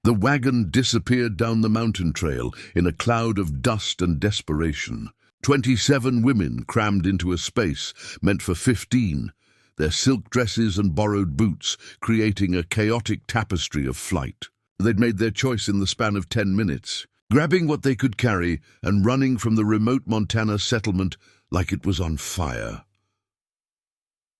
The wagon disappeared down the mountain trail in a cloud of dust and desperation. 27 women crammed into a space meant for 15, their silk dresses and borrowed boots creating a chaotic tapestry of flight. They'd made their choice in the span of 10 minutes, grabbing what they could carry and running from the remote Montana settlement like it was on fire.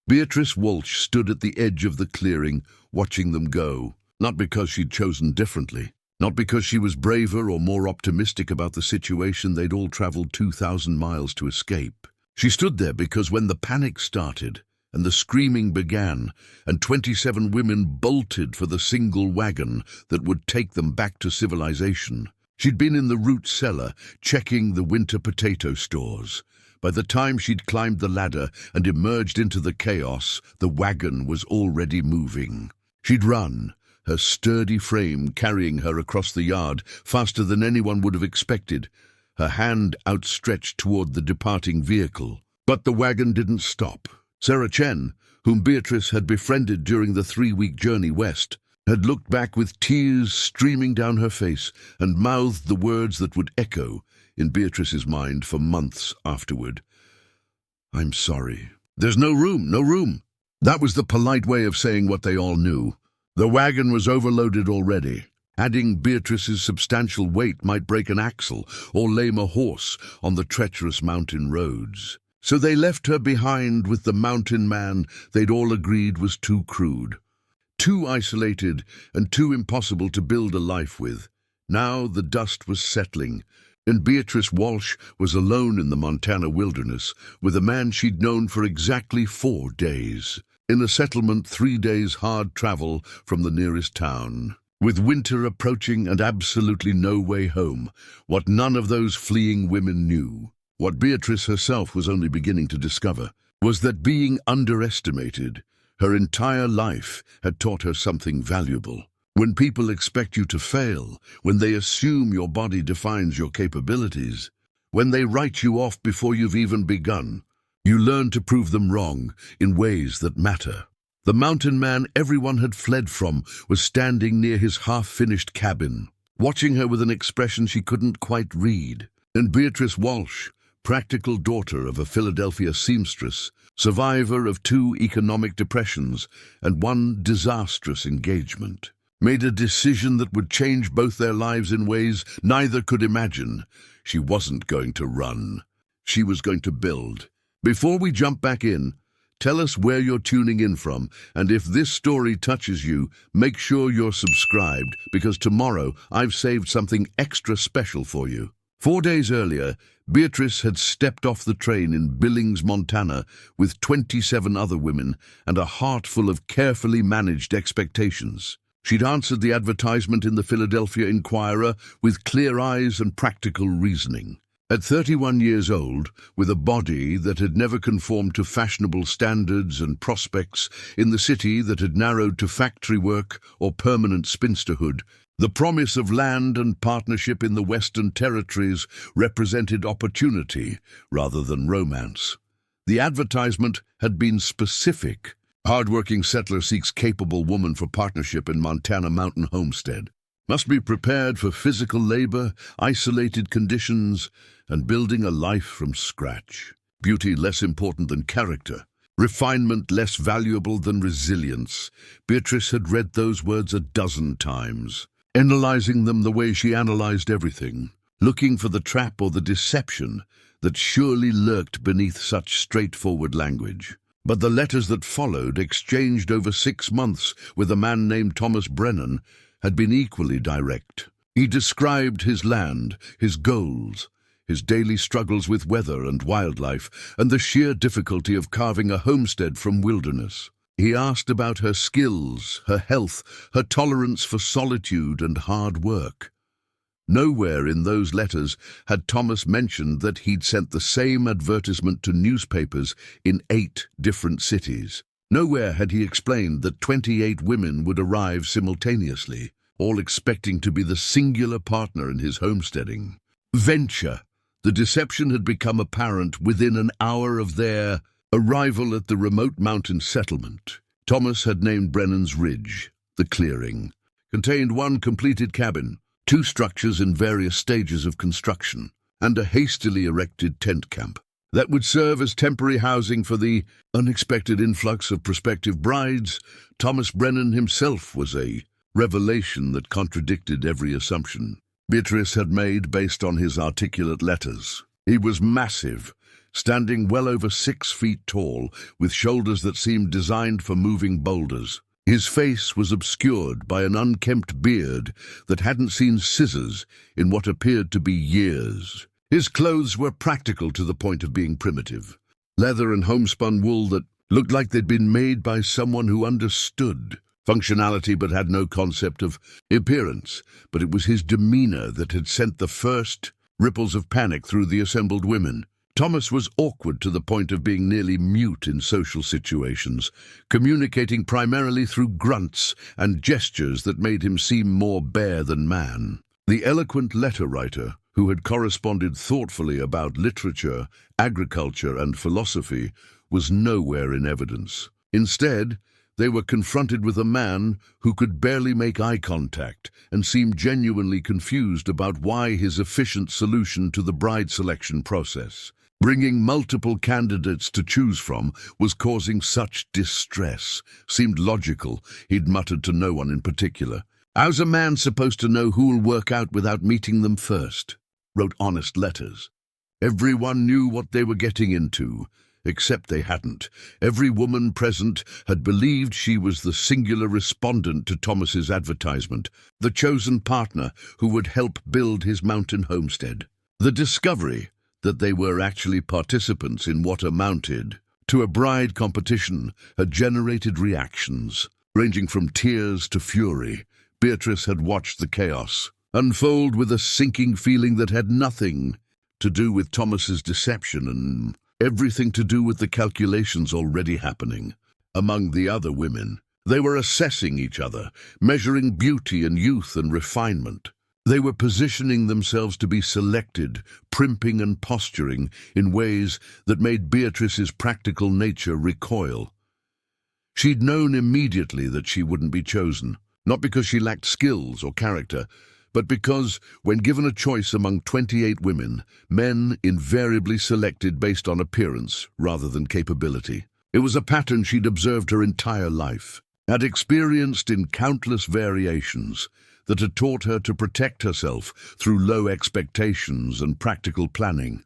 Beatrice Walsh stood at the edge of the clearing, watching them go, not because she'd chosen differently, not because she was braver or more optimistic about the situation they'd all traveled 2,000 miles to escape. She stood there because when the panic started and the screaming began and 27 women bolted for the single wagon that would take them back to civilization, she'd been in the root cellar checking the winter potato stores. By the time she'd climbed the ladder and emerged into the chaos, the wagon was already moving. She'd run, her sturdy frame carrying her across the yard faster than anyone would have expected, her hand outstretched toward the departing vehicle. But the wagon didn't stop. Sarah Chen, whom Beatrice had befriended during the 3-week journey west, had looked back with tears streaming down her face and mouthed the words that would echo in Beatrice's mind for months afterward. "I'm sorry. There's no room, no room." That was the polite way of saying what they all knew. The wagon was overloaded already. Adding Beatrice's substantial weight might break an axle or lame a horse on the treacherous mountain roads. So they left her behind with the mountain man they'd all agreed was too crude, too isolated and too impossible to build a life with. Now the dust was settling, and Beatrice Walsh was alone in the Montana wilderness with a man she'd known for exactly 4 days. In a settlement 3 days hard travel from the nearest town. With winter approaching and absolutely no way home, what none of those fleeing women knew, what Beatrice herself was only beginning to discover, was that being underestimated, her entire life had taught her something valuable. When people expect you to fail, when they assume your body defines your capabilities, when they write you off before you've even begun, you learn to prove them wrong in ways that matter. The mountain man everyone had fled from was standing near his half-finished cabin, watching her with an expression she couldn't quite read. And Beatrice Walsh, practical daughter of a Philadelphia seamstress, survivor of 2 economic depressions and 1 disastrous engagement, made a decision that would change both their lives in ways neither could imagine. She wasn't going to run. She was going to build. Before we jump back in, tell us where you're tuning in from, and if this story touches you, make sure you're subscribed, because tomorrow I've saved something extra special for you. 4 days earlier, Beatrice had stepped off the train in Billings, Montana, with 27 other women and a heart full of carefully managed expectations. She'd answered the advertisement in the Philadelphia Inquirer with clear eyes and practical reasoning. At 31 years old, with a body that had never conformed to fashionable standards and prospects in the city that had narrowed to factory work or permanent spinsterhood, the promise of land and partnership in the Western Territories represented opportunity rather than romance. The advertisement had been specific. Hardworking settler seeks capable woman for partnership in Montana mountain homestead. Must be prepared for physical labor, isolated conditions, and building a life from scratch. Beauty less important than character. Refinement less valuable than resilience. Beatrice had read those words a dozen times, analyzing them the way she analyzed everything, looking for the trap or the deception that surely lurked beneath such straightforward language. But the letters that followed, exchanged over 6 months with a man named Thomas Brennan, had been equally direct. He described his land, his goals, his daily struggles with weather and wildlife, and the sheer difficulty of carving a homestead from wilderness. He asked about her skills, her health, her tolerance for solitude and hard work. Nowhere in those letters had Thomas mentioned that he'd sent the same advertisement to newspapers in 8 different cities. Nowhere had he explained that 28 women would arrive simultaneously, all expecting to be the singular partner in his homesteading venture. The deception had become apparent within an hour of their arrival at the remote mountain settlement. Thomas had named Brennan's Ridge the clearing, contained one completed cabin, two structures in various stages of construction, and a hastily erected tent camp that would serve as temporary housing for the unexpected influx of prospective brides. Thomas Brennan himself was a revelation that contradicted every assumption Beatrice had made based on his articulate letters. He was massive, standing well over 6 feet tall, with shoulders that seemed designed for moving boulders. His face was obscured by an unkempt beard that hadn't seen scissors in what appeared to be years. His clothes were practical to the point of being primitive. Leather and homespun wool that looked like they'd been made by someone who understood functionality but had no concept of appearance. But it was his demeanor that had sent the first ripples of panic through the assembled women. Thomas was awkward to the point of being nearly mute in social situations, communicating primarily through grunts and gestures that made him seem more bear than man. The eloquent letter writer, who had corresponded thoughtfully about literature, agriculture, and philosophy, was nowhere in evidence. Instead, they were confronted with a man who could barely make eye contact and seemed genuinely confused about why his efficient solution to the bride selection process, bringing multiple candidates to choose from, was causing such distress. Seemed logical, he'd muttered to no one in particular. "How's a man supposed to know who'll work out without meeting them first?" Wrote honest letters. Everyone knew what they were getting into, except they hadn't. Every woman present had believed she was the singular respondent to Thomas's advertisement, the chosen partner who would help build his mountain homestead. The discovery that they were actually participants in what amounted to a bride competition had generated reactions, ranging from tears to fury. Beatrice had watched the chaos unfold with a sinking feeling that had nothing to do with Thomas's deception and everything to do with the calculations already happening. Among the other women, they were assessing each other, measuring beauty and youth and refinement. They were positioning themselves to be selected, primping and posturing in ways that made Beatrice's practical nature recoil. She'd known immediately that she wouldn't be chosen, not because she lacked skills or character, but because, when given a choice among 28 women, men invariably selected based on appearance rather than capability. It was a pattern she'd observed her entire life, had experienced in countless variations, that had taught her to protect herself through low expectations and practical planning.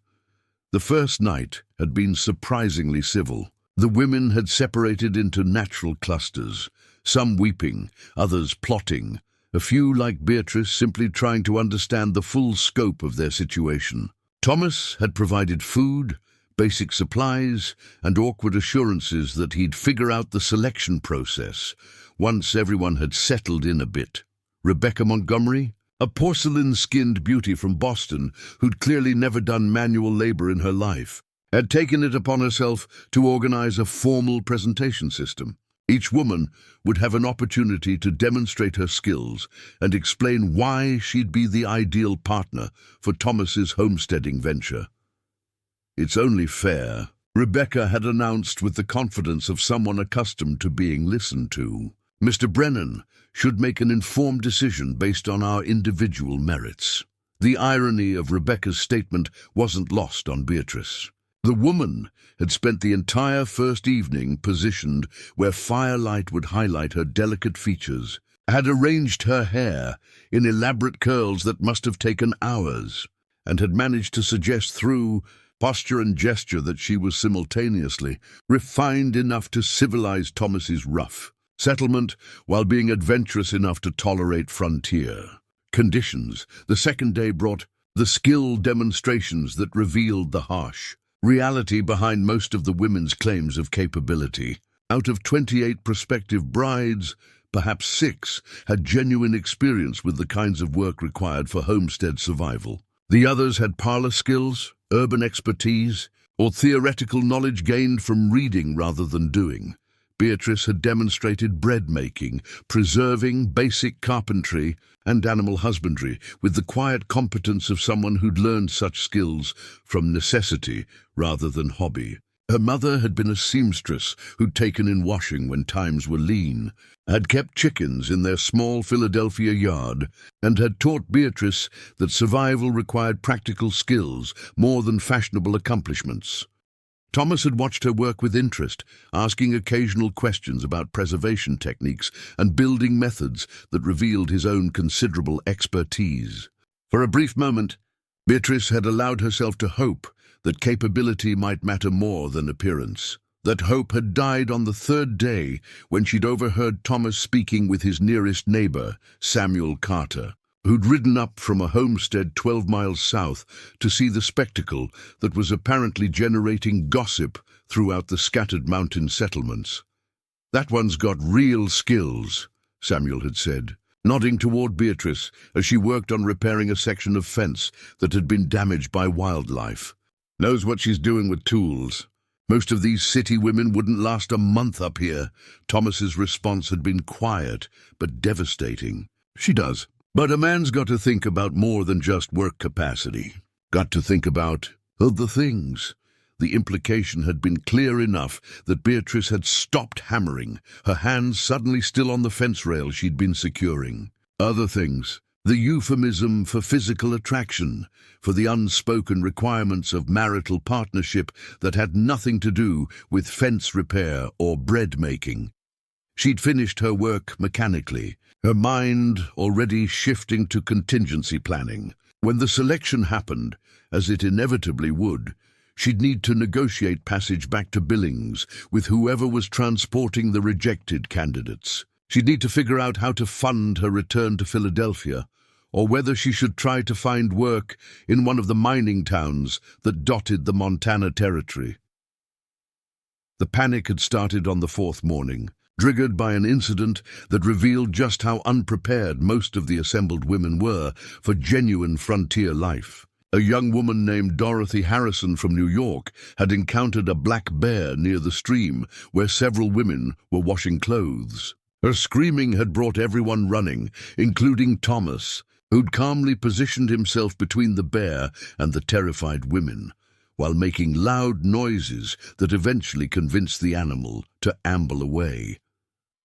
The first night had been surprisingly civil. The women had separated into natural clusters, some weeping, others plotting, a few, like Beatrice, simply trying to understand the full scope of their situation. Thomas had provided food, basic supplies, and awkward assurances that he'd figure out the selection process once everyone had settled in a bit. Rebecca Montgomery, a porcelain-skinned beauty from Boston who'd clearly never done manual labor in her life, had taken it upon herself to organize a formal presentation system. Each woman would have an opportunity to demonstrate her skills and explain why she'd be the ideal partner for Thomas's homesteading venture. "It's only fair," Rebecca had announced with the confidence of someone accustomed to being listened to. "Mr. Brennan should make an informed decision based on our individual merits." The irony of Rebecca's statement wasn't lost on Beatrice. The woman had spent the entire first evening positioned where firelight would highlight her delicate features, had arranged her hair in elaborate curls that must have taken hours, and had managed to suggest through posture and gesture that she was simultaneously refined enough to civilize Thomas's rough settlement while being adventurous enough to tolerate frontier conditions. The second day brought the skill demonstrations that revealed the harsh reality behind most of the women's claims of capability. Out of 28 prospective brides, perhaps 6 had genuine experience with the kinds of work required for homestead survival. The others had parlor skills, urban expertise, or theoretical knowledge gained from reading rather than doing. Beatrice had demonstrated bread-making, preserving, basic carpentry, and animal husbandry with the quiet competence of someone who'd learned such skills from necessity rather than hobby. Her mother had been a seamstress who'd taken in washing when times were lean, had kept chickens in their small Philadelphia yard, and had taught Beatrice that survival required practical skills more than fashionable accomplishments. Thomas had watched her work with interest, asking occasional questions about preservation techniques and building methods that revealed his own considerable expertise. For a brief moment, Beatrice had allowed herself to hope that capability might matter more than appearance. That hope had died on the third day when she'd overheard Thomas speaking with his nearest neighbor, Samuel Carter, who'd ridden up from a homestead 12 miles south to see the spectacle that was apparently generating gossip throughout the scattered mountain settlements. "That one's got real skills," Samuel had said, nodding toward Beatrice as she worked on repairing a section of fence that had been damaged by wildlife. "Knows what she's doing with tools. Most of these city women wouldn't last a month up here." Thomas's response had been quiet but devastating. "She does. But a man's got to think about more than just work capacity. Got to think about other things." The implication had been clear enough that Beatrice had stopped hammering, her hands suddenly still on the fence rail she'd been securing. Other things. The euphemism for physical attraction, for the unspoken requirements of marital partnership that had nothing to do with fence repair or bread making. She'd finished her work mechanically, her mind already shifting to contingency planning. When the selection happened, as it inevitably would, she'd need to negotiate passage back to Billings with whoever was transporting the rejected candidates. She'd need to figure out how to fund her return to Philadelphia, or whether she should try to find work in one of the mining towns that dotted the Montana Territory. The panic had started on the fourth morning, triggered by an incident that revealed just how unprepared most of the assembled women were for genuine frontier life. A young woman named Dorothy Harrison from New York had encountered a black bear near the stream where several women were washing clothes. Her screaming had brought everyone running, including Thomas, who'd calmly positioned himself between the bear and the terrified women, while making loud noises that eventually convinced the animal to amble away.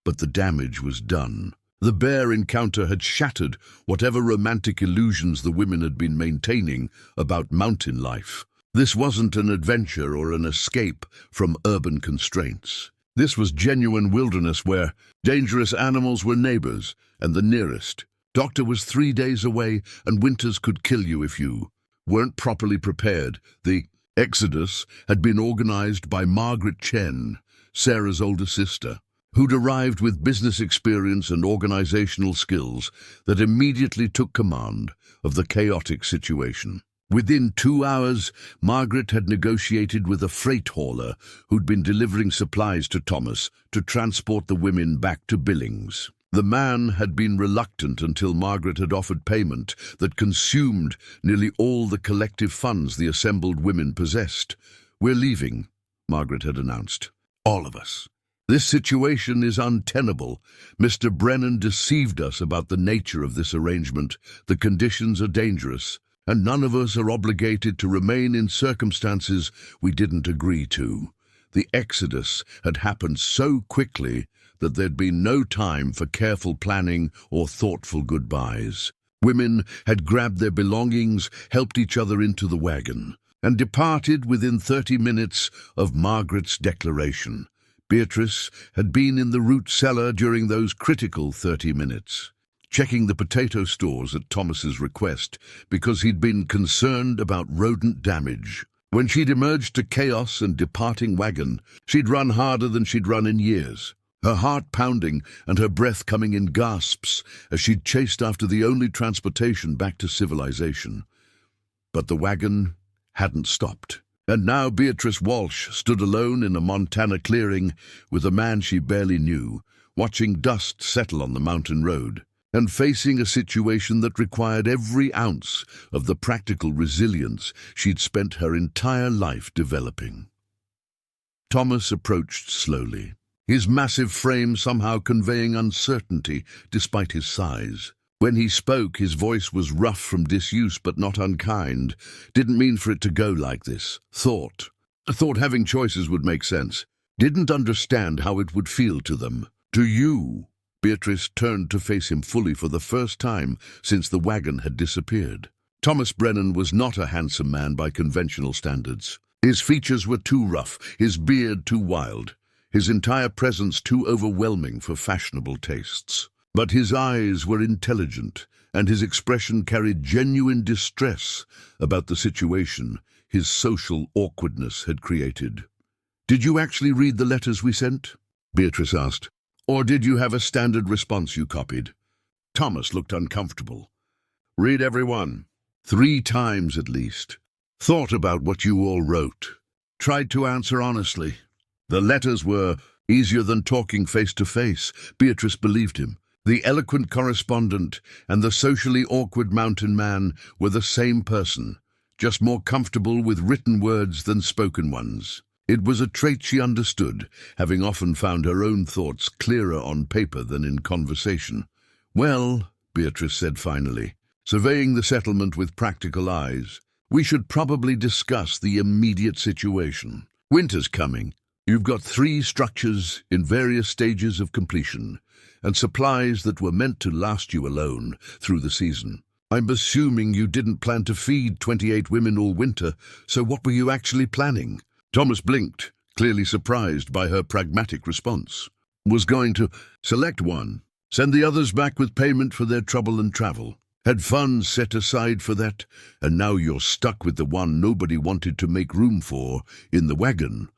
But the damage was done. The bear encounter had shattered whatever romantic illusions the women had been maintaining about mountain life. This wasn't an adventure or an escape from urban constraints. This was genuine wilderness where dangerous animals were neighbors and the nearest. Doctor was 3 days away and winters could kill you if you weren't properly prepared. The exodus had been organized by Margaret Chen, Sarah's older sister, who'd arrived with business experience and organizational skills that immediately took command of the chaotic situation. Within 2 hours, Margaret had negotiated with a freight hauler who'd been delivering supplies to Thomas to transport the women back to Billings. The man had been reluctant until Margaret had offered payment that consumed nearly all the collective funds the assembled women possessed. "We're leaving," Margaret had announced. "All of us. This situation is untenable. Mr. Brennan deceived us about the nature of this arrangement. The conditions are dangerous, and none of us are obligated to remain in circumstances we didn't agree to." The exodus had happened so quickly that there'd been no time for careful planning or thoughtful goodbyes. Women had grabbed their belongings, helped each other into the wagon, and departed within 30 minutes of Margaret's declaration. Beatrice had been in the root cellar during those critical 30 minutes, checking the potato stores at Thomas's request because he'd been concerned about rodent damage. When she'd emerged to chaos and departing wagon, she'd run harder than she'd run in years, her heart pounding and her breath coming in gasps as she'd chased after the only transportation back to civilization. But the wagon hadn't stopped. And now Beatrice Walsh stood alone in a Montana clearing with a man she barely knew, watching dust settle on the mountain road, and facing a situation that required every ounce of the practical resilience she'd spent her entire life developing. Thomas approached slowly, his massive frame somehow conveying uncertainty despite his size. When he spoke, his voice was rough from disuse but not unkind. "Didn't mean for it to go like this. Thought Thought having choices would make sense. Didn't understand how it would feel to them. To you. Beatrice turned to face him fully for the first time since the wagon had disappeared. Thomas Brennan was not a handsome man by conventional standards. His features were too rough, his beard too wild, his entire presence too overwhelming for fashionable tastes. But his eyes were intelligent, and his expression carried genuine distress about the situation his social awkwardness had created. "Did you actually read the letters we sent?" Beatrice asked. "Or did you have a standard response you copied?" Thomas looked uncomfortable. "Read every one. 3 times at least. Thought about what you all wrote. Tried to answer honestly." The letters were easier than talking face to face. Beatrice believed him. The eloquent correspondent and the socially awkward mountain man were the same person, just more comfortable with written words than spoken ones. It was a trait she understood, having often found her own thoughts clearer on paper than in conversation. "Well," Beatrice said finally, surveying the settlement with practical eyes, "we should probably discuss the immediate situation. Winter's coming. You've got 3 structures in various stages of completion, and supplies that were meant to last you alone through the season. I'm assuming you didn't plan to feed 28 women all winter, so what were you actually planning?" Thomas blinked, clearly surprised by her pragmatic response. "Was going to select one, send the others back with payment for their trouble and travel. Had funds set aside for that, and now you're stuck with the one nobody wanted to make room for in the wagon."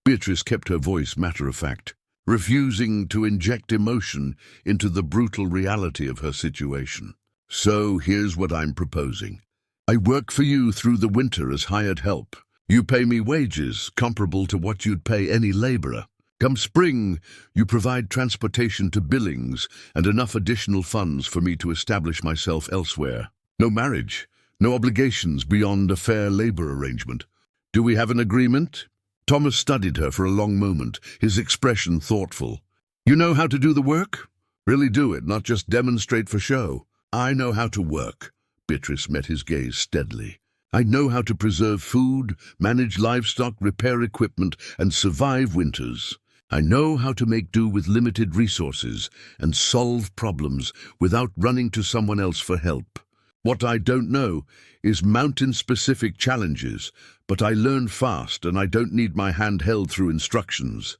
Beatrice kept her voice matter-of-fact, refusing to inject emotion into the brutal reality of her situation. "So here's what I'm proposing. I work for you through the winter as hired help. You pay me wages comparable to what you'd pay any laborer. Come spring, you provide transportation to Billings and enough additional funds for me to establish myself elsewhere. No marriage, no obligations beyond a fair labor arrangement. Do we have an agreement?" Thomas studied her for a long moment, his expression thoughtful. "You know how to do the work? Really do it, not just demonstrate for show." "I know how to work." Beatrice met his gaze steadily. "I know how to preserve food, manage livestock, repair equipment, and survive winters. I know how to make do with limited resources and solve problems without running to someone else for help. What I don't know is mountain-specific challenges, but I learn fast and I don't need my hand held through instructions.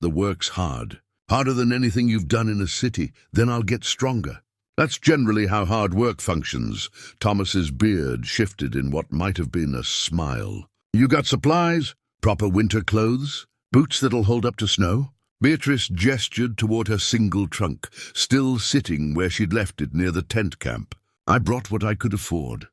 The work's hard, harder than anything you've done in a city, then I'll get stronger." That's generally how hard work functions. Thomas's beard shifted in what might have been a smile. "You got supplies? Proper winter clothes? Boots that'll hold up to snow?" Beatrice gestured toward her single trunk, still sitting where she'd left it near the tent camp. "I brought what I could afford.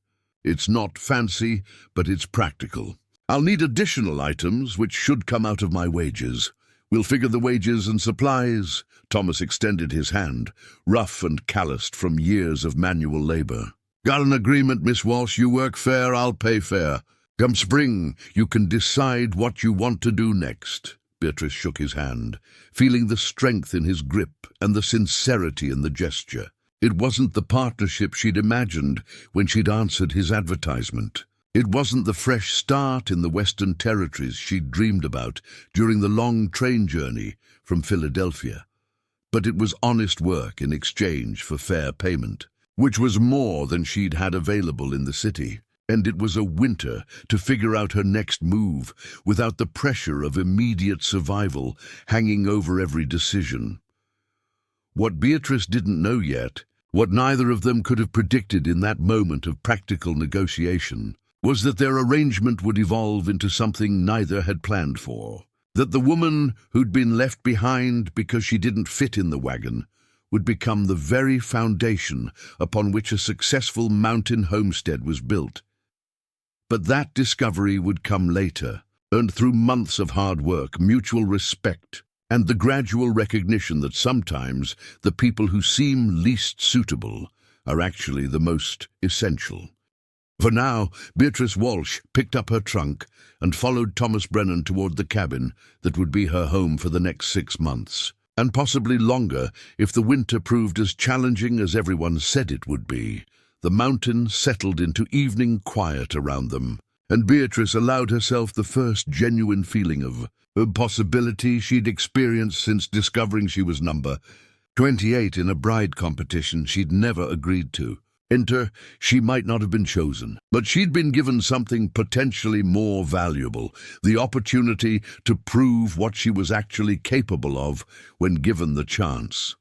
It's not fancy, but it's practical. I'll need additional items, which should come out of my wages. We'll figure the wages and supplies." Thomas extended his hand, rough and calloused from years of manual labor. "Got an agreement, Miss Walsh. You work fair, I'll pay fair. Come spring, you can decide what you want to do next." Beatrice shook his hand, feeling the strength in his grip and the sincerity in the gesture. It wasn't the partnership she'd imagined when she'd answered his advertisement. It wasn't the fresh start in the Western Territories she'd dreamed about during the long train journey from Philadelphia. But it was honest work in exchange for fair payment, which was more than she'd had available in the city. And it was a winter to figure out her next move without the pressure of immediate survival hanging over every decision. What Beatrice didn't know yet, what neither of them could have predicted in that moment of practical negotiation, was that their arrangement would evolve into something neither had planned for. That the woman who'd been left behind because she didn't fit in the wagon would become the very foundation upon which a successful mountain homestead was built. But that discovery would come later, earned through months of hard work, mutual respect, and the gradual recognition that sometimes the people who seem least suitable are actually the most essential. For now, Beatrice Walsh picked up her trunk and followed Thomas Brennan toward the cabin that would be her home for the next 6 months, and possibly longer if the winter proved as challenging as everyone said it would be. The mountain settled into evening quiet around them, and Beatrice allowed herself the first genuine feeling of impossibility she'd experienced since discovering she was number 28 in a bride competition she'd never agreed to. Enter, she might not have been chosen, but she'd been given something potentially more valuable, the opportunity to prove what she was actually capable of when given the chance.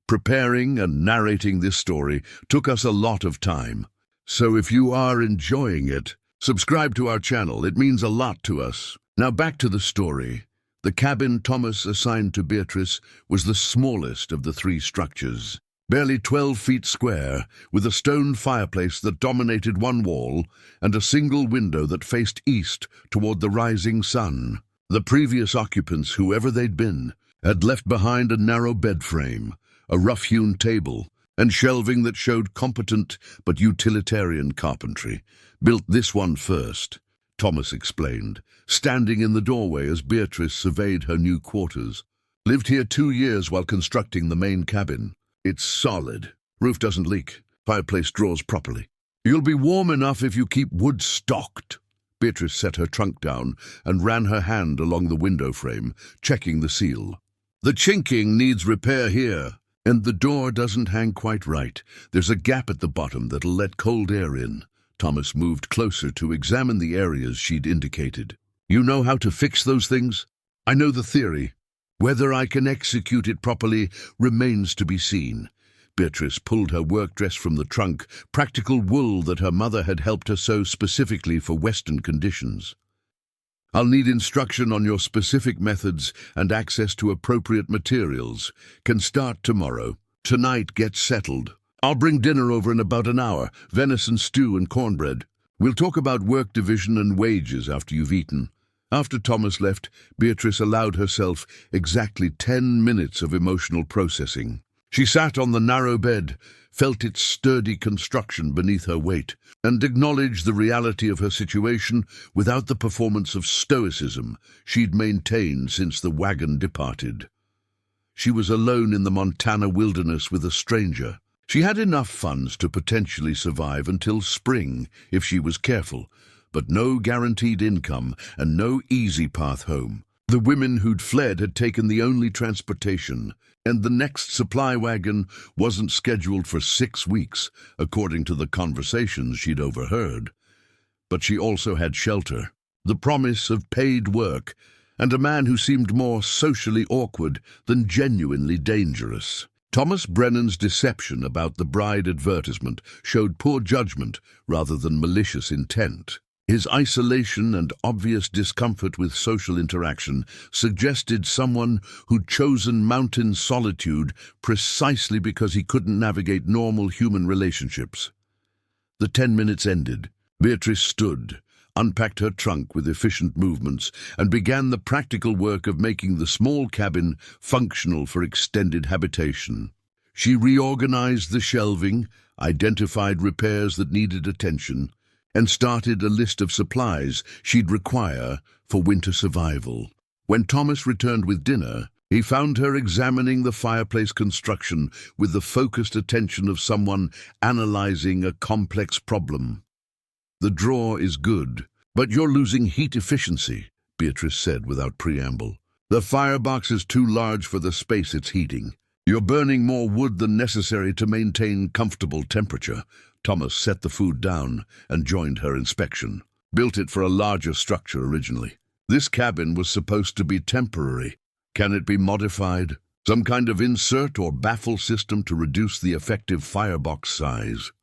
Preparing and narrating this story took us a lot of time, so if you are enjoying it, subscribe to our channel. It means a lot to us. Now back to the story. The cabin Thomas assigned to Beatrice was the smallest of the three structures. Barely 12 feet square, with a stone fireplace that dominated one wall and a single window that faced east toward the rising sun. The previous occupants, whoever they'd been, had left behind a narrow bed frame, a rough-hewn table, and shelving that showed competent but utilitarian carpentry. Built this one first, Thomas explained, standing in the doorway as Beatrice surveyed her new quarters. Lived here 2 years while constructing the main cabin. It's solid. Roof doesn't leak. Fireplace draws properly. You'll be warm enough if you keep wood stocked. Beatrice set her trunk down and ran her hand along the window frame, checking the seal. The chinking needs repair here, and the door doesn't hang quite right. There's a gap at the bottom that'll let cold air in. Thomas moved closer to examine the areas she'd indicated. You know how to fix those things? I know the theory. Whether I can execute it properly remains to be seen. Beatrice pulled her work dress from the trunk, practical wool that her mother had helped her sew specifically for Western conditions. I'll need instruction on your specific methods and access to appropriate materials. Can start tomorrow. Tonight, get settled. I'll bring dinner over in about an hour, venison stew and cornbread. We'll talk about work division and wages after you've eaten. After Thomas left, Beatrice allowed herself exactly 10 minutes of emotional processing. She sat on the narrow bed, felt its sturdy construction beneath her weight, and acknowledged the reality of her situation without the performance of stoicism she'd maintained since the wagon departed. She was alone in the Montana wilderness with a stranger. She had enough funds to potentially survive until spring if she was careful, but no guaranteed income and no easy path home. The women who'd fled had taken the only transportation, and the next supply wagon wasn't scheduled for 6 weeks, according to the conversations she'd overheard. But she also had shelter, the promise of paid work, and a man who seemed more socially awkward than genuinely dangerous. Thomas Brennan's deception about the bride advertisement showed poor judgment rather than malicious intent. His isolation and obvious discomfort with social interaction suggested someone who'd chosen mountain solitude precisely because he couldn't navigate normal human relationships. The 10 minutes ended. Beatrice stood, unpacked her trunk with efficient movements, and began the practical work of making the small cabin functional for extended habitation. She reorganized the shelving, identified repairs that needed attention, and started a list of supplies she'd require for winter survival. When Thomas returned with dinner, he found her examining the fireplace construction with the focused attention of someone analyzing a complex problem. The draw is good, but you're losing heat efficiency, Beatrice said without preamble. The firebox is too large for the space it's heating. You're burning more wood than necessary to maintain comfortable temperature. Thomas set the food down and joined her inspection. Built it for a larger structure originally. This cabin was supposed to be temporary. Can it be modified? Some kind of insert or baffle system to reduce the effective firebox size?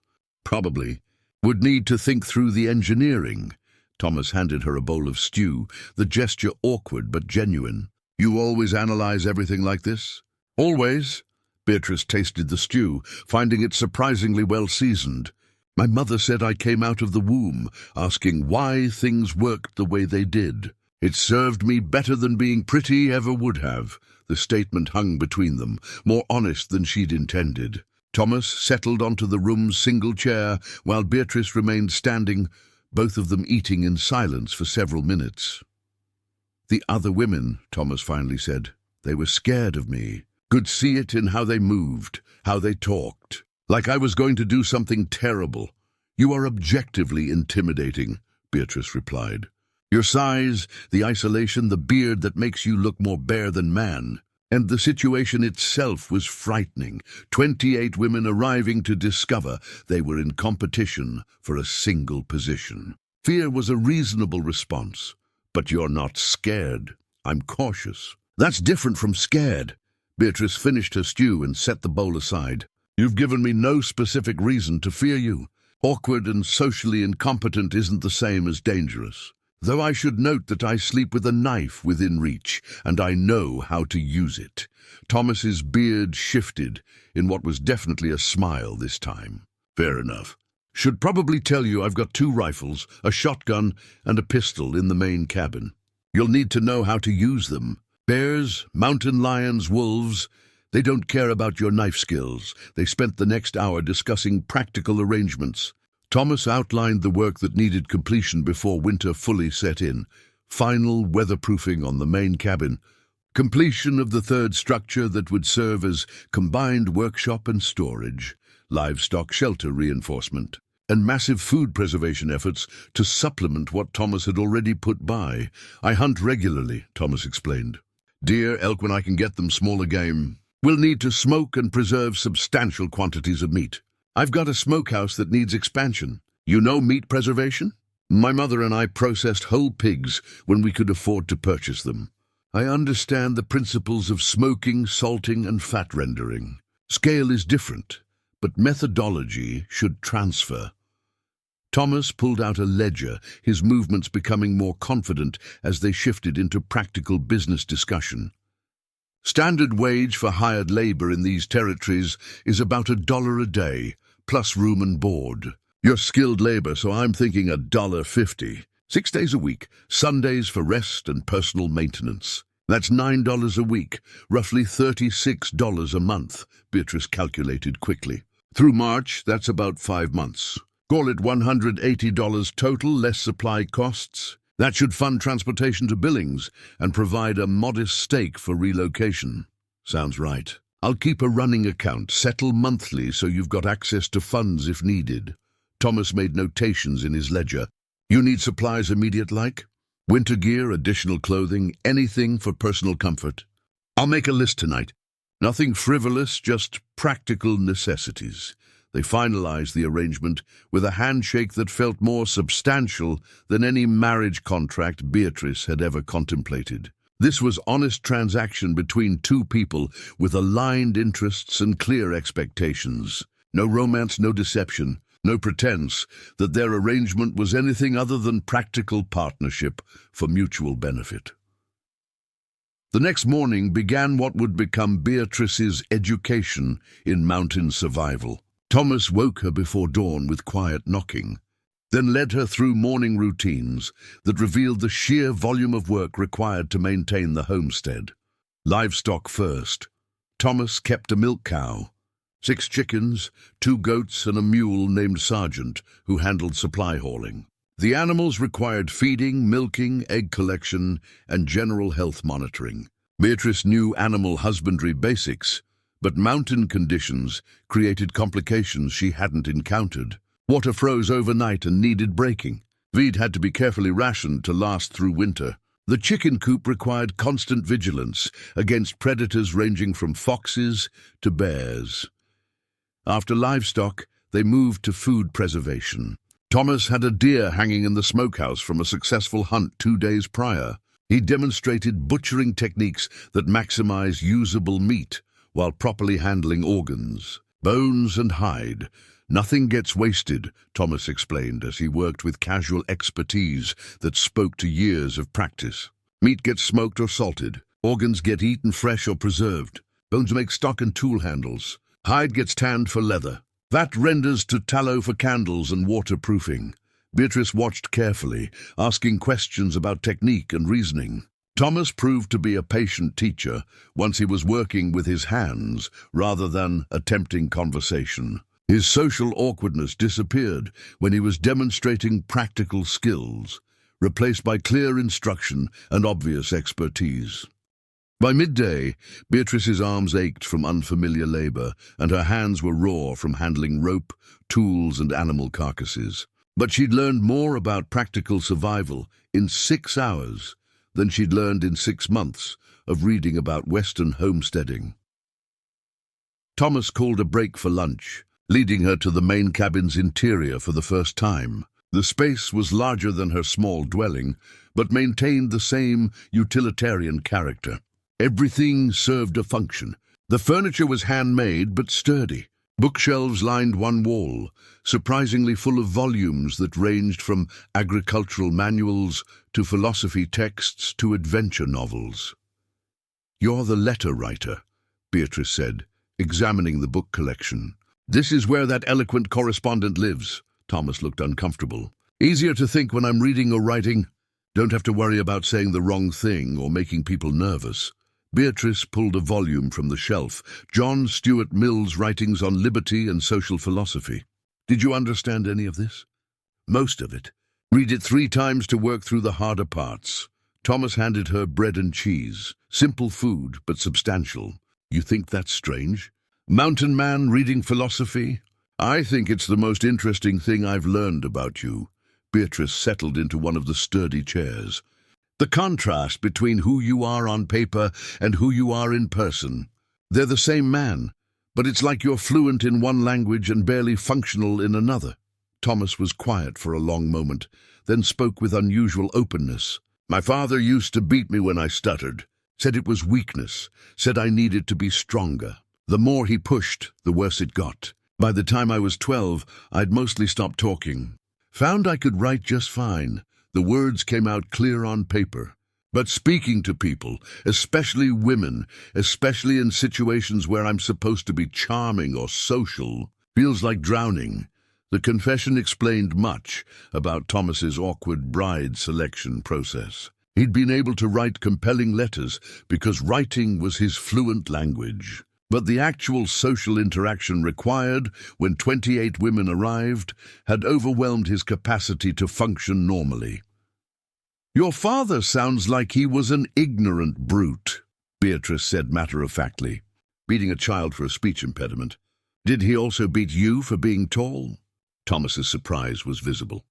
Probably. Would need to think through the engineering. Thomas handed her a bowl of stew, the gesture awkward but genuine. You always analyze everything like this? Always. Beatrice tasted the stew, finding it surprisingly well seasoned. My mother said I came out of the womb, asking why things worked the way they did. It served me better than being pretty ever would have. The statement hung between them, more honest than she'd intended. Thomas settled onto the room's single chair, while Beatrice remained standing, both of them eating in silence for several minutes. The other women, Thomas finally said, they were scared of me. Could see it in how they moved, how they talked. Like I was going to do something terrible. You are objectively intimidating, Beatrice replied. Your size, the isolation, the beard that makes you look more bear than man. And the situation itself was frightening. 28 women arriving to discover they were in competition for a single position. Fear was a reasonable response. But you're not scared. I'm cautious. That's different from scared. Beatrice finished her stew and set the bowl aside. You've given me no specific reason to fear you. Awkward and socially incompetent isn't the same as dangerous. Though I should note that I sleep with a knife within reach, and I know how to use it. Thomas's beard shifted in what was definitely a smile this time. Fair enough. Should probably tell you I've got 2 rifles, a shotgun, and a pistol in the main cabin. You'll need to know how to use them. Bears, mountain lions, wolves, they don't care about your knife skills. They spent the next hour discussing practical arrangements. Thomas outlined the work that needed completion before winter fully set in. Final weatherproofing on the main cabin. Completion of the 3rd structure that would serve as combined workshop and storage. Livestock shelter reinforcement. And massive food preservation efforts to supplement what Thomas had already put by. I hunt regularly, Thomas explained. Deer, elk when I can get them, smaller game. We'll need to smoke and preserve substantial quantities of meat. I've got a smokehouse that needs expansion. You know meat preservation? My mother and I processed whole pigs when we could afford to purchase them. I understand the principles of smoking, salting, and fat rendering. Scale is different, but methodology should transfer. Thomas pulled out a ledger, his movements becoming more confident as they shifted into practical business discussion. Standard wage for hired labor in these territories is about $1 a day, plus room and board. You're skilled labor, so I'm thinking $1.50. 6 days a week, Sundays for rest and personal maintenance. That's $9 a week, roughly $36 a month, Beatrice calculated quickly. Through March, that's about 5 months. Call it $180 total, less supply costs. That should fund transportation to Billings and provide a modest stake for relocation. Sounds right. I'll keep a running account, settle monthly so you've got access to funds if needed. Thomas made notations in his ledger. You need supplies immediate like? Winter gear, additional clothing, anything for personal comfort. I'll make a list tonight. Nothing frivolous, just practical necessities. They finalized the arrangement with a handshake that felt more substantial than any marriage contract Beatrice had ever contemplated. This was honest transaction between 2 people with aligned interests and clear expectations. No romance, no deception, no pretense that their arrangement was anything other than practical partnership for mutual benefit. The next morning began what would become Beatrice's education in mountain survival. Thomas woke her before dawn with quiet knocking, then led her through morning routines that revealed the sheer volume of work required to maintain the homestead. Livestock first. Thomas kept a milk cow, 6 chickens, 2 goats, and a mule named Sergeant, who handled supply hauling. The animals required feeding, milking, egg collection, and general health monitoring. Beatrice knew animal husbandry basics, but mountain conditions created complications she hadn't encountered. Water froze overnight and needed breaking. Feed had to be carefully rationed to last through winter. The chicken coop required constant vigilance against predators ranging from foxes to bears. After livestock, they moved to food preservation. Thomas had a deer hanging in the smokehouse from a successful hunt 2 days prior. He demonstrated butchering techniques that maximize usable meat while properly handling organs, bones and hide. Nothing gets wasted, Thomas explained as he worked with casual expertise that spoke to years of practice. Meat gets smoked or salted. Organs get eaten fresh or preserved. Bones make stock and tool handles. Hide gets tanned for leather. Fat renders to tallow for candles and waterproofing. Beatrice watched carefully, asking questions about technique and reasoning. Thomas proved to be a patient teacher once he was working with his hands rather than attempting conversation. His social awkwardness disappeared when he was demonstrating practical skills, replaced by clear instruction and obvious expertise. By midday, Beatrice's arms ached from unfamiliar labor, and her hands were raw from handling rope, tools, and animal carcasses. But she'd learned more about practical survival in 6 hours than she'd learned in 6 months of reading about Western homesteading. Thomas called a break for lunch, leading her to the main cabin's interior for the first time. The space was larger than her small dwelling, but maintained the same utilitarian character. Everything served a function. The furniture was handmade but sturdy. Bookshelves lined one wall, surprisingly full of volumes that ranged from agricultural manuals to philosophy texts to adventure novels. "You're the letter writer," Beatrice said, examining the book collection. "This is where that eloquent correspondent lives." Thomas looked uncomfortable. "Easier to think when I'm reading or writing. Don't have to worry about saying the wrong thing or making people nervous." Beatrice pulled a volume from the shelf, John Stuart Mill's writings on liberty and social philosophy. "Did you understand any of this?" "Most of it. Read it 3 times to work through the harder parts." Thomas handed her bread and cheese. Simple food, but substantial. "You think that's strange? Mountain man reading philosophy? I think it's the most interesting thing I've learned about you." Beatrice settled into one of the sturdy chairs. "The contrast between who you are on paper and who you are in person. They're the same man, but it's like you're fluent in one language and barely functional in another." Thomas was quiet for a long moment, then spoke with unusual openness. "My father used to beat me when I stuttered. Said it was weakness, said I needed to be stronger. The more he pushed, the worse it got. By the time I was 12, I'd mostly stopped talking. Found I could write just fine. The words came out clear on paper. But speaking to people, especially women, especially in situations where I'm supposed to be charming or social, feels like drowning." The confession explained much about Thomas's awkward bride selection process. He'd been able to write compelling letters because writing was his fluent language. But the actual social interaction required when 28 women arrived had overwhelmed his capacity to function normally. "Your father sounds like he was an ignorant brute," Beatrice said matter-of-factly, beating a child for a speech impediment. "Did he also beat you for being tall?" Thomas's surprise was visible.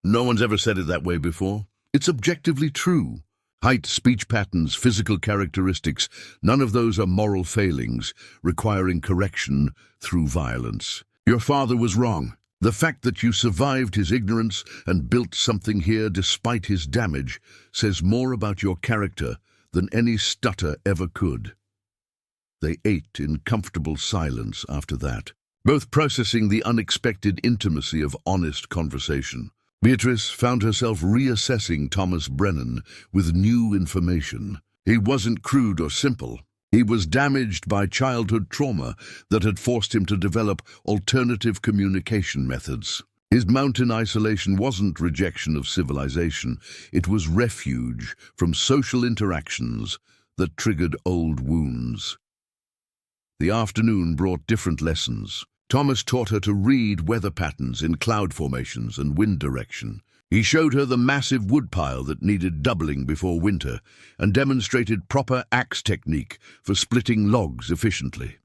"No one's ever said it that way before. It's objectively true. Height, speech patterns, physical characteristics, none of those are moral failings, requiring correction through violence. Your father was wrong. The fact that you survived his ignorance and built something here despite his damage says more about your character than any stutter ever could." They ate in comfortable silence after that, both processing the unexpected intimacy of honest conversation. Beatrice found herself reassessing Thomas Brennan with new information. He wasn't crude or simple. He was damaged by childhood trauma that had forced him to develop alternative communication methods. His mountain isolation wasn't rejection of civilization. It was refuge from social interactions that triggered old wounds. The afternoon brought different lessons. Thomas taught her to read weather patterns in cloud formations and wind direction. He showed her the massive woodpile that needed doubling before winter and demonstrated proper axe technique for splitting logs efficiently.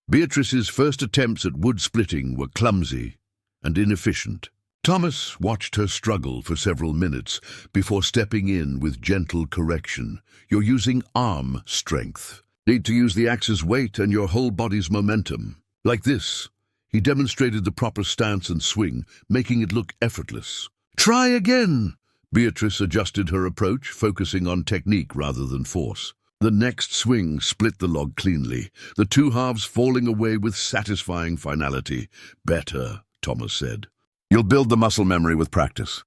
Beatrice's first attempts at wood splitting were clumsy and inefficient. Thomas watched her struggle for several minutes before stepping in with gentle correction. "You're using arm strength. Need to use the axe's weight and your whole body's momentum. Like this." He demonstrated the proper stance and swing, making it look effortless. "Try again." Beatrice adjusted her approach, focusing on technique rather than force. The next swing split the log cleanly, the two halves falling away with satisfying finality. "Better," Thomas said. "You'll build the muscle memory with practice.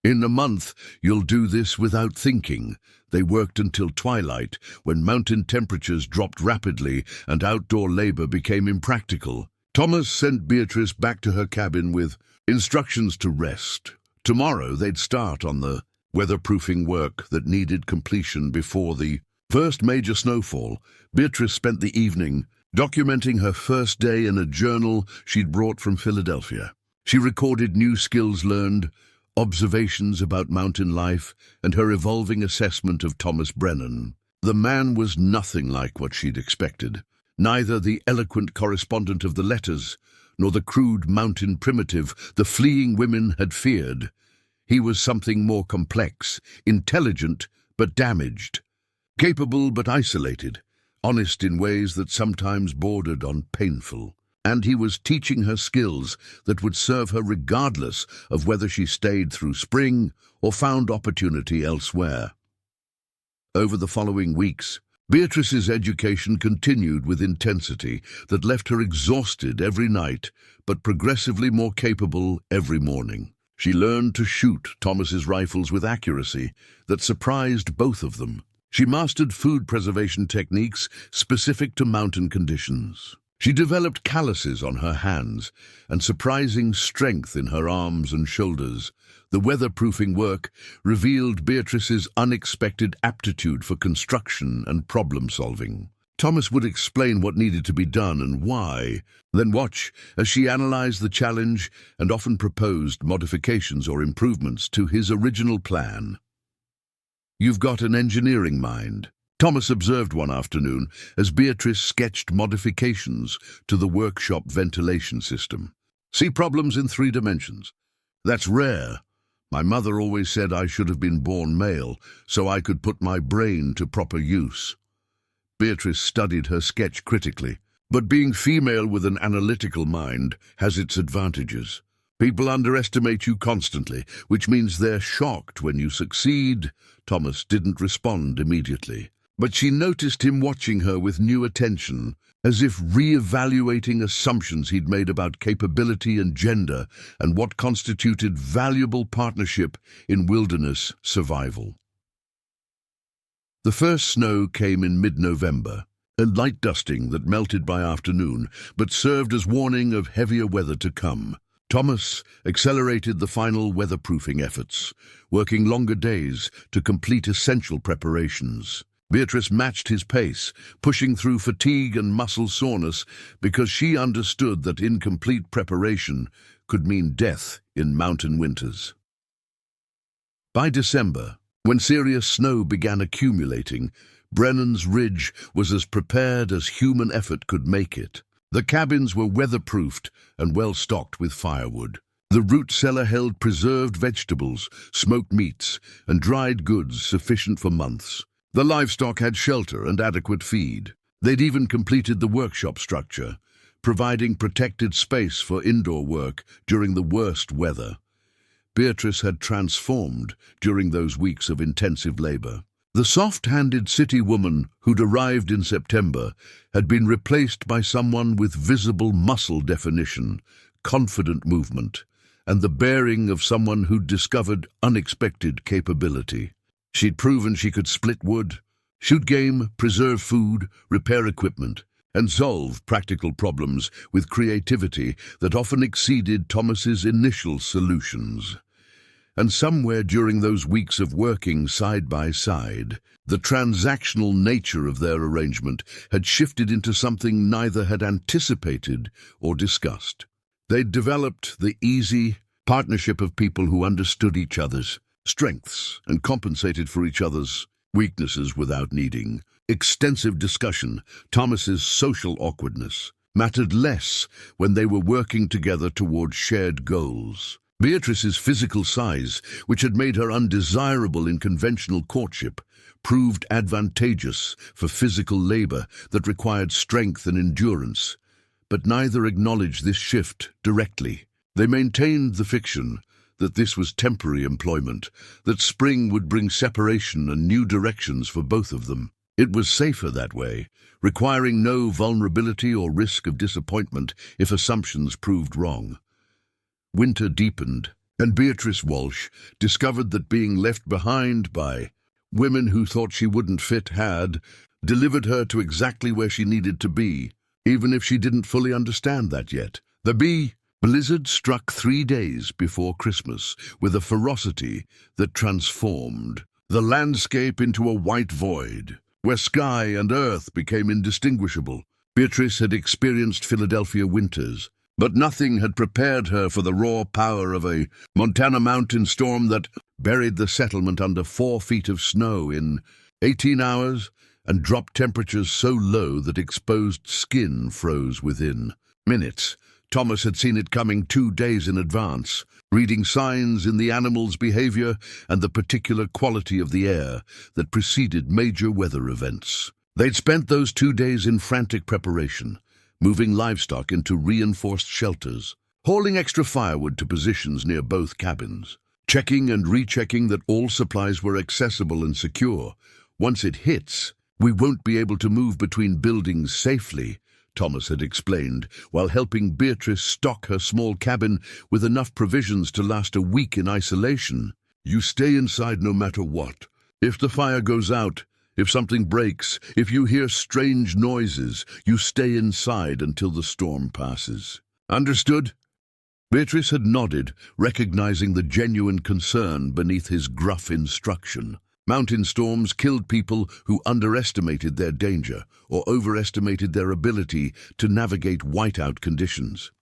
In a month, you'll do this without thinking." They worked until twilight, when mountain temperatures dropped rapidly and outdoor labor became impractical. Thomas sent Beatrice back to her cabin with instructions to rest. Tomorrow they'd start on the weatherproofing work that needed completion before the first major snowfall. Beatrice spent the evening documenting her first day in a journal she'd brought from Philadelphia. She recorded new skills learned, observations about mountain life, and her evolving assessment of Thomas Brennan. The man was nothing like what she'd expected. Neither the eloquent correspondent of the letters, nor the crude mountain primitive the fleeing women had feared. He was something more complex, intelligent but damaged, capable but isolated, honest in ways that sometimes bordered on painful. And he was teaching her skills that would serve her regardless of whether she stayed through spring or found opportunity elsewhere. Over the following weeks, Beatrice's education continued with intensity that left her exhausted every night, but progressively more capable every morning. She learned to shoot Thomas's rifles with accuracy that surprised both of them. She mastered food preservation techniques specific to mountain conditions. She developed calluses on her hands and surprising strength in her arms and shoulders. The weatherproofing work revealed Beatrice's unexpected aptitude for construction and problem-solving. Thomas would explain what needed to be done and why, then watch as she analyzed the challenge and often proposed modifications or improvements to his original plan. "You've got an engineering mind," Thomas observed one afternoon as Beatrice sketched modifications to the workshop ventilation system. "See problems in 3 dimensions. That's rare. My mother always said I should have been born male, so I could put my brain to proper use." Beatrice studied her sketch critically. But being female with an analytical mind has its advantages. People underestimate you constantly, which means they're shocked when you succeed. Thomas didn't respond immediately, but she noticed him watching her with new attention, as if re-evaluating assumptions he'd made about capability and gender and what constituted valuable partnership in wilderness survival. The first snow came in mid-November, a light dusting that melted by afternoon, but served as warning of heavier weather to come. Thomas accelerated the final weatherproofing efforts, working longer days to complete essential preparations. Beatrice matched his pace, pushing through fatigue and muscle soreness because she understood that incomplete preparation could mean death in mountain winters. By December, when serious snow began accumulating, Brennan's Ridge was as prepared as human effort could make it. The cabins were weatherproofed and well-stocked with firewood. The root cellar held preserved vegetables, smoked meats, and dried goods sufficient for months. The livestock had shelter and adequate feed. They'd even completed the workshop structure, providing protected space for indoor work during the worst weather. Beatrice had transformed during those weeks of intensive labor. The soft-handed city woman who'd arrived in September had been replaced by someone with visible muscle definition, confident movement, and the bearing of someone who'd discovered unexpected capability. She'd proven she could split wood, shoot game, preserve food, repair equipment, and solve practical problems with creativity that often exceeded Thomas's initial solutions. And somewhere during those weeks of working side by side, the transactional nature of their arrangement had shifted into something neither had anticipated or discussed. They'd developed the easy partnership of people who understood each other's strengths and compensated for each other's weaknesses without needing extensive discussion. Thomas's social awkwardness mattered less when they were working together toward shared goals. Beatrice's physical size, which had made her undesirable in conventional courtship, proved advantageous for physical labor that required strength and endurance. But neither acknowledged this shift directly. They maintained the fiction that this was temporary employment, that spring would bring separation and new directions for both of them. It was safer that way, requiring no vulnerability or risk of disappointment if assumptions proved wrong. Winter deepened, and Beatrice Walsh discovered that being left behind by women who thought she wouldn't fit had delivered her to exactly where she needed to be, even if she didn't fully understand that yet. The blizzard struck 3 days before Christmas with a ferocity that transformed the landscape into a white void, where sky and earth became indistinguishable. Beatrice had experienced Philadelphia winters, but nothing had prepared her for the raw power of a Montana mountain storm that buried the settlement under 4 feet of snow in 18 hours and dropped temperatures so low that exposed skin froze within minutes. Thomas had seen it coming 2 days in advance, reading signs in the animals' behavior and the particular quality of the air that preceded major weather events. They'd spent those 2 days in frantic preparation, moving livestock into reinforced shelters, hauling extra firewood to positions near both cabins, checking and rechecking that all supplies were accessible and secure. Once it hits, we won't be able to move between buildings safely, Thomas had explained, while helping Beatrice stock her small cabin with enough provisions to last a week in isolation. You stay inside no matter what. If the fire goes out, if something breaks, if you hear strange noises, you stay inside until the storm passes. Understood? Beatrice had nodded, recognizing the genuine concern beneath his gruff instruction. Mountain storms killed people who underestimated their danger or overestimated their ability to navigate whiteout conditions.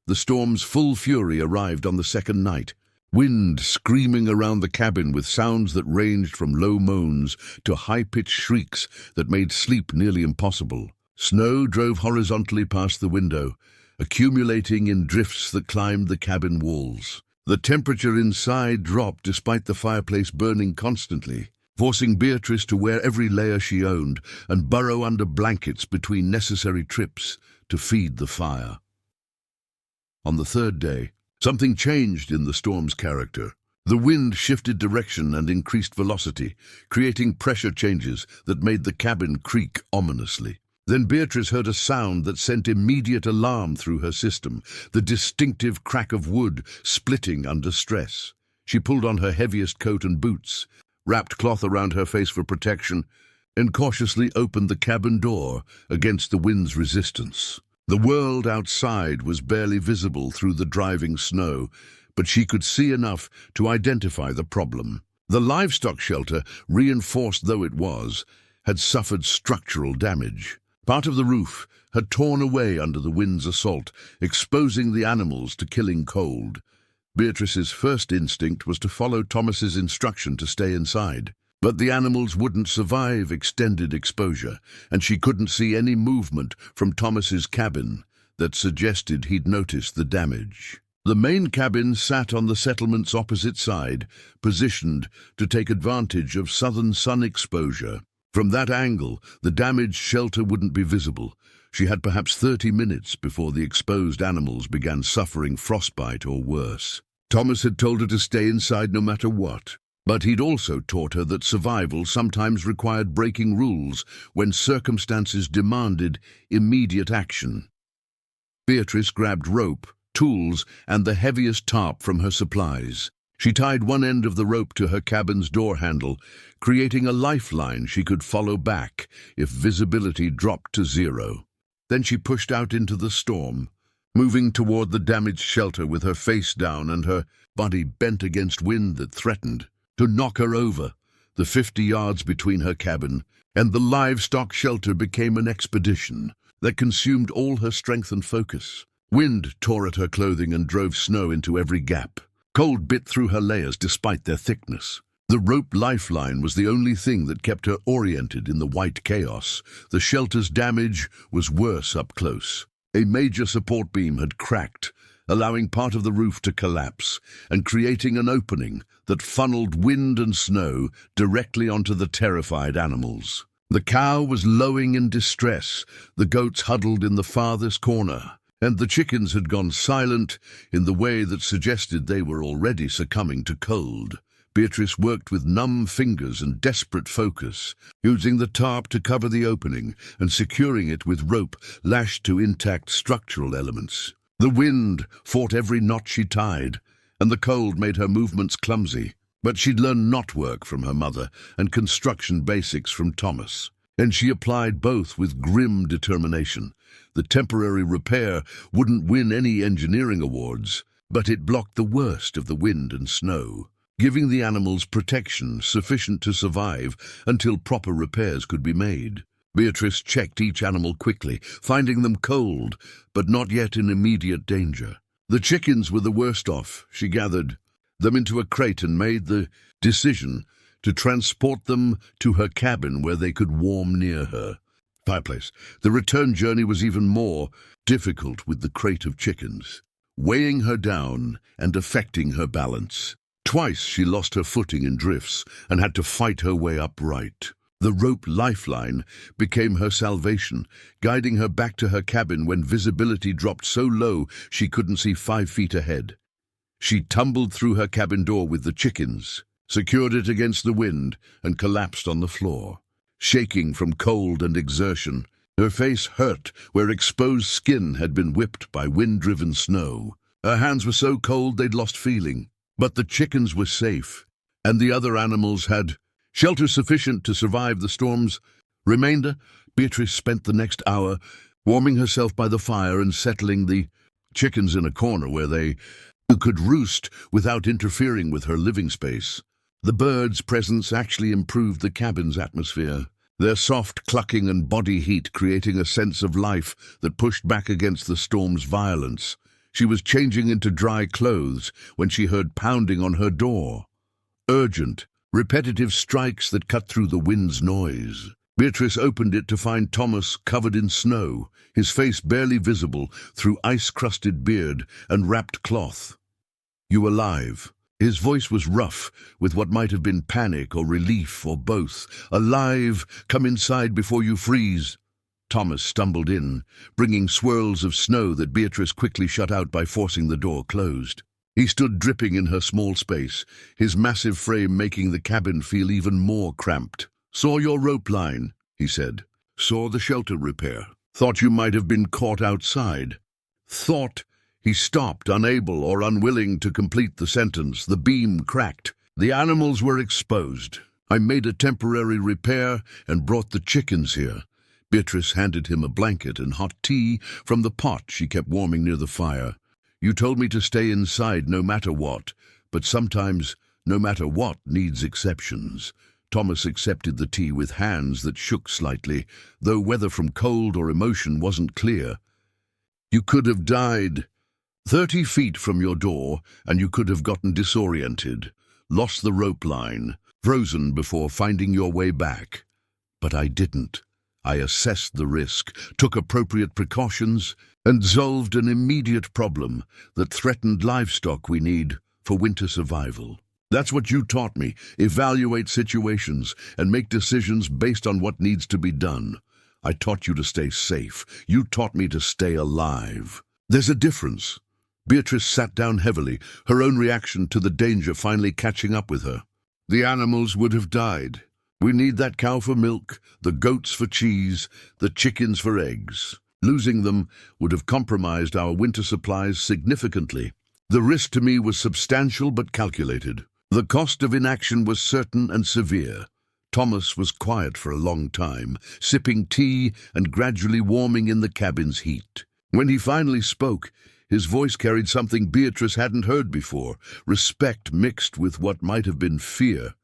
The storm's full fury arrived on the second night, wind screaming around the cabin with sounds that ranged from low moans to high-pitched shrieks that made sleep nearly impossible. Snow drove horizontally past the window, accumulating in drifts that climbed the cabin walls. The temperature inside dropped despite the fireplace burning constantly, forcing Beatrice to wear every layer she owned and burrow under blankets between necessary trips to feed the fire. On the third day, something changed in the storm's character. The wind shifted direction and increased velocity, creating pressure changes that made the cabin creak ominously. Then Beatrice heard a sound that sent immediate alarm through her system, the distinctive crack of wood splitting under stress. She pulled on her heaviest coat and boots, wrapped cloth around her face for protection, and cautiously opened the cabin door against the wind's resistance. The world outside was barely visible through the driving snow, but she could see enough to identify the problem. The livestock shelter, reinforced though it was, had suffered structural damage. Part of the roof had torn away under the wind's assault, exposing the animals to killing cold. Beatrice's first instinct was to follow Thomas's instruction to stay inside. But the animals wouldn't survive extended exposure, and she couldn't see any movement from Thomas's cabin that suggested he'd noticed the damage. The main cabin sat on the settlement's opposite side, positioned to take advantage of southern sun exposure. From that angle, the damaged shelter wouldn't be visible. She had perhaps 30 minutes before the exposed animals began suffering frostbite or worse. Thomas had told her to stay inside no matter what, but he'd also taught her that survival sometimes required breaking rules when circumstances demanded immediate action. Beatrice grabbed rope, tools, and the heaviest tarp from her supplies. She tied one end of the rope to her cabin's door handle, creating a lifeline she could follow back if visibility dropped to zero. Then she pushed out into the storm, moving toward the damaged shelter with her face down and her body bent against wind that threatened to knock her over. The 50 yards between her cabin and the livestock shelter became an expedition that consumed all her strength and focus. Wind tore at her clothing and drove snow into every gap. Cold bit through her layers despite their thickness. The rope lifeline was the only thing that kept her oriented in the white chaos. The shelter's damage was worse up close. A major support beam had cracked, allowing part of the roof to collapse and creating an opening that funneled wind and snow directly onto the terrified animals. The cow was lowing in distress, the goats huddled in the farthest corner, and the chickens had gone silent in the way that suggested they were already succumbing to cold. Beatrice worked with numb fingers and desperate focus, using the tarp to cover the opening and securing it with rope lashed to intact structural elements. The wind fought every knot she tied, and the cold made her movements clumsy. But she'd learned knot work from her mother and construction basics from Thomas, and she applied both with grim determination. The temporary repair wouldn't win any engineering awards, but it blocked the worst of the wind and snow, giving the animals protection sufficient to survive until proper repairs could be made. Beatrice checked each animal quickly, finding them cold, but not yet in immediate danger. The chickens were the worst off. She gathered them into a crate and made the decision to transport them to her cabin where they could warm near her. fireplace. The return journey was even more difficult with the crate of chickens, weighing her down and affecting her balance. Twice she lost her footing in drifts and had to fight her way upright. The rope lifeline became her salvation, guiding her back to her cabin when visibility dropped so low she couldn't see 5 feet ahead. She tumbled through her cabin door with the chickens, secured it against the wind, and collapsed on the floor, shaking from cold and exertion. Her face hurt where exposed skin had been whipped by wind-driven snow. Her hands were so cold they'd lost feeling. But the chickens were safe, and the other animals had shelter sufficient to survive the storm's remainder. Beatrice spent the next hour warming herself by the fire and settling the chickens in a corner where they could roost without interfering with her living space. The birds' presence actually improved the cabin's atmosphere, their soft clucking and body heat creating a sense of life that pushed back against the storm's violence. She was changing into dry clothes when she heard pounding on her door. Urgent, repetitive strikes that cut through the wind's noise. Beatrice opened it to find Thomas covered in snow, his face barely visible through ice-crusted beard and wrapped cloth. "You alive?" His voice was rough, with what might have been panic or relief or both. "Alive? Come inside before you freeze." Thomas stumbled in, bringing swirls of snow that Beatrice quickly shut out by forcing the door closed. He stood dripping in her small space, his massive frame making the cabin feel even more cramped. "Saw your rope line," he said. "Saw the shelter repair. Thought you might have been caught outside." Thought. He stopped, unable or unwilling to complete the sentence. The beam cracked. The animals were exposed. "I made a temporary repair and brought the chickens here." Beatrice handed him a blanket and hot tea from the pot she kept warming near the fire. "You told me to stay inside no matter what, but sometimes no matter what needs exceptions." Thomas accepted the tea with hands that shook slightly, though whether from cold or emotion wasn't clear. "You could have died 30 feet from your door, and you could have gotten disoriented, lost the rope line, frozen before finding your way back. But I didn't. I assessed the risk, took appropriate precautions, and solved an immediate problem that threatened livestock we need for winter survival. That's what you taught me. Evaluate situations and make decisions based on what needs to be done. I taught you to stay safe. You taught me to stay alive. There's a difference." Beatrice sat down heavily, her own reaction to the danger finally catching up with her. "The animals would have died. We need that cow for milk, the goats for cheese, the chickens for eggs. Losing them would have compromised our winter supplies significantly. The risk to me was substantial but calculated. The cost of inaction was certain and severe." Thomas was quiet for a long time, sipping tea and gradually warming in the cabin's heat. When he finally spoke, his voice carried something Beatrice hadn't heard before, respect mixed with what might have been fear.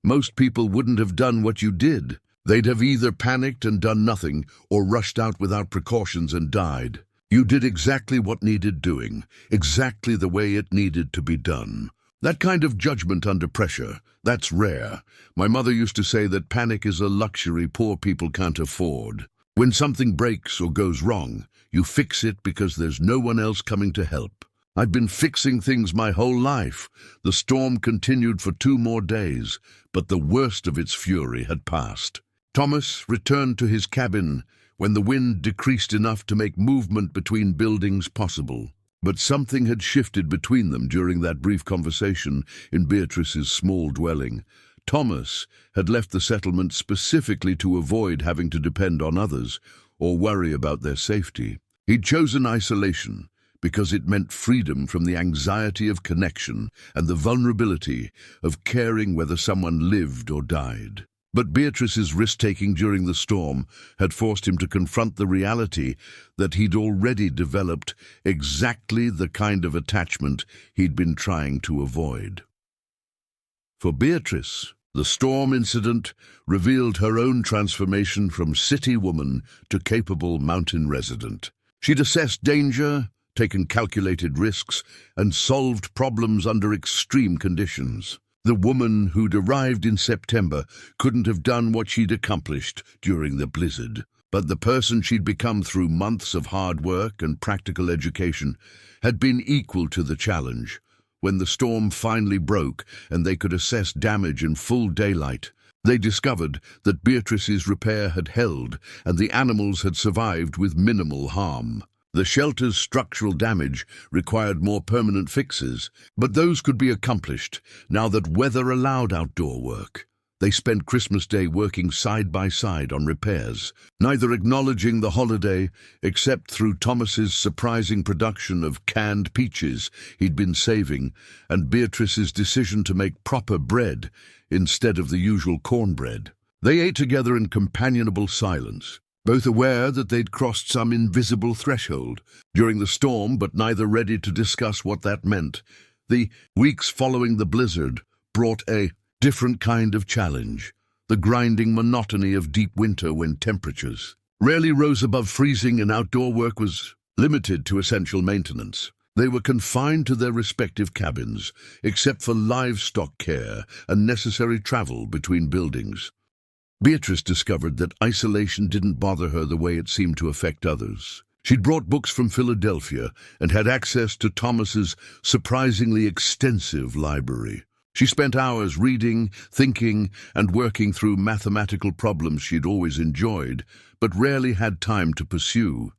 "Most people wouldn't have done what you did. They'd have either panicked and done nothing or rushed out without precautions and died. You did exactly what needed doing, exactly the way it needed to be done. That kind of judgment under pressure, that's rare. My mother used to say that panic is a luxury poor people can't afford. When something breaks or goes wrong, you fix it because there's no one else coming to help. I've been fixing things my whole life." The storm continued for 2 more days, but the worst of its fury had passed. Thomas returned to his cabin when the wind decreased enough to make movement between buildings possible. But something had shifted between them during that brief conversation in Beatrice's small dwelling. Thomas had left the settlement specifically to avoid having to depend on others or worry about their safety. He'd chosen isolation because it meant freedom from the anxiety of connection and the vulnerability of caring whether someone lived or died. But Beatrice's risk-taking during the storm had forced him to confront the reality that he'd already developed exactly the kind of attachment he'd been trying to avoid. For Beatrice, the storm incident revealed her own transformation from city woman to capable mountain resident. She'd assessed danger, taken calculated risks, and solved problems under extreme conditions. The woman who'd arrived in September couldn't have done what she'd accomplished during the blizzard. But the person she'd become through months of hard work and practical education had been equal to the challenge. When the storm finally broke and they could assess damage in full daylight, they discovered that Beatrice's repair had held and the animals had survived with minimal harm. The shelter's structural damage required more permanent fixes, but those could be accomplished now that weather allowed outdoor work. They spent Christmas Day working side by side on repairs, neither acknowledging the holiday except through Thomas's surprising production of canned peaches he'd been saving and Beatrice's decision to make proper bread instead of the usual cornbread. They ate together in companionable silence, both aware that they'd crossed some invisible threshold during the storm, but neither ready to discuss what that meant. The weeks following the blizzard brought a different kind of challenge, the grinding monotony of deep winter when temperatures rarely rose above freezing and outdoor work was limited to essential maintenance. They were confined to their respective cabins, except for livestock care and necessary travel between buildings. Beatrice discovered that isolation didn't bother her the way it seemed to affect others. She'd brought books from Philadelphia and had access to Thomas's surprisingly extensive library. She spent hours reading, thinking, and working through mathematical problems she'd always enjoyed, but rarely had time to pursue.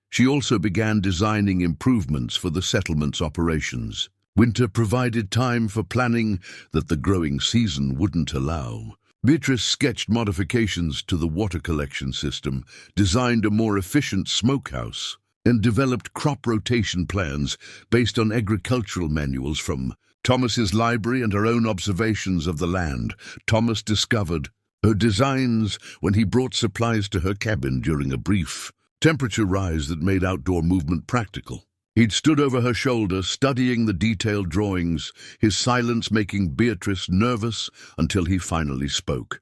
She also began designing improvements for the settlement's operations. Winter provided time for planning that the growing season wouldn't allow. Beatrice sketched modifications to the water collection system, designed a more efficient smokehouse, and developed crop rotation plans based on agricultural manuals from Thomas's library and her own observations of the land. Thomas discovered her designs when he brought supplies to her cabin during a brief temperature rise that made outdoor movement practical. He'd stood over her shoulder, studying the detailed drawings, his silence making Beatrice nervous until he finally spoke.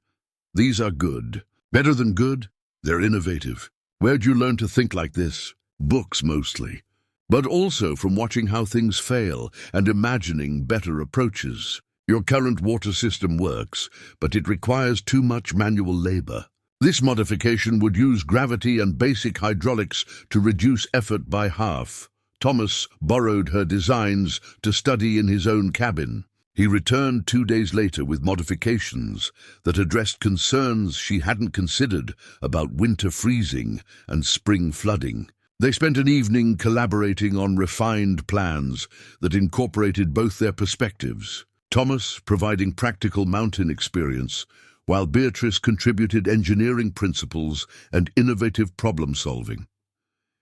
"These are good. Better than good? They're innovative. Where'd you learn to think like this?" "Books, mostly. But also from watching how things fail and imagining better approaches. Your current water system works, but it requires too much manual labor. This modification would use gravity and basic hydraulics to reduce effort by half." Thomas borrowed her designs to study in his own cabin. He returned 2 days later with modifications that addressed concerns she hadn't considered about winter freezing and spring flooding. They spent an evening collaborating on refined plans that incorporated both their perspectives, Thomas providing practical mountain experience, while Beatrice contributed engineering principles and innovative problem-solving.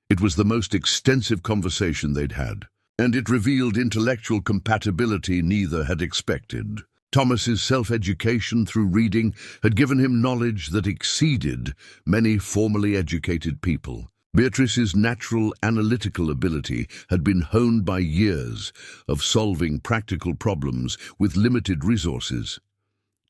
It was the most extensive conversation they'd had, and it revealed intellectual compatibility neither had expected. Thomas's self-education through reading had given him knowledge that exceeded many formally educated people. Beatrice's natural analytical ability had been honed by years of solving practical problems with limited resources.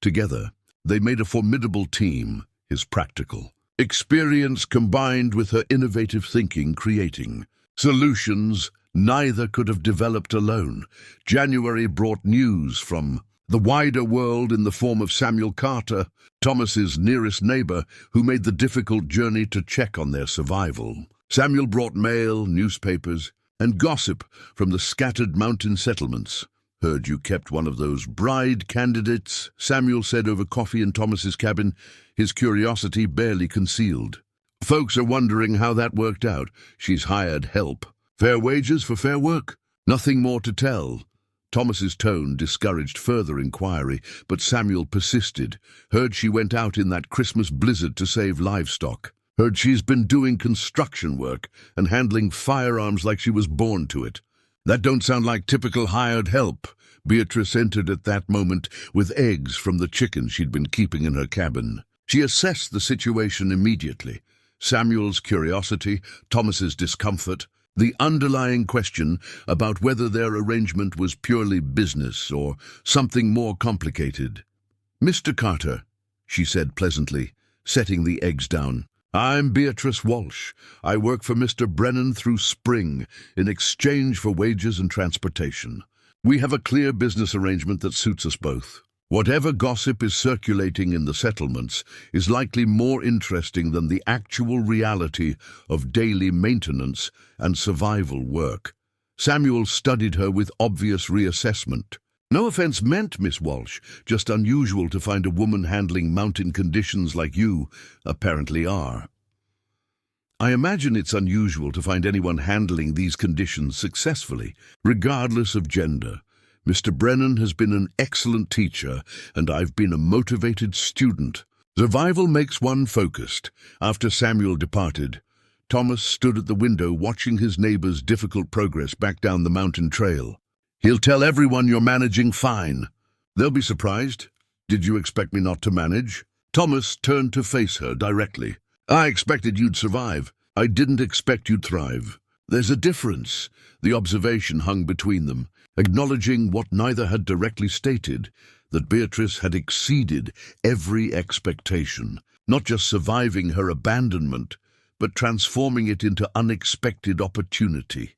Together, they made a formidable team, his practical experience combined with her innovative thinking, creating solutions neither could have developed alone. January brought news from the wider world in the form of Samuel Carter, Thomas's nearest neighbor, who made the difficult journey to check on their survival. Samuel brought mail, newspapers, and gossip from the scattered mountain settlements. "Heard you kept one of those bride candidates," Samuel said over coffee in Thomas's cabin, his curiosity barely concealed. "Folks are wondering how that worked out. She's hired help. Fair wages for fair work. Nothing more to tell." Thomas's tone discouraged further inquiry, but Samuel persisted. "Heard she went out in that Christmas blizzard to save livestock. Heard she's been doing construction work and handling firearms like she was born to it. That don't sound like typical hired help." Beatrice entered at that moment with eggs from the chickens she'd been keeping in her cabin. She assessed the situation immediately. Samuel's curiosity, Thomas's discomfort, the underlying question about whether their arrangement was purely business or something more complicated. "Mr. Carter," she said pleasantly, setting the eggs down. "I'm Beatrice Walsh. I work for Mr. Brennan through spring in exchange for wages and transportation. We have a clear business arrangement that suits us both." Whatever gossip is circulating in the settlements is likely more interesting than the actual reality of daily maintenance and survival work. Samuel studied her with obvious reassessment. No offense meant, Miss Walsh, just unusual to find a woman handling mountain conditions like you apparently are. I imagine it's unusual to find anyone handling these conditions successfully, regardless of gender. Mr. Brennan has been an excellent teacher, and I've been a motivated student. Survival makes one focused. After Samuel departed, Thomas stood at the window watching his neighbor's difficult progress back down the mountain trail. He'll tell everyone you're managing fine. They'll be surprised. Did you expect me not to manage? Thomas turned to face her directly. I expected you'd survive. I didn't expect you'd thrive. There's a difference. The observation hung between them, acknowledging what neither had directly stated, that Beatrice had exceeded every expectation, not just surviving her abandonment, but transforming it into unexpected opportunity.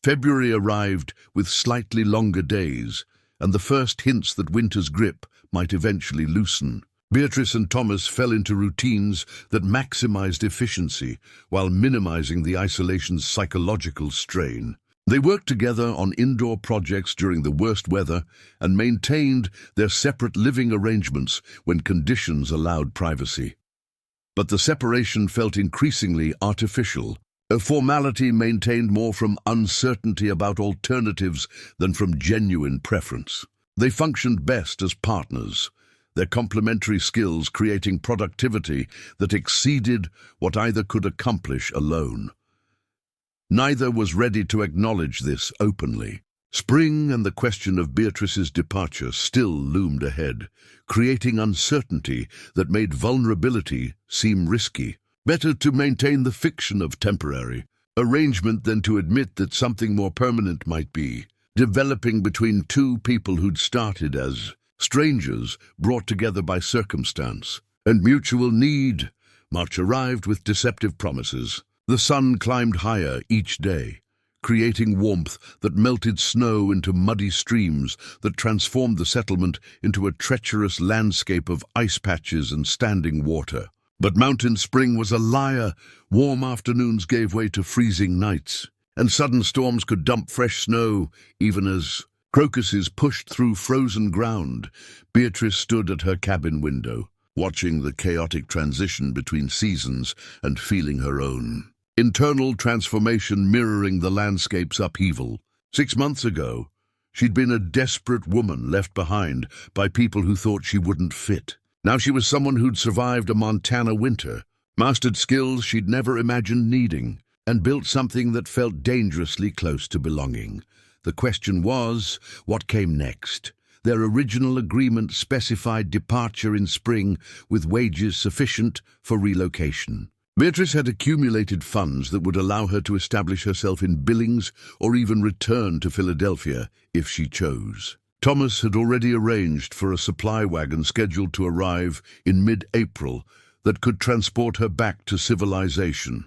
February arrived with slightly longer days, and the first hints that winter's grip might eventually loosen. Beatrice and Thomas fell into routines that maximized efficiency while minimizing the isolation's psychological strain. They worked together on indoor projects during the worst weather and maintained their separate living arrangements when conditions allowed privacy. But the separation felt increasingly artificial, a formality maintained more from uncertainty about alternatives than from genuine preference. They functioned best as partners, their complementary skills creating productivity that exceeded what either could accomplish alone. Neither was ready to acknowledge this openly. Spring and the question of Beatrice's departure still loomed ahead, creating uncertainty that made vulnerability seem risky. Better to maintain the fiction of temporary arrangement than to admit that something more permanent might be developing between two people who'd started as strangers brought together by circumstance and mutual need. March arrived with deceptive promises. The sun climbed higher each day, creating warmth that melted snow into muddy streams that transformed the settlement into a treacherous landscape of ice patches and standing water. But mountain spring was a liar. Warm afternoons gave way to freezing nights, and sudden storms could dump fresh snow, even as crocuses pushed through frozen ground. Beatrice stood at her cabin window, watching the chaotic transition between seasons and feeling her own internal transformation mirroring the landscape's upheaval. 6 months ago, she'd been a desperate woman left behind by people who thought she wouldn't fit. Now she was someone who'd survived a Montana winter, mastered skills she'd never imagined needing, and built something that felt dangerously close to belonging. The question was, what came next? Their original agreement specified departure in spring with wages sufficient for relocation. Beatrice had accumulated funds that would allow her to establish herself in Billings or even return to Philadelphia if she chose. Thomas had already arranged for a supply wagon scheduled to arrive in mid-April that could transport her back to civilization.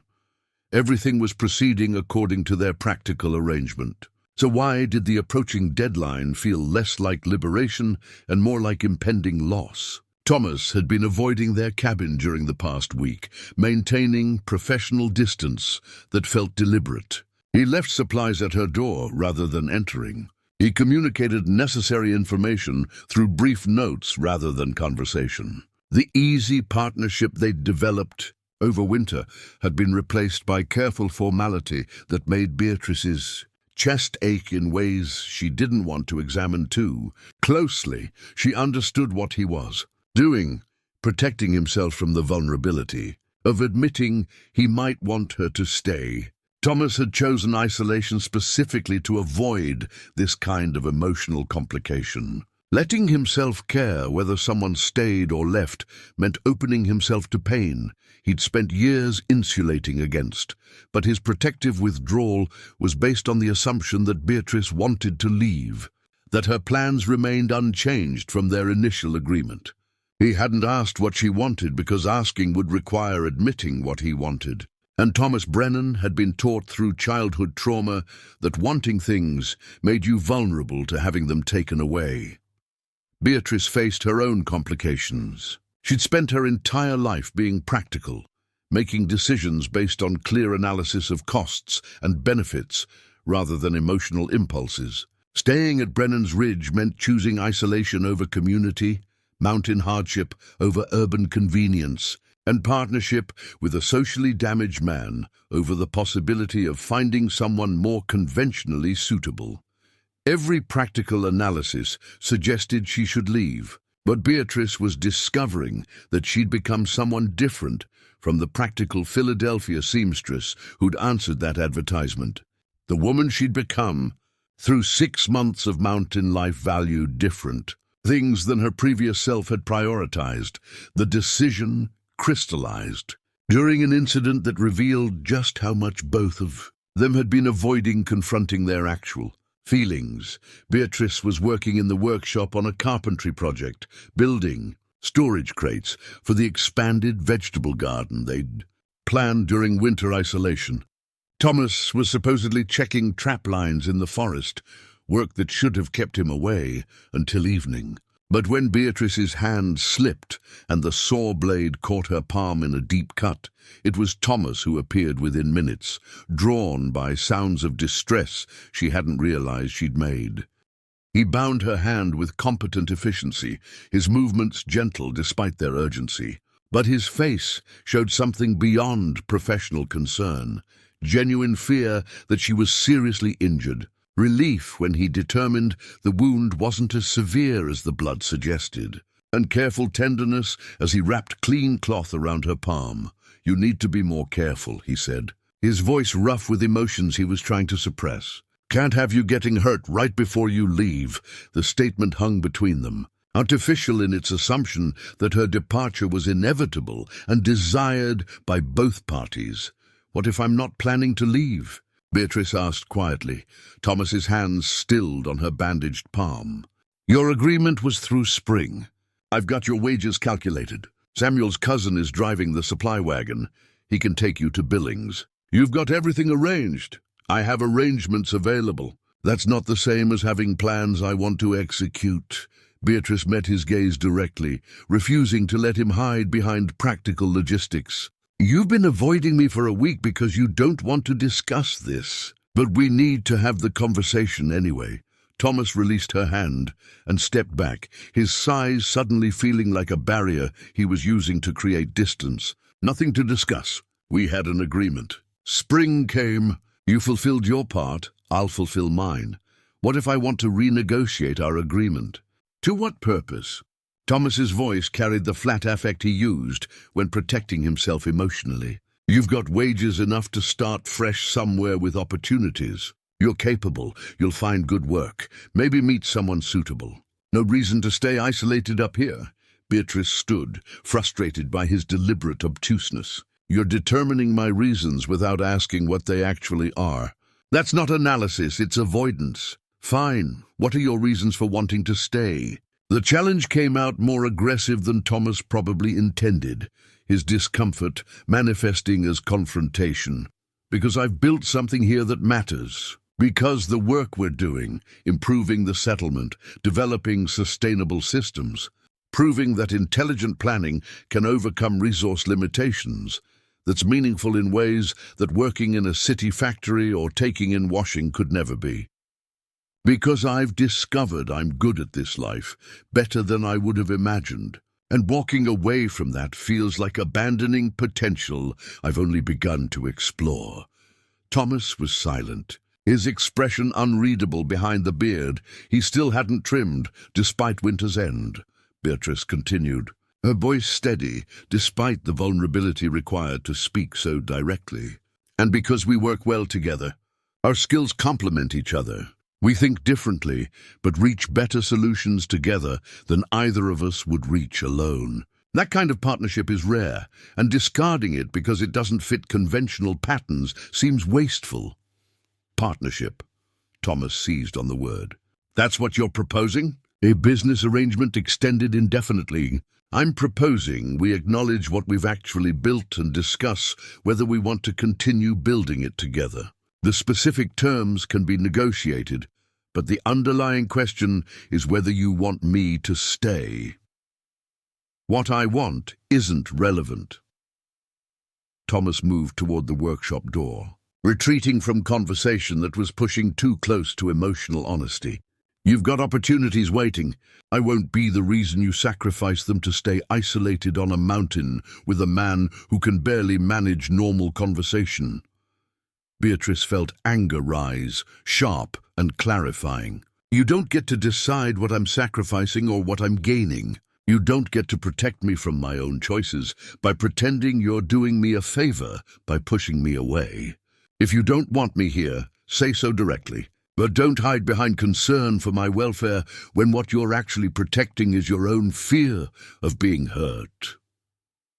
Everything was proceeding according to their practical arrangement. So why did the approaching deadline feel less like liberation and more like impending loss? Thomas had been avoiding their cabin during the past week, maintaining professional distance that felt deliberate. He left supplies at her door rather than entering. He communicated necessary information through brief notes rather than conversation. The easy partnership they'd developed over winter had been replaced by careful formality that made Beatrice's chest ache in ways she didn't want to examine too closely. She understood what he was doing, protecting himself from the vulnerability of admitting he might want her to stay. Thomas had chosen isolation specifically to avoid this kind of emotional complication. Letting himself care whether someone stayed or left meant opening himself to pain he'd spent years insulating against, but his protective withdrawal was based on the assumption that Beatrice wanted to leave, that her plans remained unchanged from their initial agreement. He hadn't asked what she wanted because asking would require admitting what he wanted. And Thomas Brennan had been taught through childhood trauma that wanting things made you vulnerable to having them taken away. Beatrice faced her own complications. She'd spent her entire life being practical, making decisions based on clear analysis of costs and benefits rather than emotional impulses. Staying at Brennan's Ridge meant choosing isolation over community, mountain hardship over urban convenience, and partnership with a socially damaged man over the possibility of finding someone more conventionally suitable. Every practical analysis suggested she should leave, but Beatrice was discovering that she'd become someone different from the practical Philadelphia seamstress who'd answered that advertisement. The woman she'd become, through 6 months of mountain life, valued different things than her previous self had prioritized. The decision crystallized during an incident that revealed just how much both of them had been avoiding confronting their actual feelings. Beatrice was working in the workshop on a carpentry project, building storage crates for the expanded vegetable garden they'd planned during winter isolation. Thomas was supposedly checking trap lines in the forest, work that should have kept him away until evening. But when Beatrice's hand slipped and the saw blade caught her palm in a deep cut, it was Thomas who appeared within minutes, drawn by sounds of distress she hadn't realized she'd made. He bound her hand with competent efficiency, his movements gentle despite their urgency. But his face showed something beyond professional concern, genuine fear that she was seriously injured, relief when he determined the wound wasn't as severe as the blood suggested, and careful tenderness as he wrapped clean cloth around her palm. "You need to be more careful," he said, his voice rough with emotions he was trying to suppress. "Can't have you getting hurt right before you leave." The statement hung between them, artificial in its assumption that her departure was inevitable and desired by both parties. "What if I'm not planning to leave?" Beatrice asked quietly, Thomas's hands stilled on her bandaged palm. "Your agreement was through spring. I've got your wages calculated. Samuel's cousin is driving the supply wagon. He can take you to Billings. You've got everything arranged. I have arrangements available. That's not the same as having plans I want to execute." Beatrice met his gaze directly, refusing to let him hide behind practical logistics. "You've been avoiding me for a week because you don't want to discuss this. But we need to have the conversation anyway." Thomas released her hand and stepped back, his size suddenly feeling like a barrier he was using to create distance. "Nothing to discuss. We had an agreement. Spring came. You fulfilled your part. I'll fulfill mine. What if I want to renegotiate our agreement?" "To what purpose?" Thomas's voice carried the flat affect he used when protecting himself emotionally. "You've got wages enough to start fresh somewhere with opportunities. You're capable. You'll find good work. Maybe meet someone suitable. No reason to stay isolated up here." Beatrice stood, frustrated by his deliberate obtuseness. "You're determining my reasons without asking what they actually are. That's not analysis, it's avoidance." "Fine. What are your reasons for wanting to stay?" The challenge came out more aggressive than Thomas probably intended, his discomfort manifesting as confrontation. "Because I've built something here that matters. Because the work we're doing, improving the settlement, developing sustainable systems, proving that intelligent planning can overcome resource limitations, that's meaningful in ways that working in a city factory or taking in washing could never be. Because I've discovered I'm good at this life, better than I would have imagined. And walking away from that feels like abandoning potential I've only begun to explore." Thomas was silent, his expression unreadable behind the beard he still hadn't trimmed, despite winter's end. Beatrice continued, her voice steady, despite the vulnerability required to speak so directly. "And because we work well together, our skills complement each other. We think differently, but reach better solutions together than either of us would reach alone. That kind of partnership is rare, and discarding it because it doesn't fit conventional patterns seems wasteful." "Partnership." Thomas seized on the word. "That's what you're proposing? A business arrangement extended indefinitely?" "I'm proposing we acknowledge what we've actually built and discuss whether we want to continue building it together. The specific terms can be negotiated, But the underlying question is whether you want me to stay. What I want isn't relevant." Thomas moved toward the workshop door, retreating from conversation that was pushing too close to emotional honesty. "You've got opportunities waiting. I won't be the reason you sacrifice them to stay isolated on a mountain with a man who can barely manage normal conversation." Beatrice felt anger rise, sharp and clarifying. "You don't get to decide what I'm sacrificing or what I'm gaining. You don't get to protect me from my own choices by pretending you're doing me a favor by pushing me away. If you don't want me here, say so directly. But don't hide behind concern for my welfare when what you're actually protecting is your own fear of being hurt."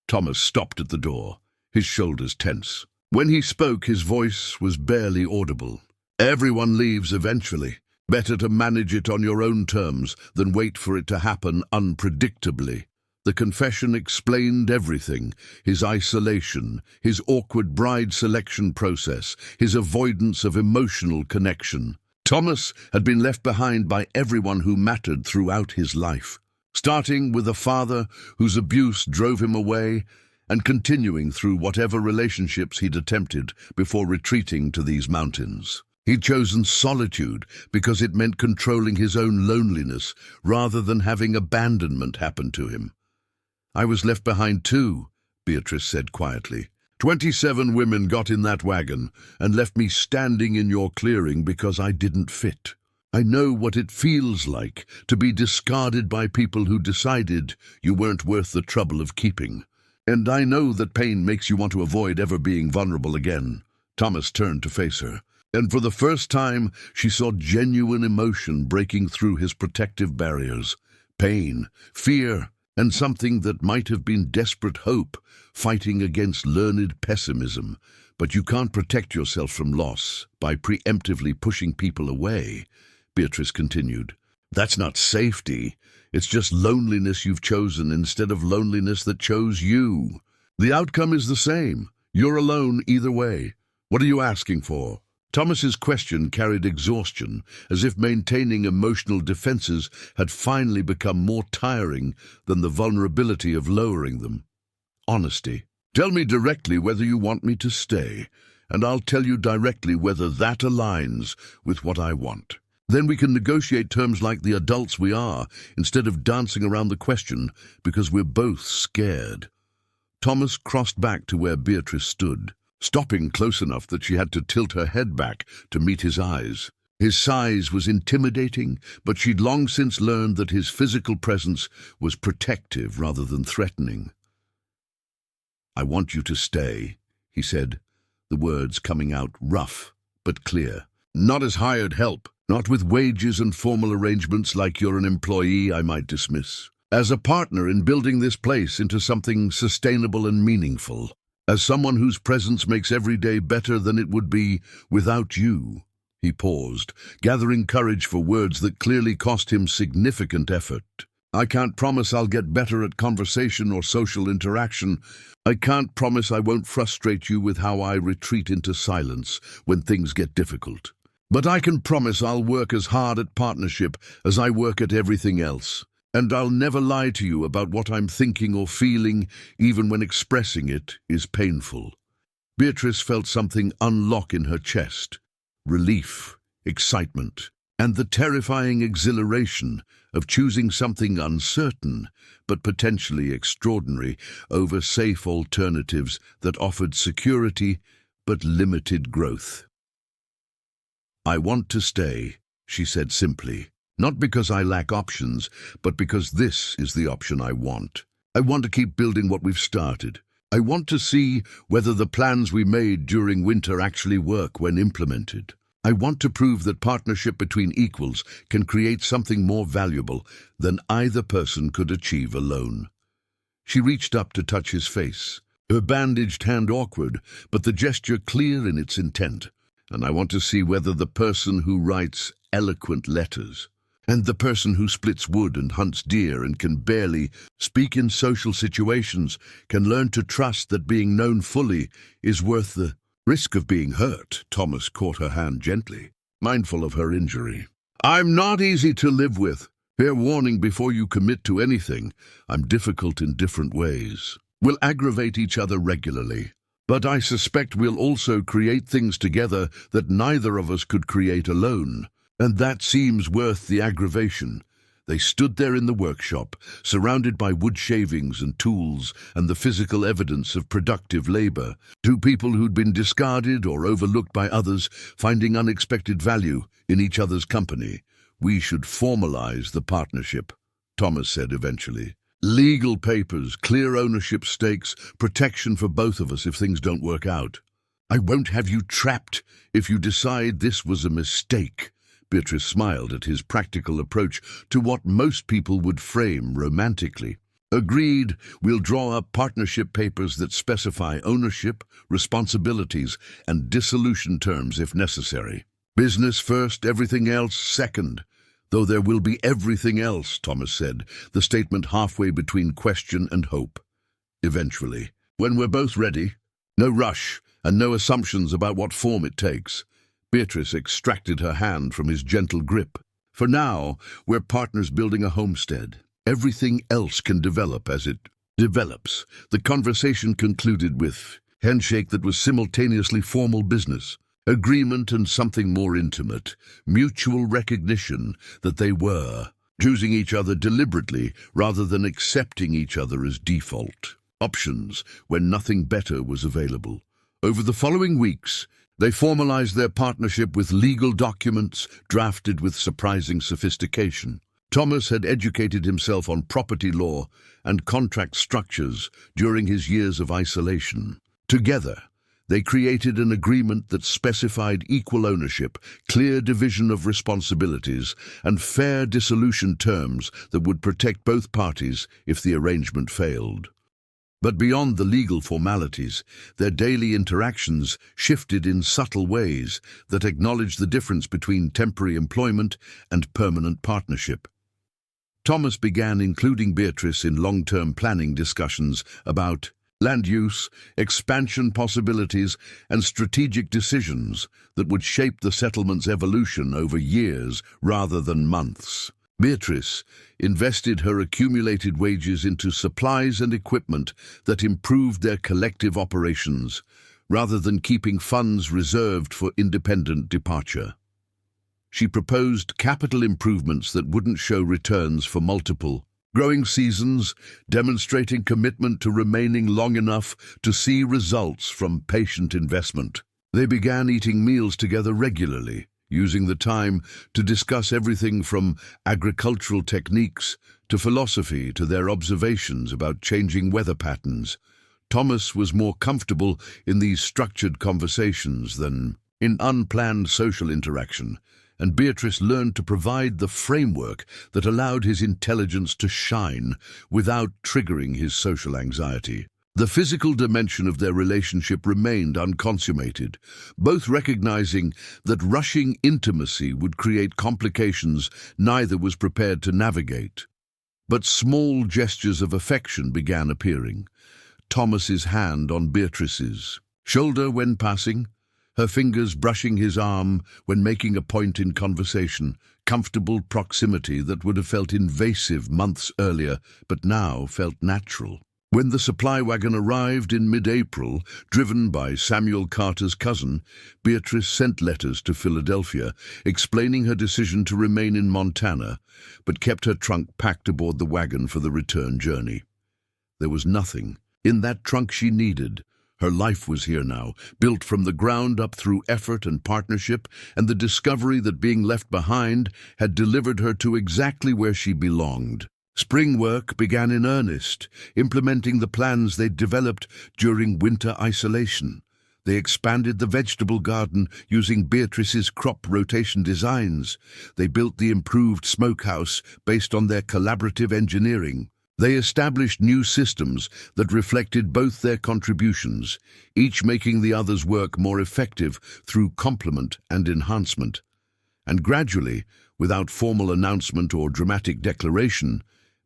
Thomas stopped at the door, his shoulders tense. When he spoke, his voice was barely audible. "Everyone leaves eventually. Better to manage it on your own terms than wait for it to happen unpredictably." The confession explained everything: his isolation, his awkward bride selection process, his avoidance of emotional connection. Thomas had been left behind by everyone who mattered throughout his life, starting with a father whose abuse drove him away and continuing through whatever relationships he'd attempted before retreating to these mountains. He'd chosen solitude because it meant controlling his own loneliness rather than having abandonment happen to him. "I was left behind too," Beatrice said quietly. 27 women got in that wagon and left me standing in your clearing because I didn't fit. I know what it feels like to be discarded by people who decided you weren't worth the trouble of keeping. And I know that pain makes you want to avoid ever being vulnerable again." Thomas turned to face her, and for the first time she saw genuine emotion breaking through his protective barriers. Pain, fear, and something that might have been desperate hope, fighting against learned pessimism. "But you can't protect yourself from loss by preemptively pushing people away," Beatrice continued. "That's not safety. It's just loneliness you've chosen instead of loneliness that chose you. The outcome is the same. You're alone either way. What are you asking for?" Thomas's question carried exhaustion, as if maintaining emotional defenses had finally become more tiring than the vulnerability of lowering them. "Honesty. Tell me directly whether you want me to stay, and I'll tell you directly whether that aligns with what I want. Then we can negotiate terms like the adults we are, instead of dancing around the question because we're both scared." Thomas crossed back to where Beatrice stood, stopping close enough that she had to tilt her head back to meet his eyes. His size was intimidating, but she'd long since learned that his physical presence was protective rather than threatening. "I want you to stay," he said, the words coming out rough but clear. "Not as hired help, not with wages and formal arrangements like you're an employee I might dismiss. As a partner in building this place into something sustainable and meaningful. As someone whose presence makes every day better than it would be without you." He paused, gathering courage for words that clearly cost him significant effort. "I can't promise I'll get better at conversation or social interaction. I can't promise I won't frustrate you with how I retreat into silence when things get difficult. But I can promise I'll work as hard at partnership as I work at everything else. And I'll never lie to you about what I'm thinking or feeling, even when expressing it is painful." Beatrice felt something unlock in her chest: relief, excitement, and the terrifying exhilaration of choosing something uncertain but potentially extraordinary over safe alternatives that offered security but limited growth. "I want to stay," she said simply. "Not because I lack options, but because this is the option I want. I want to keep building what we've started. I want to see whether the plans we made during winter actually work when implemented. I want to prove that partnership between equals can create something more valuable than either person could achieve alone." She reached up to touch his face, her bandaged hand awkward, but the gesture clear in its intent. "And I want to see whether the person who writes eloquent letters and the person who splits wood and hunts deer and can barely speak in social situations can learn to trust that being known fully is worth the risk of being hurt." Thomas caught her hand gently, mindful of her injury. I'm not easy to live with. Fair warning before you commit to anything. I'm difficult in different ways. We'll aggravate each other regularly. But I suspect we'll also create things together that neither of us could create alone. And that seems worth the aggravation. They stood there in the workshop, surrounded by wood shavings and tools and the physical evidence of productive labor. Two people who'd been discarded or overlooked by others, finding unexpected value in each other's company. We should formalize the partnership, Thomas said eventually. Legal papers, clear ownership stakes, protection for both of us if things don't work out. I won't have you trapped if you decide this was a mistake. Beatrice smiled at his practical approach to what most people would frame romantically. Agreed, we'll draw up partnership papers that specify ownership, responsibilities, and dissolution terms if necessary. Business first, everything else second. Though there will be everything else, Thomas said, the statement halfway between question and hope. Eventually, when we're both ready, no rush and no assumptions about what form it takes. Beatrice extracted her hand from his gentle grip. For now, we're partners building a homestead. Everything else can develop as it develops. The conversation concluded with handshake that was simultaneously formal business, agreement and something more intimate, mutual recognition that they were choosing each other deliberately rather than accepting each other as default options when nothing better was available. Over the following weeks, they formalized their partnership with legal documents drafted with surprising sophistication. Thomas had educated himself on property law and contract structures during his years of isolation. Together, they created an agreement that specified equal ownership, clear division of responsibilities, and fair dissolution terms that would protect both parties if the arrangement failed. But beyond the legal formalities, their daily interactions shifted in subtle ways that acknowledged the difference between temporary employment and permanent partnership. Thomas began including Beatrice in long-term planning discussions about land use, expansion possibilities, and strategic decisions that would shape the settlement's evolution over years rather than months. Beatrice invested her accumulated wages into supplies and equipment that improved their collective operations, rather than keeping funds reserved for independent departure. She proposed capital improvements that wouldn't show returns for multiple growing seasons, demonstrating commitment to remaining long enough to see results from patient investment. They began eating meals together regularly, using the time to discuss everything from agricultural techniques to philosophy to their observations about changing weather patterns. Thomas was more comfortable in these structured conversations than in unplanned social interaction, and Beatrice learned to provide the framework that allowed his intelligence to shine without triggering his social anxiety. The physical dimension of their relationship remained unconsummated, both recognizing that rushing intimacy would create complications neither was prepared to navigate. But small gestures of affection began appearing. Thomas's hand on Beatrice's shoulder when passing, her fingers brushing his arm when making a point in conversation, comfortable proximity that would have felt invasive months earlier, but now felt natural. When the supply wagon arrived in mid-April, driven by Samuel Carter's cousin, Beatrice sent letters to Philadelphia, explaining her decision to remain in Montana, but kept her trunk packed aboard the wagon for the return journey. There was nothing in that trunk she needed. Her life was here now, built from the ground up through effort and partnership, and the discovery that being left behind had delivered her to exactly where she belonged. Spring work began in earnest, implementing the plans they'd developed during winter isolation. They expanded the vegetable garden using Beatrice's crop rotation designs. They built the improved smokehouse based on their collaborative engineering. They established new systems that reflected both their contributions, each making the other's work more effective through complement and enhancement. And gradually, without formal announcement or dramatic declaration,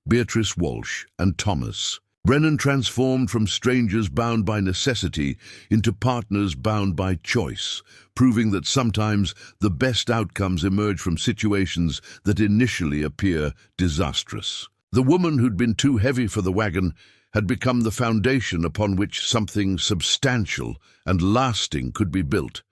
Beatrice Walsh and Thomas Brennan transformed from strangers bound by necessity into partners bound by choice, proving that sometimes the best outcomes emerge from situations that initially appear disastrous. The woman who'd been too heavy for the wagon had become the foundation upon which something substantial and lasting could be built.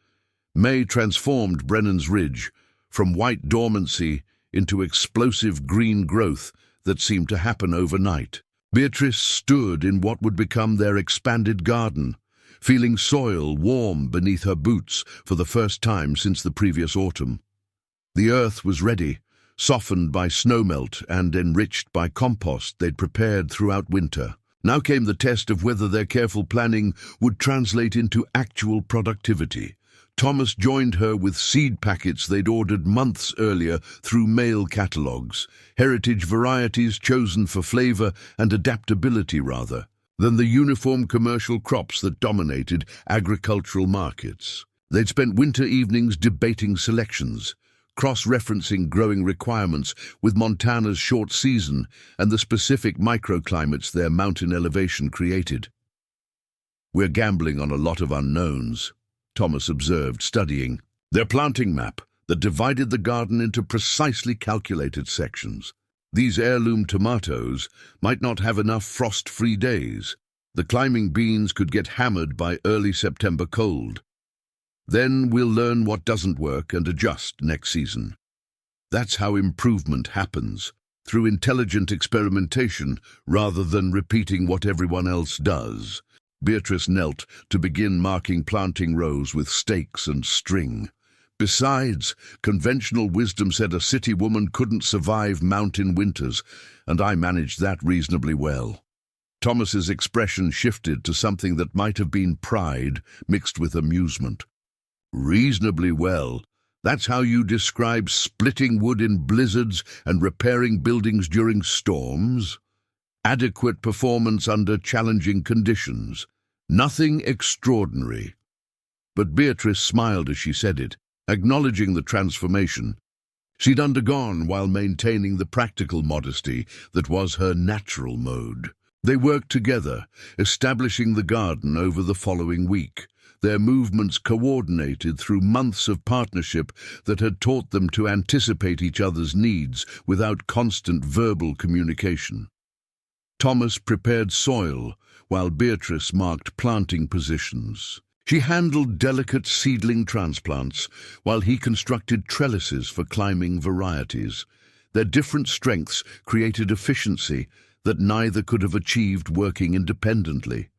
May transformed Brennan's Ridge from white dormancy into explosive green growth that seemed to happen overnight. Beatrice stood in what would become their expanded garden, feeling soil warm beneath her boots for the first time since the previous autumn. The earth was ready, softened by snowmelt and enriched by compost they'd prepared throughout winter. Now came the test of whether their careful planning would translate into actual productivity. Thomas joined her with seed packets they'd ordered months earlier through mail catalogues, heritage varieties chosen for flavor and adaptability rather than the uniform commercial crops that dominated agricultural markets. They'd spent winter evenings debating selections, cross-referencing growing requirements with Montana's short season and the specific microclimates their mountain elevation created. "We're gambling on a lot of unknowns," Thomas observed, studying their planting map that divided the garden into precisely calculated sections. These heirloom tomatoes might not have enough frost-free days. The climbing beans could get hammered by early September cold. Then we'll learn what doesn't work and adjust next season. That's how improvement happens, through intelligent experimentation rather than repeating what everyone else does. Beatrice knelt to begin marking planting rows with stakes and string. Besides, conventional wisdom said a city woman couldn't survive mountain winters, and I managed that reasonably well. Thomas's expression shifted to something that might have been pride mixed with amusement. "Reasonably well? That's how you describe splitting wood in blizzards and repairing buildings during storms? Adequate performance under challenging conditions. Nothing extraordinary." But Beatrice smiled as she said it, acknowledging the transformation she'd undergone while maintaining the practical modesty that was her natural mode. They worked together, establishing the garden over the following week, their movements coordinated through months of partnership that had taught them to anticipate each other's needs without constant verbal communication. Thomas prepared soil, while Beatrice marked planting positions. She handled delicate seedling transplants, while he constructed trellises for climbing varieties. Their different strengths created efficiency that neither could have achieved working independently.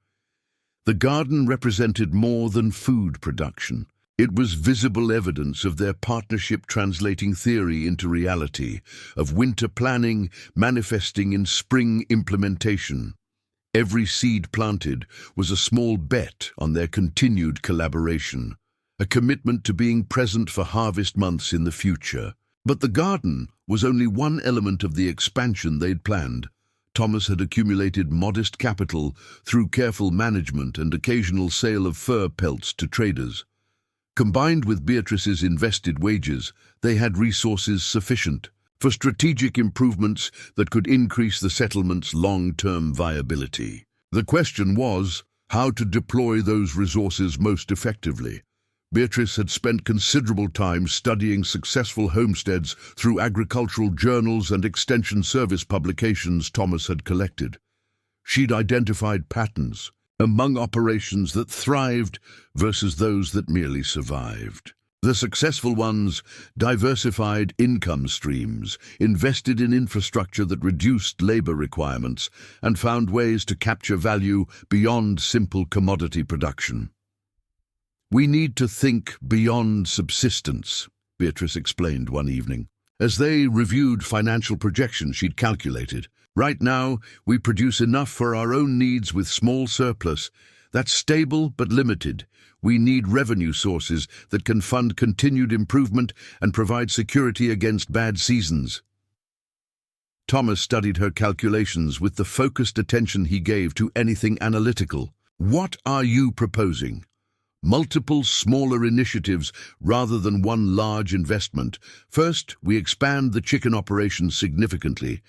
The garden represented more than food production. It was visible evidence of their partnership translating theory into reality, of winter planning manifesting in spring implementation. Every seed planted was a small bet on their continued collaboration, a commitment to being present for harvest months in the future. But the garden was only one element of the expansion they'd planned. Thomas had accumulated modest capital through careful management and occasional sale of fur pelts to traders. Combined with Beatrice's invested wages, they had resources sufficient for strategic improvements that could increase the settlement's long-term viability. The question was how to deploy those resources most effectively. Beatrice had spent considerable time studying successful homesteads through agricultural journals and extension service publications Thomas had collected. She'd identified patterns among operations that thrived versus those that merely survived. The successful ones diversified income streams, invested in infrastructure that reduced labor requirements, and found ways to capture value beyond simple commodity production. "We need to think beyond subsistence," Beatrice explained one evening, as they reviewed financial projections she'd calculated. "Right now, we produce enough for our own needs with small surplus. That's stable but limited. We need revenue sources that can fund continued improvement and provide security against bad seasons." Thomas studied her calculations with the focused attention he gave to anything analytical. "What are you proposing? Multiple smaller initiatives rather than one large investment. First, we expand the chicken operation significantly.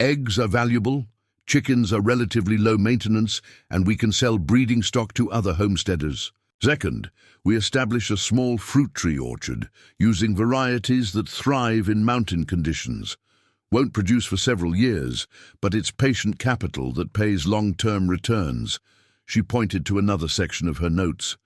Eggs are valuable. Chickens are relatively low maintenance, and we can sell breeding stock to other homesteaders. Second, we establish a small fruit tree orchard, using varieties that thrive in mountain conditions. Won't produce for several years, but it's patient capital that pays long-term returns. She pointed to another section of her notes.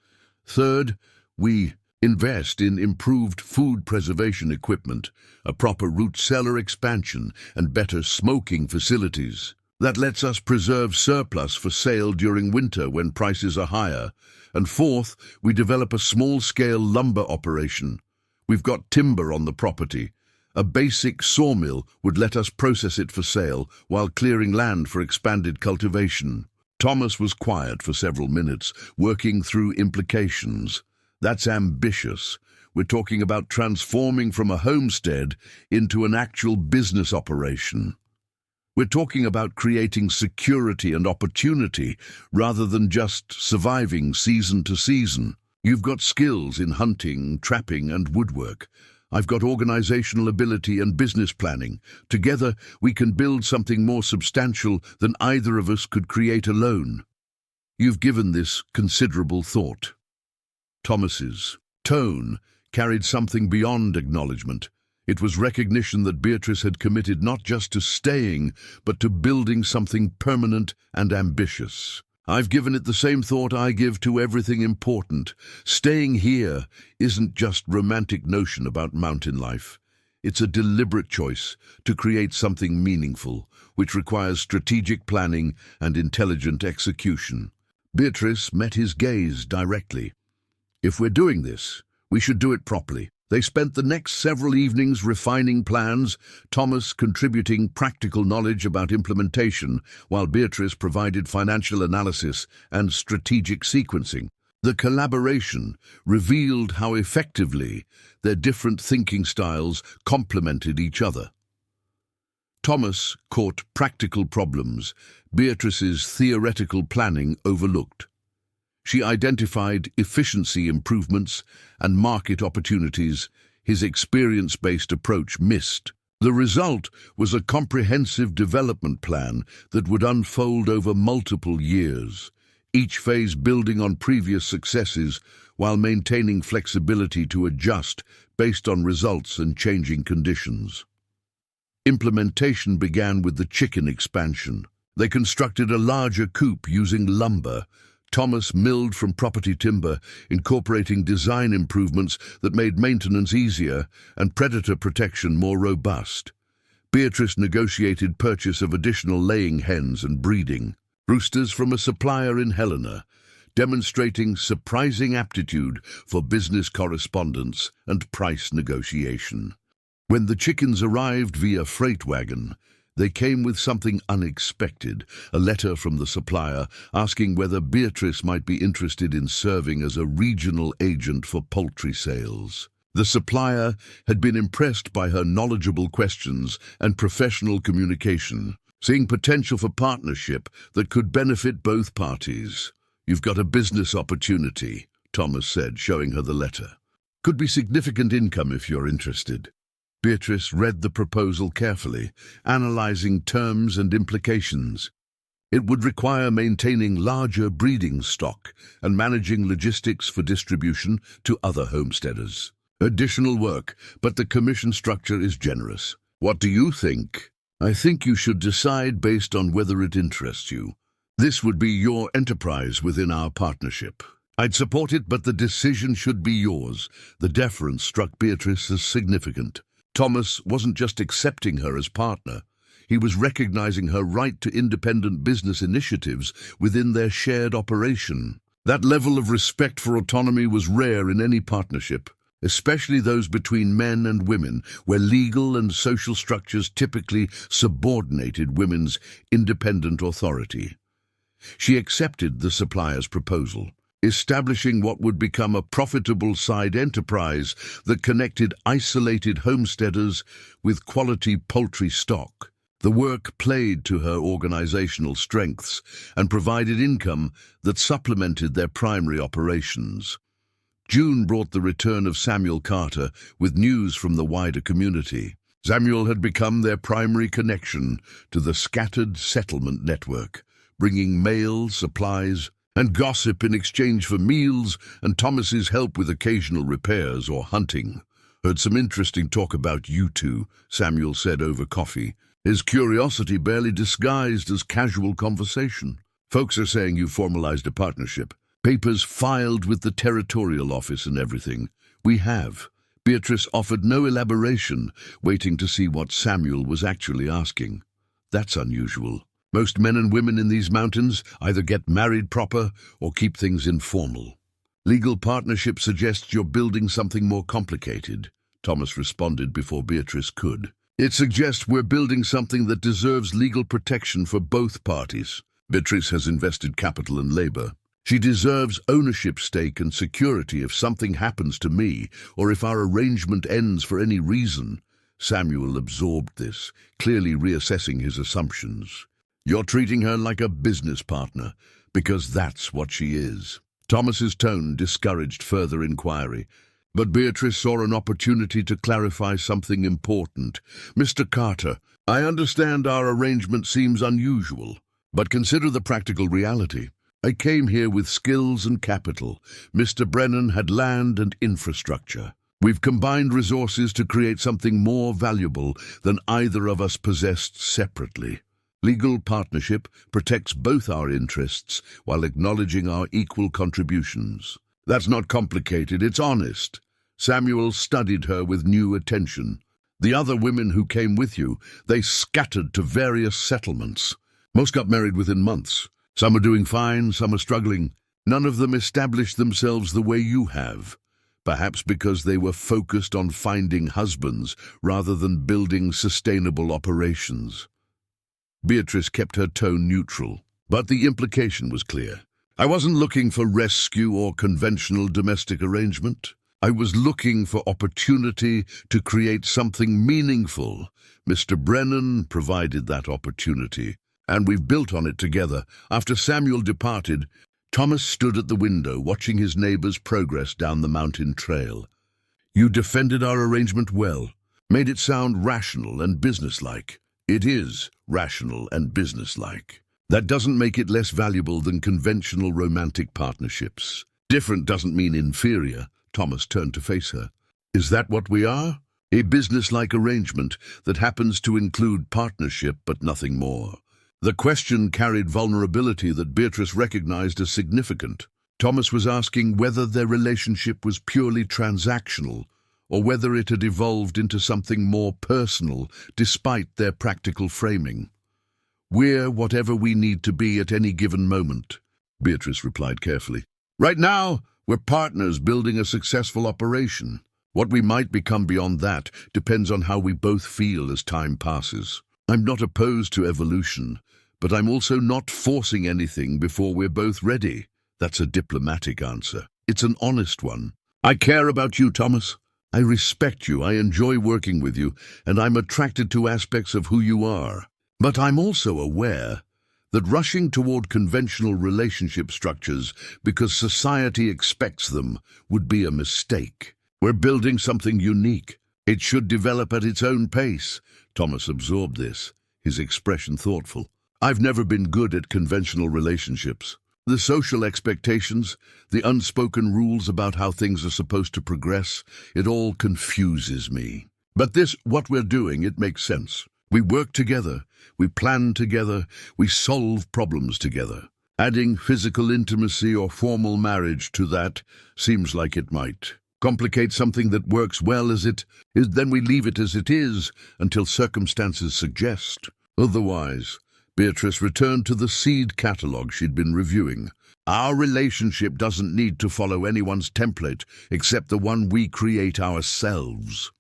Third, we invest in improved food preservation equipment, a proper root cellar expansion, and better smoking facilities. That lets us preserve surplus for sale during winter when prices are higher. And fourth, we develop a small-scale lumber operation. We've got timber on the property. A basic sawmill would let us process it for sale while clearing land for expanded cultivation. Thomas was quiet for several minutes, working through implications. That's ambitious. We're talking about transforming from a homestead into an actual business operation. We're talking about creating security and opportunity rather than just surviving season to season. You've got skills in hunting, trapping, and woodwork. I've got organizational ability and business planning. Together, we can build something more substantial than either of us could create alone. You've given this considerable thought. Thomas's tone carried something beyond acknowledgement. It was recognition that Beatrice had committed not just to staying, but to building something permanent and ambitious. I've given it the same thought I give to everything important. Staying here isn't just romantic notion about mountain life. It's a deliberate choice to create something meaningful, which requires strategic planning and intelligent execution. Beatrice met his gaze directly. If we're doing this, we should do it properly. They spent the next several evenings refining plans, Thomas contributing practical knowledge about implementation, while Beatrice provided financial analysis and strategic sequencing. The collaboration revealed how effectively their different thinking styles complemented each other. Thomas caught practical problems Beatrice's theoretical planning overlooked. She identified efficiency improvements and market opportunities his experience-based approach missed. The result was a comprehensive development plan that would unfold over multiple years, each phase building on previous successes while maintaining flexibility to adjust based on results and changing conditions. Implementation began with the chicken expansion. They constructed a larger coop using lumber. Thomas milled from property timber, incorporating design improvements that made maintenance easier and predator protection more robust. Beatrice negotiated purchase of additional laying hens and breeding roosters from a supplier in Helena, demonstrating surprising aptitude for business correspondence and price negotiation. When the chickens arrived via freight wagon, they came with something unexpected, a letter from the supplier asking whether Beatrice might be interested in serving as a regional agent for poultry sales. The supplier had been impressed by her knowledgeable questions and professional communication, seeing potential for partnership that could benefit both parties. "You've got a business opportunity," Thomas said, showing her the letter. "Could be significant income if you're interested." Beatrice read the proposal carefully, analyzing terms and implications. It would require maintaining larger breeding stock and managing logistics for distribution to other homesteaders. Additional work, but the commission structure is generous. What do you think? I think you should decide based on whether it interests you. This would be your enterprise within our partnership. I'd support it, but the decision should be yours. The deference struck Beatrice as significant. Thomas wasn't just accepting her as partner. He was recognizing her right to independent business initiatives within their shared operation. That level of respect for autonomy was rare in any partnership, especially those between men and women, where legal and social structures typically subordinated women's independent authority. She accepted the supplier's proposal, establishing what would become a profitable side enterprise that connected isolated homesteaders with quality poultry stock. The work played to her organizational strengths and provided income that supplemented their primary operations. June brought the return of Samuel Carter with news from the wider community. Samuel had become their primary connection to the scattered settlement network, bringing mail, supplies, and gossip in exchange for meals and Thomas's help with occasional repairs or hunting. "Heard some interesting talk about you two," Samuel said over coffee, his curiosity barely disguised as casual conversation. "Folks are saying you formalized a partnership. Papers filed with the territorial office and everything." "We have." Beatrice offered no elaboration, waiting to see what Samuel was actually asking. "That's unusual. Most men and women in these mountains either get married proper or keep things informal." "Legal partnership suggests you're building something more complicated," Thomas responded before Beatrice could. "It suggests we're building something that deserves legal protection for both parties. Beatrice has invested capital and labor. She deserves ownership stake and security if something happens to me or if our arrangement ends for any reason." Samuel absorbed this, clearly reassessing his assumptions. "You're treating her like a business partner, because that's what she is." Thomas's tone discouraged further inquiry, but Beatrice saw an opportunity to clarify something important. "Mr. Carter, I understand our arrangement seems unusual, but consider the practical reality. I came here with skills and capital. Mr. Brennan had land and infrastructure. We've combined resources to create something more valuable than either of us possessed separately. Legal partnership protects both our interests while acknowledging our equal contributions. That's not complicated, it's honest." Samuel studied her with new attention. "The other women who came with you, they scattered to various settlements. Most got married within months. Some are doing fine, some are struggling. None of them established themselves the way you have, perhaps because they were focused on finding husbands rather than building sustainable operations." Beatrice kept her tone neutral, but the implication was clear. "I wasn't looking for rescue or conventional domestic arrangement. I was looking for opportunity to create something meaningful. Mr. Brennan provided that opportunity, and we've built on it together." After Samuel departed, Thomas stood at the window watching his neighbor's progress down the mountain trail. "You defended our arrangement well, made it sound rational and businesslike." "It is rational and businesslike. That doesn't make it less valuable than conventional romantic partnerships. Different doesn't mean inferior." Thomas turned to face her. "Is that what we are? A businesslike arrangement that happens to include partnership but nothing more?" The question carried vulnerability that Beatrice recognized as significant. Thomas was asking whether their relationship was purely transactional or whether it had evolved into something more personal despite their practical framing. "We're whatever we need to be at any given moment," Beatrice replied carefully. "Right now, we're partners building a successful operation. What we might become beyond that depends on how we both feel as time passes. I'm not opposed to evolution, but I'm also not forcing anything before we're both ready." That's a diplomatic answer. It's an honest one. "I care about you, Thomas. I respect you, I enjoy working with you, and I'm attracted to aspects of who you are. But I'm also aware that rushing toward conventional relationship structures because society expects them would be a mistake. We're building something unique. It should develop at its own pace." Thomas absorbed this, his expression thoughtful. "I've never been good at conventional relationships. The social expectations, the unspoken rules about how things are supposed to progress, it all confuses me. But what we're doing, it makes sense. We work together, we plan together, we solve problems together. Adding physical intimacy or formal marriage to that seems like it might complicate something that works well as it is. Then we leave it as it is until circumstances suggest otherwise." Beatrice returned to the seed catalog she'd been reviewing. "Our relationship doesn't need to follow anyone's template except the one we create ourselves."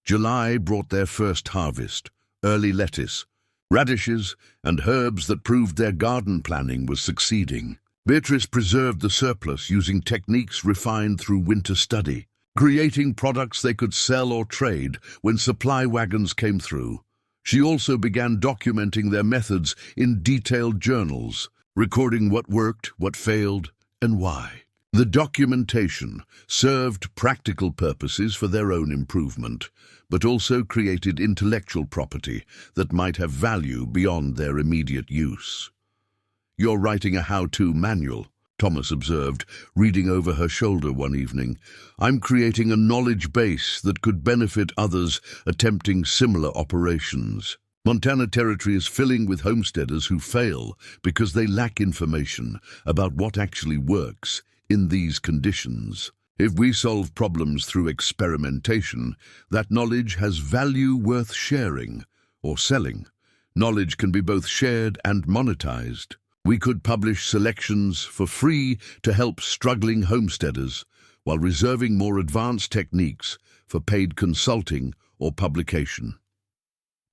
July brought their first harvest, early lettuce, radishes, and herbs that proved their garden planning was succeeding. Beatrice preserved the surplus using techniques refined through winter study, creating products they could sell or trade when supply wagons came through. She also began documenting their methods in detailed journals, recording what worked, what failed, and why. The documentation served practical purposes for their own improvement, but also created intellectual property that might have value beyond their immediate use. "You're writing a how-to manual," Thomas observed, reading over her shoulder one evening. "I'm creating a knowledge base that could benefit others attempting similar operations. Montana Territory is filling with homesteaders who fail because they lack information about what actually works in these conditions. If we solve problems through experimentation, that knowledge has value worth sharing or selling. Knowledge can be both shared and monetized. We could publish selections for free to help struggling homesteaders, while reserving more advanced techniques for paid consulting or publication."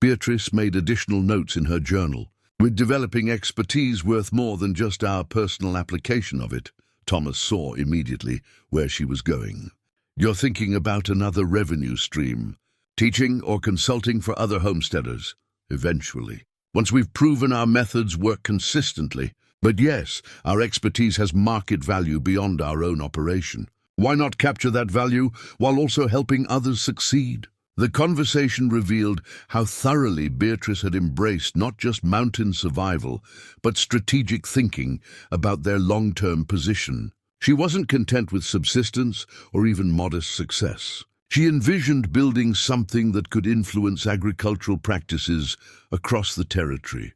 Beatrice made additional notes in her journal. "We're developing expertise worth more than just our personal application of it." Thomas saw immediately where she was going. "You're thinking about another revenue stream, teaching or consulting for other homesteaders, eventually. Once we've proven our methods work consistently. But yes, our expertise has market value beyond our own operation. Why not capture that value while also helping others succeed?" The conversation revealed how thoroughly Beatrice had embraced not just mountain survival, but strategic thinking about their long-term position. She wasn't content with subsistence or even modest success. She envisioned building something that could influence agricultural practices across the territory.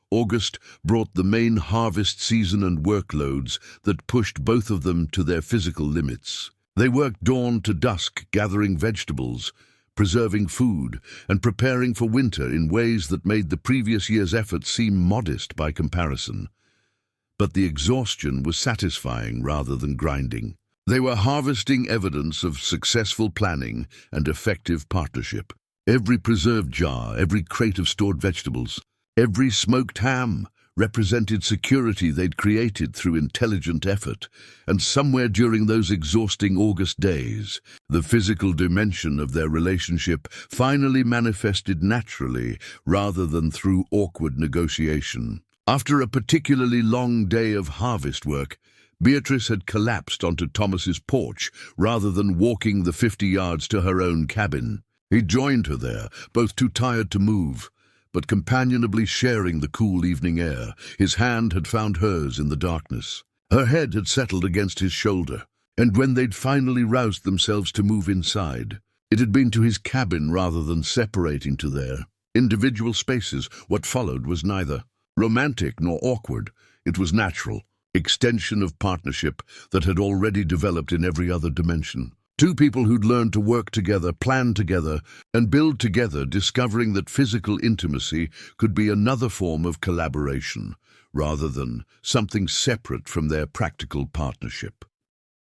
August brought the main harvest season and workloads that pushed both of them to their physical limits. They worked dawn to dusk, gathering vegetables, preserving food, and preparing for winter in ways that made the previous year's effort seem modest by comparison. But the exhaustion was satisfying rather than grinding. They were harvesting evidence of successful planning and effective partnership. Every preserved jar, every crate of stored vegetables, every smoked ham represented security they'd created through intelligent effort. And somewhere during those exhausting August days, the physical dimension of their relationship finally manifested naturally rather than through awkward negotiation. After a particularly long day of harvest work, Beatrice had collapsed onto Thomas's porch rather than walking the 50 yards to her own cabin. He joined her there, both too tired to move, but companionably sharing the cool evening air. His hand had found hers in the darkness. Her head had settled against his shoulder, and when they'd finally roused themselves to move inside, it had been to his cabin rather than separating to their individual spaces. What followed was neither romantic nor awkward. It was natural, extension of partnership that had already developed in every other dimension. Two people who'd learned to work together, plan together, and build together, discovering that physical intimacy could be another form of collaboration, rather than something separate from their practical partnership.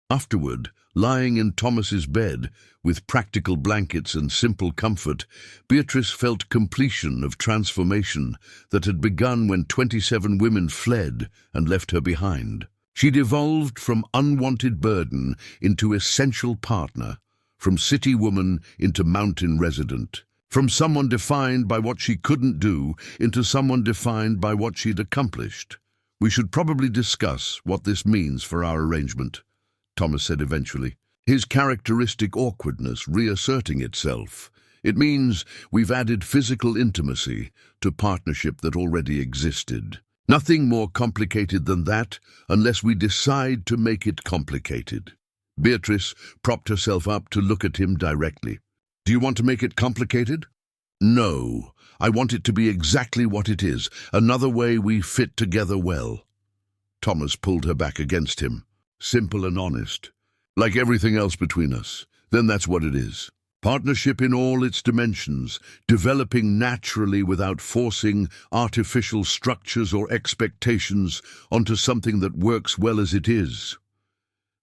Afterward, lying in Thomas's bed, with practical blankets and simple comfort, Beatrice felt completion of transformation that had begun when 27 women fled and left her behind. She'd evolved from unwanted burden into essential partner, from city woman into mountain resident, from someone defined by what she couldn't do into someone defined by what she'd accomplished. "We should probably discuss what this means for our arrangement," Thomas said eventually, his characteristic awkwardness reasserting itself. "It means we've added physical intimacy to partnership that already existed. Nothing more complicated than that, unless we decide to make it complicated." Beatrice propped herself up to look at him directly. "Do you want to make it complicated?" "No, I want it to be exactly what it is, another way we fit together well." Thomas pulled her back against him. "Simple and honest. Like everything else between us, then that's what it is. Partnership in all its dimensions, developing naturally without forcing artificial structures or expectations onto something that works well as it is."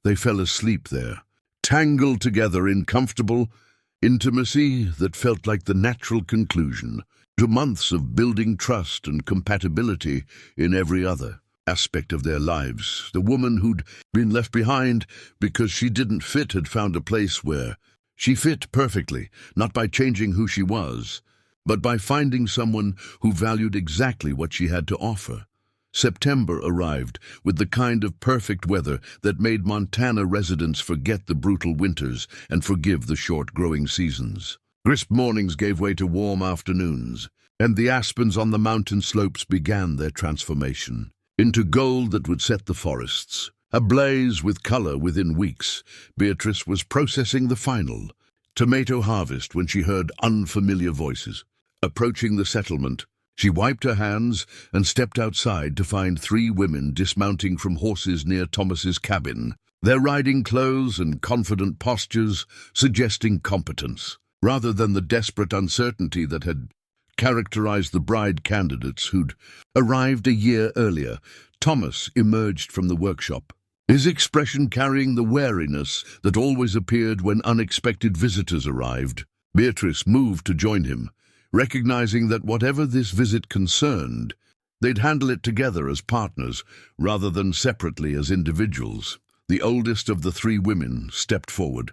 They fell asleep there, tangled together in comfortable intimacy that felt like the natural conclusion to months of building trust and compatibility in every other aspect of their lives. The woman who'd been left behind because she didn't fit had found a place where she fit perfectly, not by changing who she was, but by finding someone who valued exactly what she had to offer. September arrived with the kind of perfect weather that made Montana residents forget the brutal winters and forgive the short growing seasons. Crisp mornings gave way to warm afternoons, and the aspens on the mountain slopes began their transformation into gold that would set the forests. Ablaze with color within weeks, Beatrice was processing the final tomato harvest when she heard unfamiliar voices. Approaching the settlement, she wiped her hands and stepped outside to find 3 women dismounting from horses near Thomas's cabin, their riding clothes and confident postures suggesting competence, rather than the desperate uncertainty that had characterized the bride candidates who'd arrived a year earlier. Thomas emerged from the workshop, his expression carrying the wariness that always appeared when unexpected visitors arrived. Beatrice moved to join him, recognizing that whatever this visit concerned, they'd handle it together as partners rather than separately as individuals. The oldest of the 3 women stepped forward,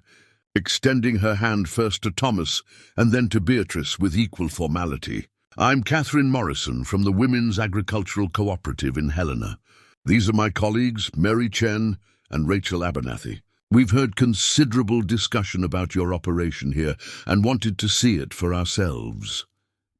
extending her hand first to Thomas and then to Beatrice with equal formality. "I'm Catherine Morrison from the Women's Agricultural Cooperative in Helena. These are my colleagues, Mary Chen and Rachel Abernathy. We've heard considerable discussion about your operation here and wanted to see it for ourselves."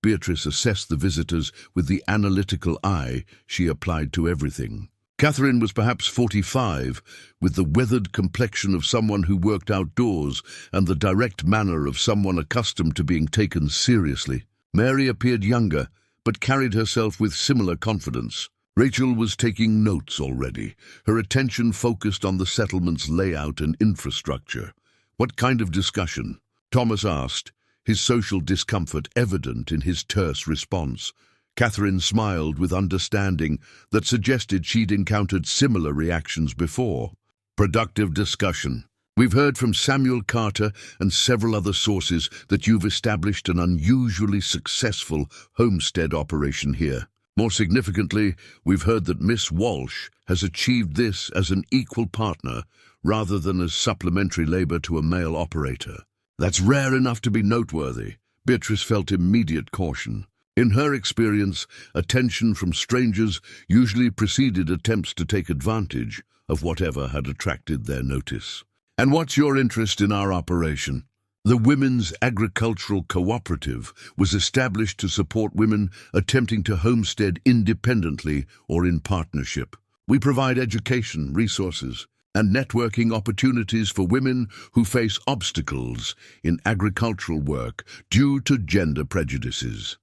Beatrice assessed the visitors with the analytical eye she applied to everything. Catherine was perhaps 45, with the weathered complexion of someone who worked outdoors and the direct manner of someone accustomed to being taken seriously. Mary appeared younger, but carried herself with similar confidence. Rachel was taking notes already, her attention focused on the settlement's layout and infrastructure. "What kind of discussion?" Thomas asked, his social discomfort evident in his terse response. Catherine smiled with understanding that suggested she'd encountered similar reactions before. "Productive discussion. We've heard from Samuel Carter and several other sources that you've established an unusually successful homestead operation here. More significantly, we've heard that Miss Walsh has achieved this as an equal partner rather than as supplementary labor to a male operator. That's rare enough to be noteworthy." Beatrice felt immediate caution. In her experience, attention from strangers usually preceded attempts to take advantage of whatever had attracted their notice. "And what's your interest in our operation?" The Women's Agricultural Cooperative was established to support women attempting to homestead independently or in partnership. We provide education, resources, and networking opportunities for women who face obstacles in agricultural work due to gender prejudices.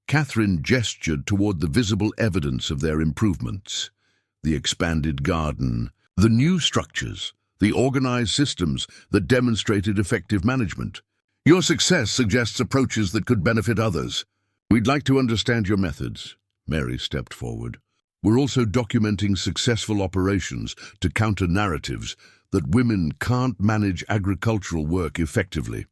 Catherine gestured toward the visible evidence of their improvements: the expanded garden, the new structures, the organized systems that demonstrated effective management. "Your success suggests approaches that could benefit others. We'd like to understand your methods." Mary stepped forward. "We're also documenting successful operations to counter narratives that women can't manage agricultural work effectively.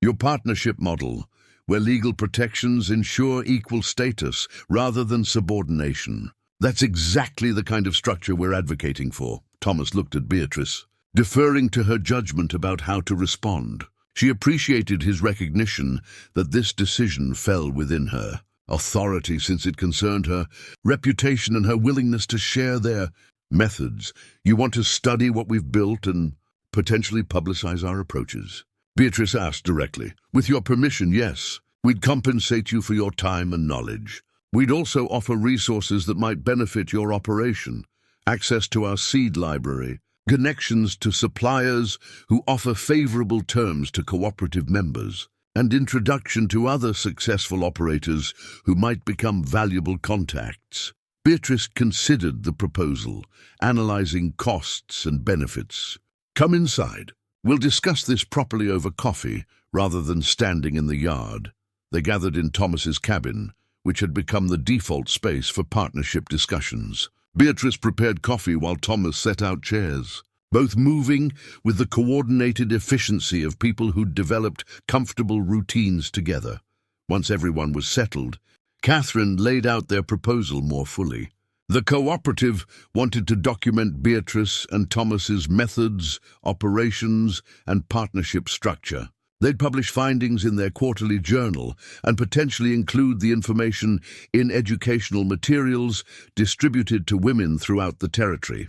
Your partnership model, where legal protections ensure equal status rather than subordination. That's exactly the kind of structure we're advocating for." Thomas looked at Beatrice, deferring to her judgment about how to respond. She appreciated his recognition that this decision fell within her authority since it concerned her reputation and her willingness to share their methods. "You want to study what we've built and potentially publicize our approaches?" Beatrice asked directly. "With your permission, yes. We'd compensate you for your time and knowledge. We'd also offer resources that might benefit your operation, access to our seed library, connections to suppliers who offer favorable terms to cooperative members, and introduction to other successful operators who might become valuable contacts." Beatrice considered the proposal, analyzing costs and benefits. "Come inside. We'll discuss this properly over coffee rather than standing in the yard." They gathered in Thomas's cabin, which had become the default space for partnership discussions. Beatrice prepared coffee while Thomas set out chairs, both moving with the coordinated efficiency of people who'd developed comfortable routines together. Once everyone was settled, Catherine laid out their proposal more fully. The cooperative wanted to document Beatrice and Thomas's methods, operations, and partnership structure. They'd publish findings in their quarterly journal and potentially include the information in educational materials distributed to women throughout the territory.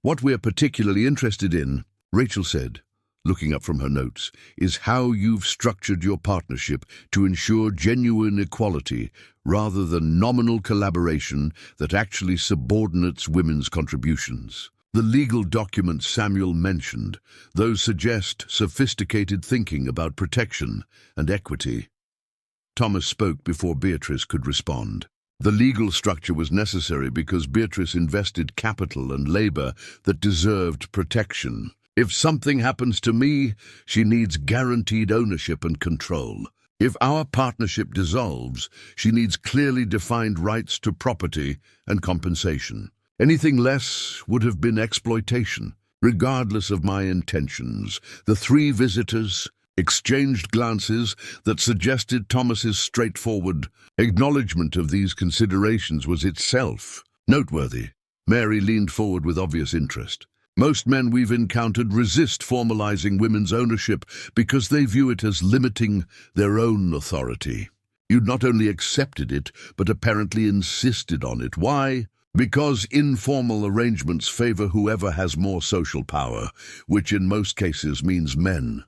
"What we're particularly interested in," Rachel said, looking up from her notes, "is how you've structured your partnership to ensure genuine equality rather than nominal collaboration that actually subordinates women's contributions. The legal documents Samuel mentioned, those suggest sophisticated thinking about protection and equity." Thomas spoke before Beatrice could respond. The legal structure was necessary because Beatrice invested capital and labor that deserved protection. "If something happens to me, she needs guaranteed ownership and control. If our partnership dissolves, she needs clearly defined rights to property and compensation. Anything less would have been exploitation." Regardless of my intentions, the three visitors exchanged glances that suggested Thomas's straightforward acknowledgement of these considerations was itself noteworthy. Mary leaned forward with obvious interest. "Most men we've encountered resist formalizing women's ownership because they view it as limiting their own authority. You'd not only accepted it, but apparently insisted on it. Why? Because informal arrangements favor whoever has more social power, which in most cases means men."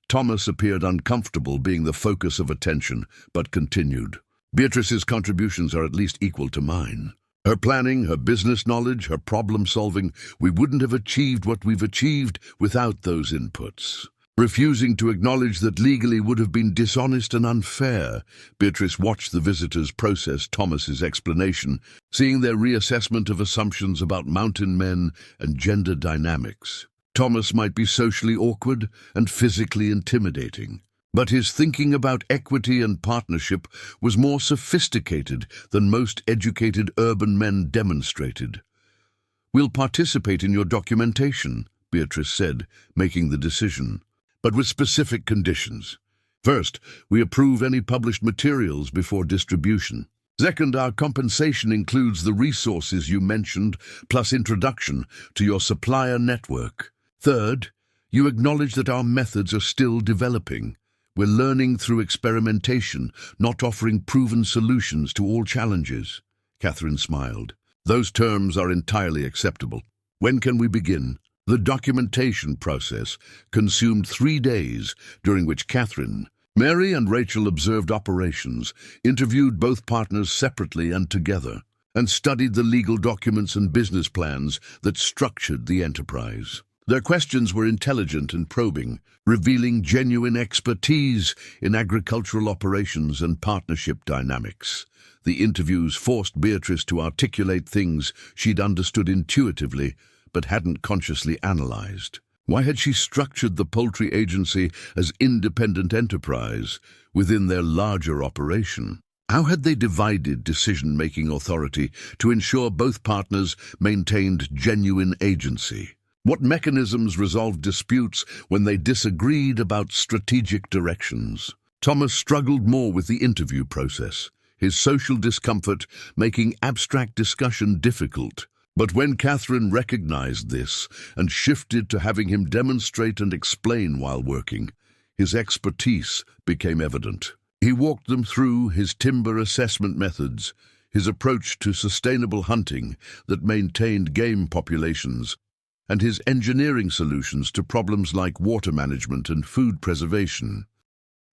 Thomas appeared uncomfortable being the focus of attention, but continued. "Beatrice's contributions are at least equal to mine. Her planning, her business knowledge, her problem-solving, we wouldn't have achieved what we've achieved without those inputs." Refusing to acknowledge that legally would have been dishonest and unfair, Beatrice watched the visitors process Thomas's explanation, seeing their reassessment of assumptions about mountain men and gender dynamics. Thomas might be socially awkward and physically intimidating, but his thinking about equity and partnership was more sophisticated than most educated urban men demonstrated. "We'll participate in your documentation," Beatrice said, making the decision, "but with specific conditions. First, we approve any published materials before distribution. Second, our compensation includes the resources you mentioned, plus introduction to your supplier network. Third, you acknowledge that our methods are still developing. We're learning through experimentation, not offering proven solutions to all challenges." Catherine smiled. "Those terms are entirely acceptable. When can we begin?" The documentation process consumed 3 days, during which Catherine, Mary and Rachel observed operations, interviewed both partners separately and together, and studied the legal documents and business plans that structured the enterprise. Their questions were intelligent and probing, revealing genuine expertise in agricultural operations and partnership dynamics. The interviews forced Beatrice to articulate things she'd understood intuitively, but hadn't consciously analyzed. Why had she structured the poultry agency as independent enterprise within their larger operation? How had they divided decision-making authority to ensure both partners maintained genuine agency? What mechanisms resolved disputes when they disagreed about strategic directions? Thomas struggled more with the interview process, his social discomfort making abstract discussion difficult. But when Catherine recognized this and shifted to having him demonstrate and explain while working, his expertise became evident. He walked them through his timber assessment methods, his approach to sustainable hunting that maintained game populations, and his engineering solutions to problems like water management and food preservation.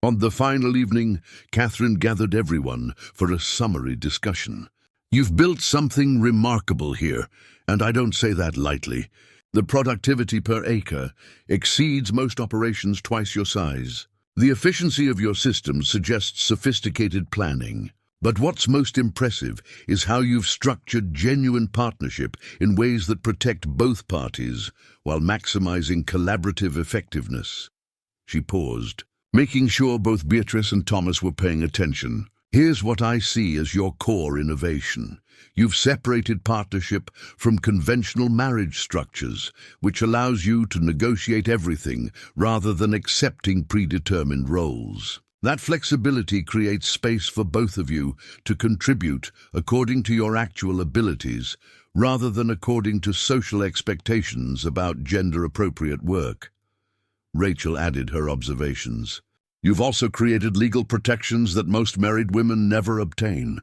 On the final evening, Catherine gathered everyone for a summary discussion. "You've built something remarkable here, and I don't say that lightly. The productivity per acre exceeds most operations twice your size. The efficiency of your system suggests sophisticated planning. But what's most impressive is how you've structured genuine partnership in ways that protect both parties while maximizing collaborative effectiveness." She paused, making sure both Beatrice and Thomas were paying attention. "Here's what I see as your core innovation. You've separated partnership from conventional marriage structures, which allows you to negotiate everything rather than accepting predetermined roles. That flexibility creates space for both of you to contribute according to your actual abilities, rather than according to social expectations about gender-appropriate work." Rachel added her observations. You've also created legal protections that most married women never obtain.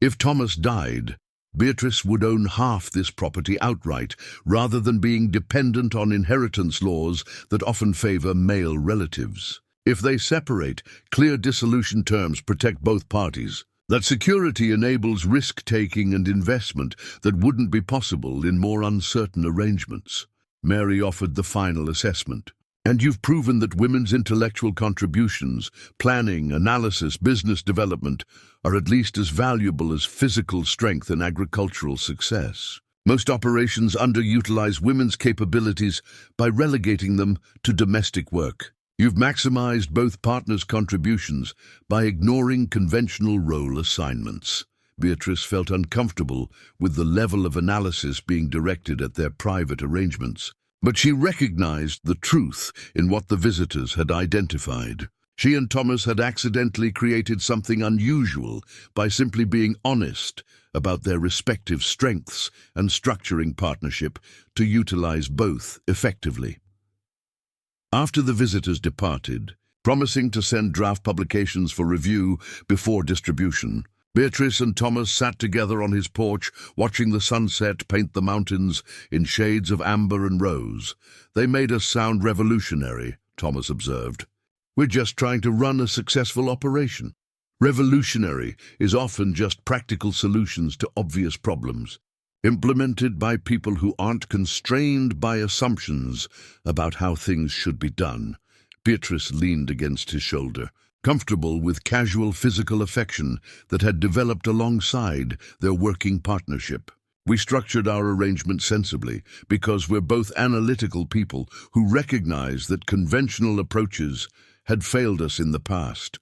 If Thomas died, Beatrice would own half this property outright, rather than being dependent on inheritance laws that often favor male relatives. If they separate, clear dissolution terms protect both parties. That security enables risk-taking and investment that wouldn't be possible in more uncertain arrangements. Mary offered the final assessment. And you've proven that women's intellectual contributions, planning, analysis, business development, are at least as valuable as physical strength and agricultural success. Most operations underutilize women's capabilities by relegating them to domestic work. You've maximized both partners' contributions by ignoring conventional role assignments. Beatrice felt uncomfortable with the level of analysis being directed at their private arrangements. But she recognized the truth in what the visitors had identified. She and Thomas had accidentally created something unusual by simply being honest about their respective strengths and structuring partnership to utilize both effectively. After the visitors departed, promising to send draft publications for review before distribution, Beatrice and Thomas sat together on his porch, watching the sunset paint the mountains in shades of amber and rose. They made us sound revolutionary, Thomas observed. We're just trying to run a successful operation. Revolutionary is often just practical solutions to obvious problems, implemented by people who aren't constrained by assumptions about how things should be done. Beatrice leaned against his shoulder, comfortable with casual physical affection that had developed alongside their working partnership. We structured our arrangement sensibly because we're both analytical people who recognize that conventional approaches had failed us in the past.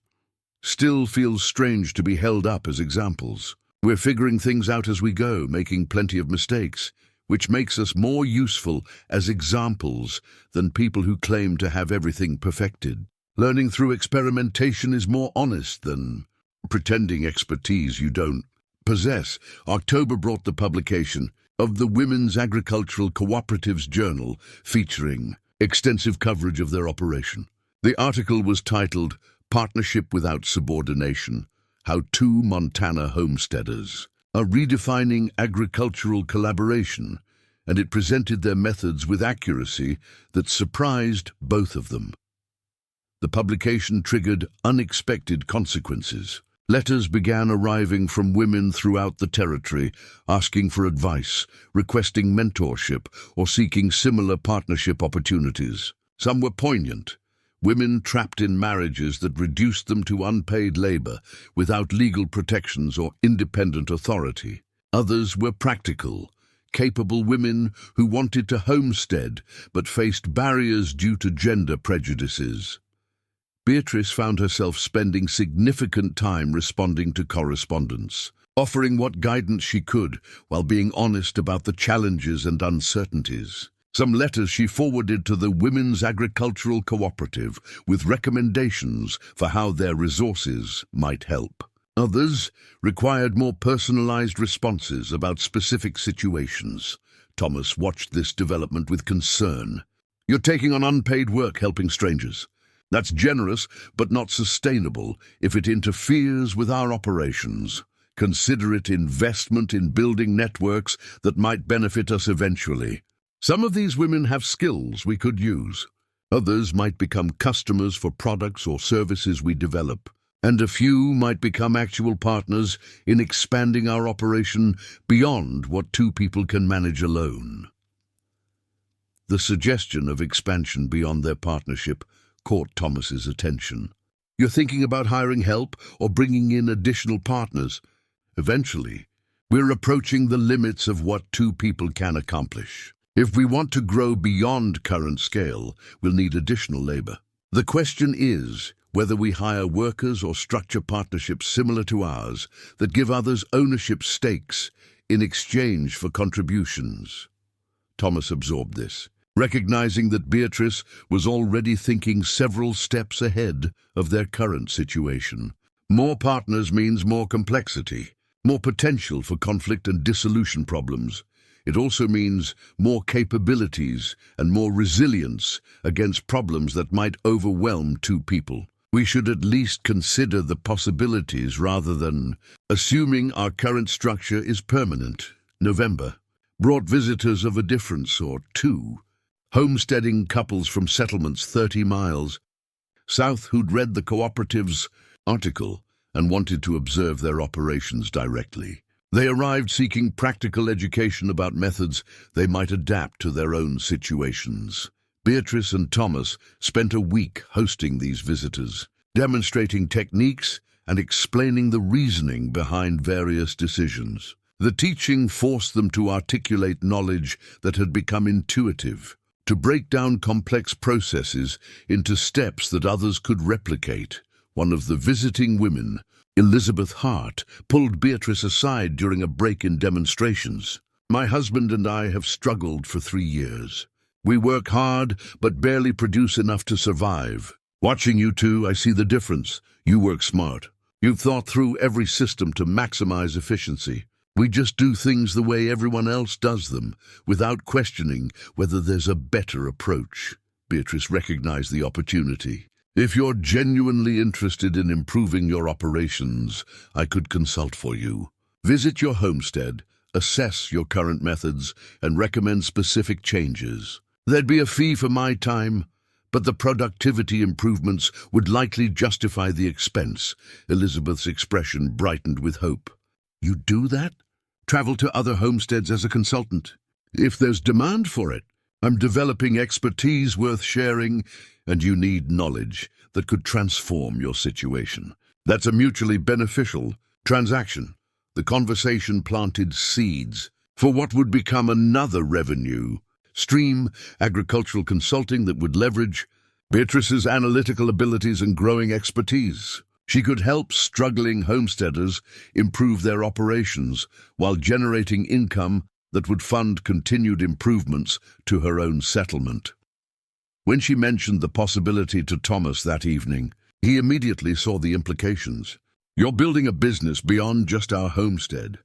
Still feels strange to be held up as examples. We're figuring things out as we go, making plenty of mistakes, which makes us more useful as examples than people who claim to have everything perfected. Learning through experimentation is more honest than pretending expertise you don't possess. October brought the publication of the Women's Agricultural Cooperatives Journal, featuring extensive coverage of their operation. The article was titled, "Partnership Without Subordination: How Two Montana Homesteaders Are Redefining Agricultural Collaboration," and it presented their methods with accuracy that surprised both of them. The publication triggered unexpected consequences. Letters began arriving from women throughout the territory, asking for advice, requesting mentorship, or seeking similar partnership opportunities. Some were poignant. Women trapped in marriages that reduced them to unpaid labor without legal protections or independent authority. Others were practical, capable women who wanted to homestead but faced barriers due to gender prejudices. Beatrice found herself spending significant time responding to correspondence, offering what guidance she could while being honest about the challenges and uncertainties. Some letters she forwarded to the Women's Agricultural Cooperative with recommendations for how their resources might help. Others required more personalized responses about specific situations. Thomas watched this development with concern. "You're taking on unpaid work helping strangers. That's generous, but not sustainable if it interferes with our operations. Consider it investment in building networks that might benefit us eventually. Some of these women have skills we could use. Others might become customers for products or services we develop. And a few might become actual partners in expanding our operation beyond what two people can manage alone." The suggestion of expansion beyond their partnership caught Thomas's attention. "You're thinking about hiring help or bringing in additional partners. Eventually, we're approaching the limits of what two people can accomplish. If we want to grow beyond current scale, we'll need additional labor. The question is whether we hire workers or structure partnerships similar to ours that give others ownership stakes in exchange for contributions." Thomas absorbed this, recognizing that Beatrice was already thinking several steps ahead of their current situation. More partners means more complexity, more potential for conflict and dissolution problems. It also means more capabilities and more resilience against problems that might overwhelm two people. We should at least consider the possibilities rather than assuming our current structure is permanent. November brought visitors of a different sort too. Homesteading couples from settlements 30 miles south who'd read the cooperative's article and wanted to observe their operations directly. They arrived seeking practical education about methods they might adapt to their own situations. Beatrice and Thomas spent a week hosting these visitors, demonstrating techniques and explaining the reasoning behind various decisions. The teaching forced them to articulate knowledge that had become intuitive, to break down complex processes into steps that others could replicate. One of the visiting women, Elizabeth Hart, pulled Beatrice aside during a break in demonstrations. "My husband and I have struggled for 3 years. We work hard, but barely produce enough to survive. Watching you two, I see the difference. You work smart. You've thought through every system to maximize efficiency. We just do things the way everyone else does them, without questioning whether there's a better approach." Beatrice recognized the opportunity. "If you're genuinely interested in improving your operations, I could consult for you. Visit your homestead, assess your current methods, and recommend specific changes. There'd be a fee for my time, but the productivity improvements would likely justify the expense." Elizabeth's expression brightened with hope. "You do that? Travel to other homesteads as a consultant?" "If there's demand for it. I'm developing expertise worth sharing, and you need knowledge that could transform your situation. That's a mutually beneficial transaction." The conversation planted seeds for what would become another revenue stream, agricultural consulting that would leverage Beatrice's analytical abilities and growing expertise. She could help struggling homesteaders improve their operations while generating income that would fund continued improvements to her own settlement. When she mentioned the possibility to Thomas that evening, he immediately saw the implications. "You're building a business beyond just our homestead.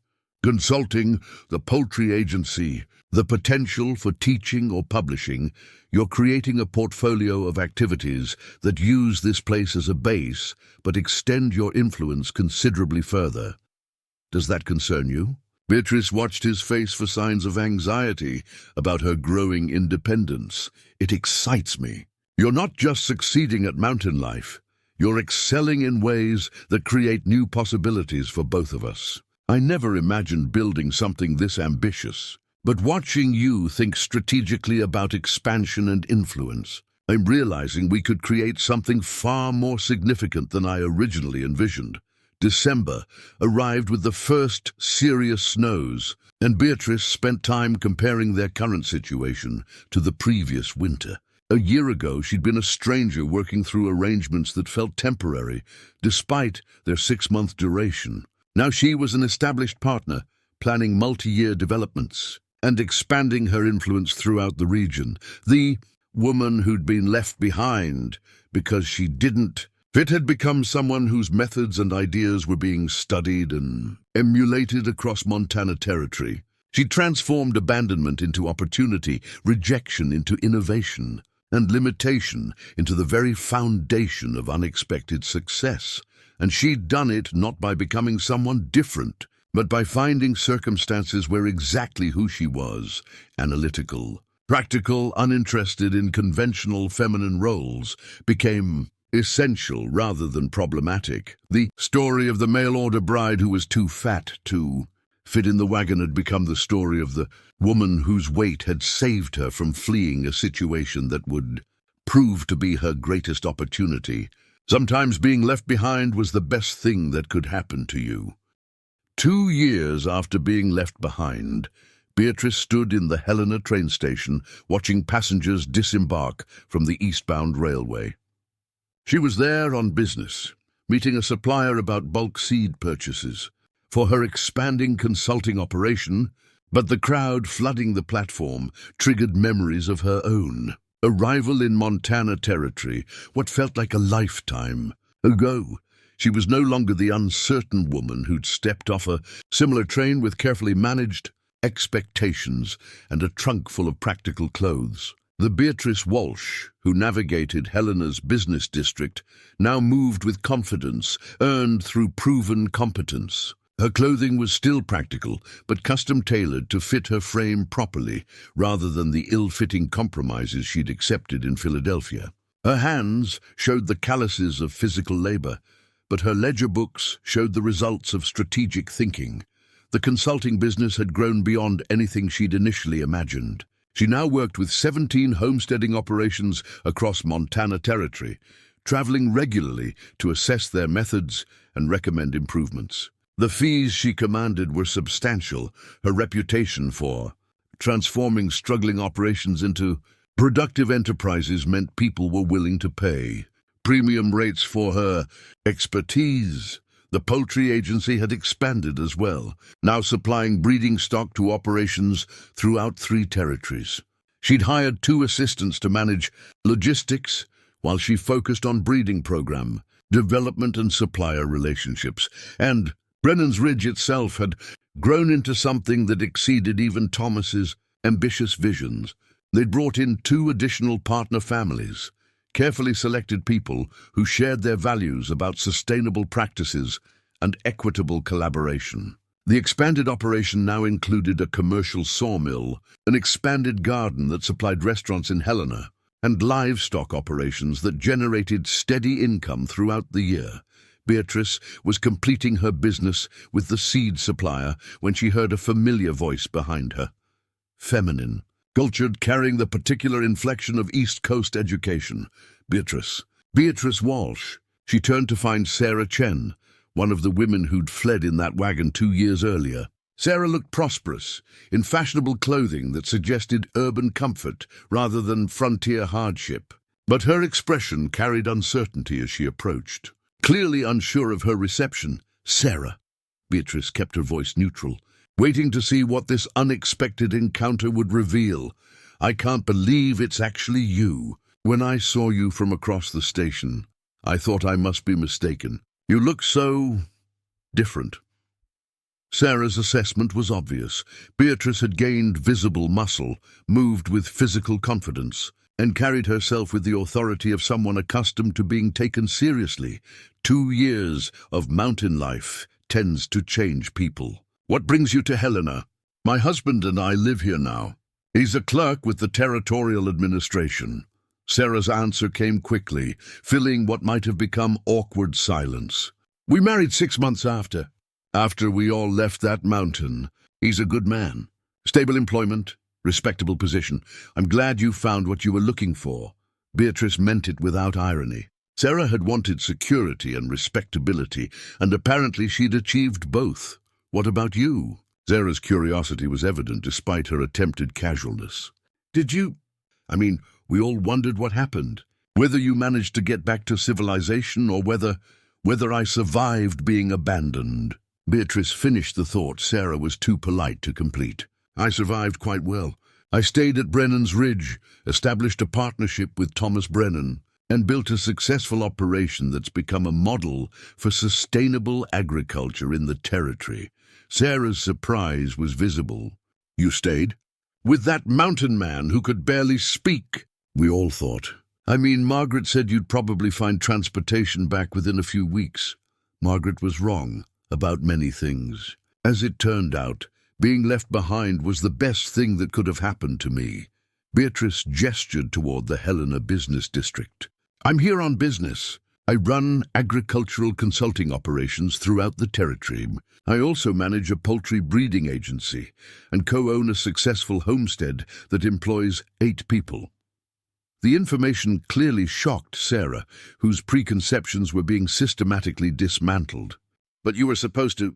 Consulting, the poultry agency, the potential for teaching or publishing. You're creating a portfolio of activities that use this place as a base, but extend your influence considerably further. Does that concern you?" Beatrice watched his face for signs of anxiety about her growing independence. "It excites me. You're not just succeeding at mountain life. You're excelling in ways that create new possibilities for both of us. I never imagined building something this ambitious. But watching you think strategically about expansion and influence, I'm realizing we could create something far more significant than I originally envisioned." December arrived with the first serious snows, and Beatrice spent time comparing their current situation to the previous winter. A year ago, she'd been a stranger working through arrangements that felt temporary, despite their 6-month duration. Now she was an established partner, planning multi-year developments and expanding her influence throughout the region. The woman who'd been left behind because she didn't fit had become someone whose methods and ideas were being studied and emulated across Montana territory. She transformed abandonment into opportunity, rejection into innovation, and limitation into the very foundation of unexpected success. And she'd done it not by becoming someone different, but by finding circumstances where exactly who she was, analytical, practical, uninterested in conventional feminine roles, became essential rather than problematic. The story of the mail-order bride who was too fat to fit in the wagon had become the story of the woman whose weight had saved her from fleeing a situation that would prove to be her greatest opportunity. Sometimes being left behind was the best thing that could happen to you. 2 years after being left behind, Beatrice stood in the Helena train station watching passengers disembark from the eastbound railway. She was there on business, meeting a supplier about bulk seed purchases for her expanding consulting operation, but the crowd flooding the platform triggered memories of her own arrival in Montana territory, what felt like a lifetime ago. She was no longer the uncertain woman who'd stepped off a similar train with carefully managed expectations, and a trunk full of practical clothes. The Beatrice Walsh, who navigated Helena's business district, now moved with confidence, earned through proven competence. Her clothing was still practical, but custom-tailored to fit her frame properly, rather than the ill-fitting compromises she'd accepted in Philadelphia. Her hands showed the calluses of physical labor, but her ledger books showed the results of strategic thinking. The consulting business had grown beyond anything she'd initially imagined. She now worked with 17 homesteading operations across Montana Territory, traveling regularly to assess their methods and recommend improvements. The fees she commanded were substantial, her reputation for transforming struggling operations into productive enterprises meant people were willing to pay premium rates for her expertise. The poultry agency had expanded as well, now supplying breeding stock to operations throughout 3 territories. She'd hired 2 assistants to manage logistics while she focused on breeding program, development and supplier relationships, and Brennan's Ridge itself had grown into something that exceeded even Thomas's ambitious visions. They'd brought in 2 additional partner families, carefully selected people who shared their values about sustainable practices and equitable collaboration. The expanded operation now included a commercial sawmill, an expanded garden that supplied restaurants in Helena, and livestock operations that generated steady income throughout the year. Beatrice was completing her business with the seed supplier when she heard a familiar voice behind her. Feminine, cultured, carrying the particular inflection of East Coast education. Beatrice Walsh. She turned to find Sarah Chen, one of the women who'd fled in that wagon 2 years earlier. Sarah looked prosperous, in fashionable clothing that suggested urban comfort rather than frontier hardship. But her expression carried uncertainty as she approached. Clearly unsure of her reception, "Sarah." Beatrice kept her voice neutral, waiting to see what this unexpected encounter would reveal. "I can't believe it's actually you. When I saw you from across the station, I thought I must be mistaken. You look so different." Sarah's assessment was obvious. Beatrice had gained visible muscle, moved with physical confidence, and carried herself with the authority of someone accustomed to being taken seriously. 2 years of mountain life tends to change people. "What brings you to Helena?" "My husband and I live here now. He's a clerk with the Territorial Administration." Sarah's answer came quickly, filling what might have become awkward silence. "We married 6 months after we all left that mountain. He's a good man. Stable employment, respectable position. I'm glad you found what you were looking for." Beatrice meant it without irony. Sarah had wanted security and respectability, and apparently she'd achieved both. "What about you?" Sarah's curiosity was evident despite her attempted casualness. We all wondered what happened. Whether you managed to get back to civilization or whether I survived being abandoned." Beatrice finished the thought Sarah was too polite to complete. "I survived quite well. I stayed at Brennan's Ridge, established a partnership with Thomas Brennan, and built a successful operation that's become a model for sustainable agriculture in the territory." Sarah's surprise was visible. "You stayed? With that mountain man who could barely speak?" "We all thought. Margaret said you'd probably find transportation back within a few weeks." Margaret was wrong about many things. As it turned out, being left behind was the best thing that could have happened to me. Beatrice gestured toward the Helena business district. "I'm here on business. I run agricultural consulting operations throughout the territory. I also manage a poultry breeding agency and co-own a successful homestead that employs 8 people." The information clearly shocked Sarah, whose preconceptions were being systematically dismantled. "But you were supposed to—"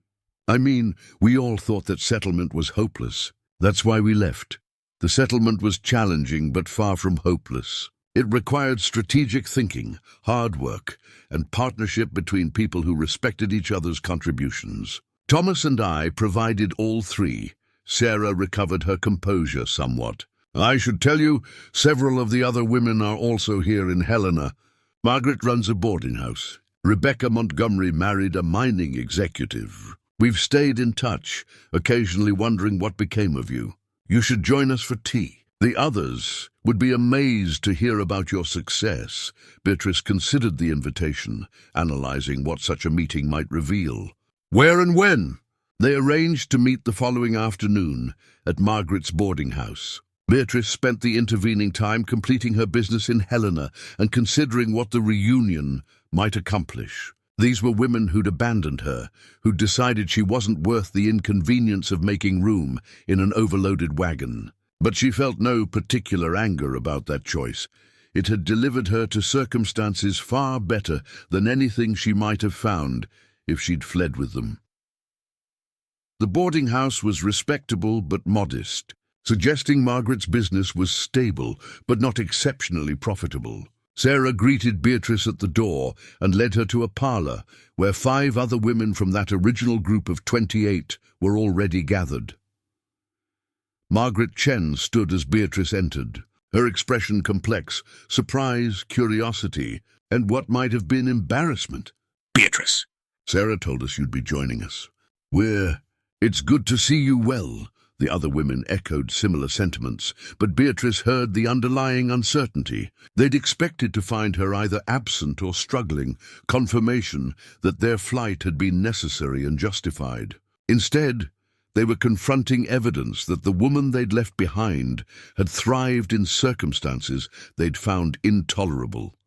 We all thought that settlement was hopeless. That's why we left. The settlement was challenging but far from hopeless. It required strategic thinking, hard work, and partnership between people who respected each other's contributions. Thomas and I provided all 3. Sarah recovered her composure somewhat. "I should tell you, several of the other women are also here in Helena. Margaret runs a boarding house. Rebecca Montgomery married a mining executive. We've stayed in touch, occasionally wondering what became of you. You should join us for tea. The others would be amazed to hear about your success." Beatrice considered the invitation, analyzing what such a meeting might reveal. Where and when? They arranged to meet the following afternoon at Margaret's boarding house. Beatrice spent the intervening time completing her business in Helena and considering what the reunion might accomplish. These were women who'd abandoned her, who'd decided she wasn't worth the inconvenience of making room in an overloaded wagon. But she felt no particular anger about that choice. It had delivered her to circumstances far better than anything she might have found if she'd fled with them. The boarding house was respectable but modest, suggesting Margaret's business was stable but not exceptionally profitable. Sarah greeted Beatrice at the door and led her to a parlour where 5 other women from that original group of 28 were already gathered. Margaret Chen stood as Beatrice entered, her expression complex: surprise, curiosity, and what might have been embarrassment. "Beatrice, Sarah told us you'd be joining us. It's good to see you well." The other women echoed similar sentiments, but Beatrice heard the underlying uncertainty. They'd expected to find her either absent or struggling, confirmation that their flight had been necessary and justified. Instead, they were confronting evidence that the woman they'd left behind had thrived in circumstances they'd found intolerable.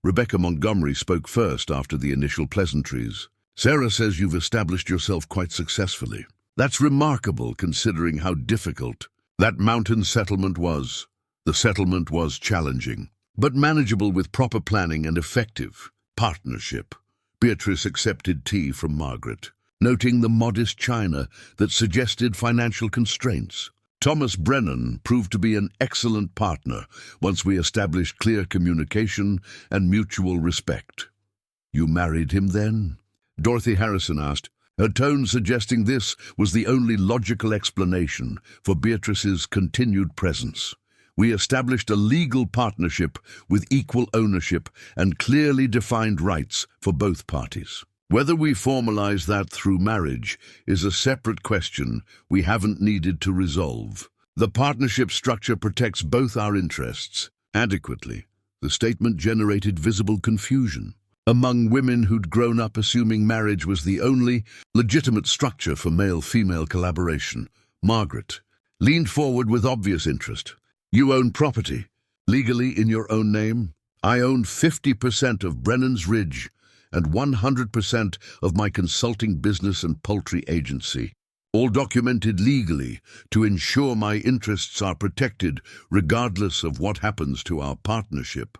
Rebecca Montgomery spoke first after the initial pleasantries. "Sarah says you've established yourself quite successfully. That's remarkable considering how difficult that mountain settlement was." The settlement was challenging, but manageable with proper planning and effective partnership. Beatrice accepted tea from Margaret, noting the modest china that suggested financial constraints. Thomas Brennan proved to be an excellent partner once we established clear communication and mutual respect. "You married him then?" Dorothy Harrison asked, her tone suggesting this was the only logical explanation for Beatrice's continued presence. "We established a legal partnership with equal ownership and clearly defined rights for both parties. Whether we formalize that through marriage is a separate question we haven't needed to resolve. The partnership structure protects both our interests adequately." The statement generated visible confusion among women who'd grown up assuming marriage was the only legitimate structure for male-female collaboration. Margaret leaned forward with obvious interest. "You own property, legally in your own name? I own 50% of Brennan's Ridge and 100% of my consulting business and poultry agency, all documented legally to ensure my interests are protected regardless of what happens to our partnership."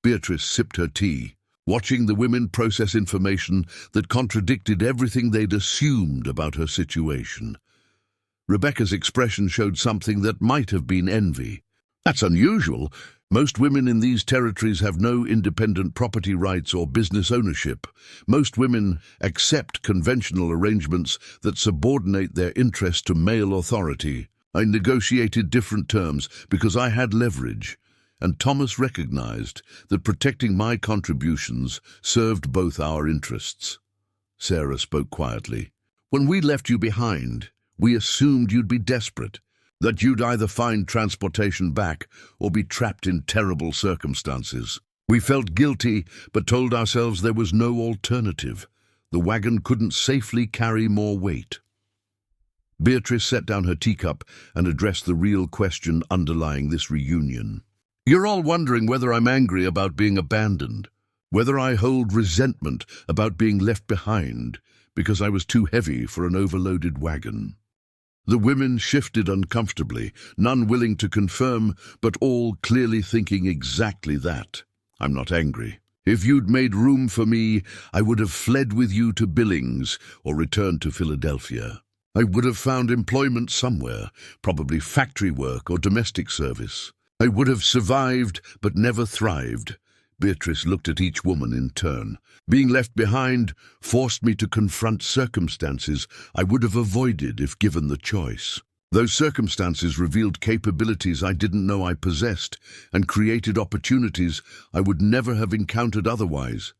Beatrice sipped her tea, watching the women process information that contradicted everything they'd assumed about her situation. Rebecca's expression showed something that might have been envy. "That's unusual. Most women in these territories have no independent property rights or business ownership. Most women accept conventional arrangements that subordinate their interests to male authority. I negotiated different terms because I had leverage, and Thomas recognized that protecting my contributions served both our interests." Sarah spoke quietly. "When we left you behind, we assumed you'd be desperate, that you'd either find transportation back or be trapped in terrible circumstances. We felt guilty, but told ourselves there was no alternative. The wagon couldn't safely carry more weight." Beatrice set down her teacup and addressed the real question underlying this reunion. "You're all wondering whether I'm angry about being abandoned, whether I hold resentment about being left behind because I was too heavy for an overloaded wagon." The women shifted uncomfortably, none willing to confirm, but all clearly thinking exactly that. "I'm not angry. If you'd made room for me, I would have fled with you to Billings or returned to Philadelphia. I would have found employment somewhere, probably factory work or domestic service. I would have survived, but never thrived." Beatrice looked at each woman in turn. "Being left behind forced me to confront circumstances I would have avoided if given the choice. Those circumstances revealed capabilities I didn't know I possessed and created opportunities I would never have encountered otherwise."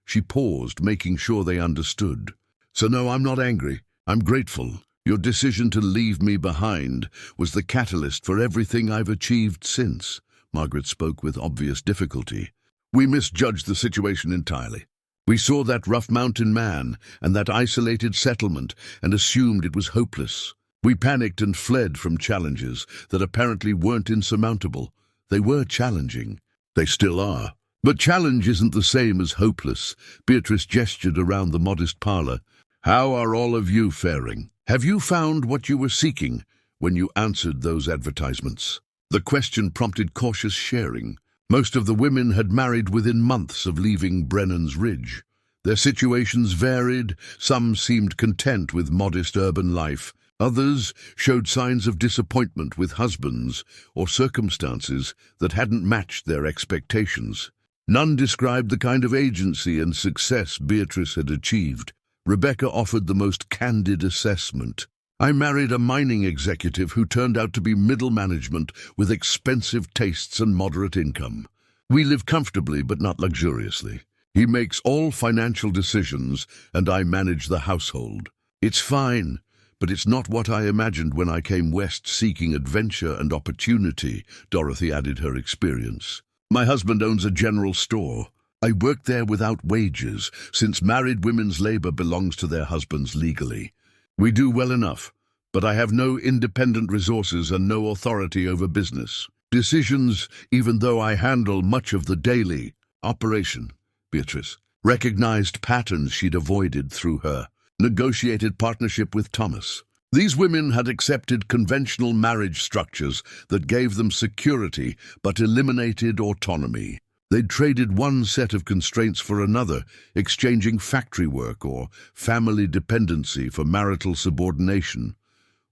She paused, making sure they understood. So no, I'm not angry. I'm grateful. Your decision to leave me behind was the catalyst for everything I've achieved since. Margaret spoke with obvious difficulty. We misjudged the situation entirely. We saw that rough mountain man and that isolated settlement and assumed it was hopeless. We panicked and fled from challenges that apparently weren't insurmountable. They were challenging. They still are. But challenge isn't the same as hopeless. Beatrice gestured around the modest parlor. How are all of you faring? Have you found what you were seeking when you answered those advertisements? The question prompted cautious sharing. Most of the women had married within months of leaving Brennan's Ridge. Their situations varied. Some seemed content with modest urban life. Others showed signs of disappointment with husbands or circumstances that hadn't matched their expectations. None described the kind of agency and success Beatrice had achieved. Rebecca offered the most candid assessment. I married a mining executive who turned out to be middle management with expensive tastes and moderate income. We live comfortably but not luxuriously. He makes all financial decisions and I manage the household. It's fine, but it's not what I imagined when I came west seeking adventure and opportunity, Dorothy added her experience. My husband owns a general store. I worked there without wages, since married women's labor belongs to their husbands legally. We do well enough, but I have no independent resources and no authority over business decisions, even though I handle much of the daily operation. Beatrice recognized patterns she'd avoided through her negotiated partnership with Thomas. These women had accepted conventional marriage structures that gave them security but eliminated autonomy. They'd traded one set of constraints for another, exchanging factory work or family dependency for marital subordination.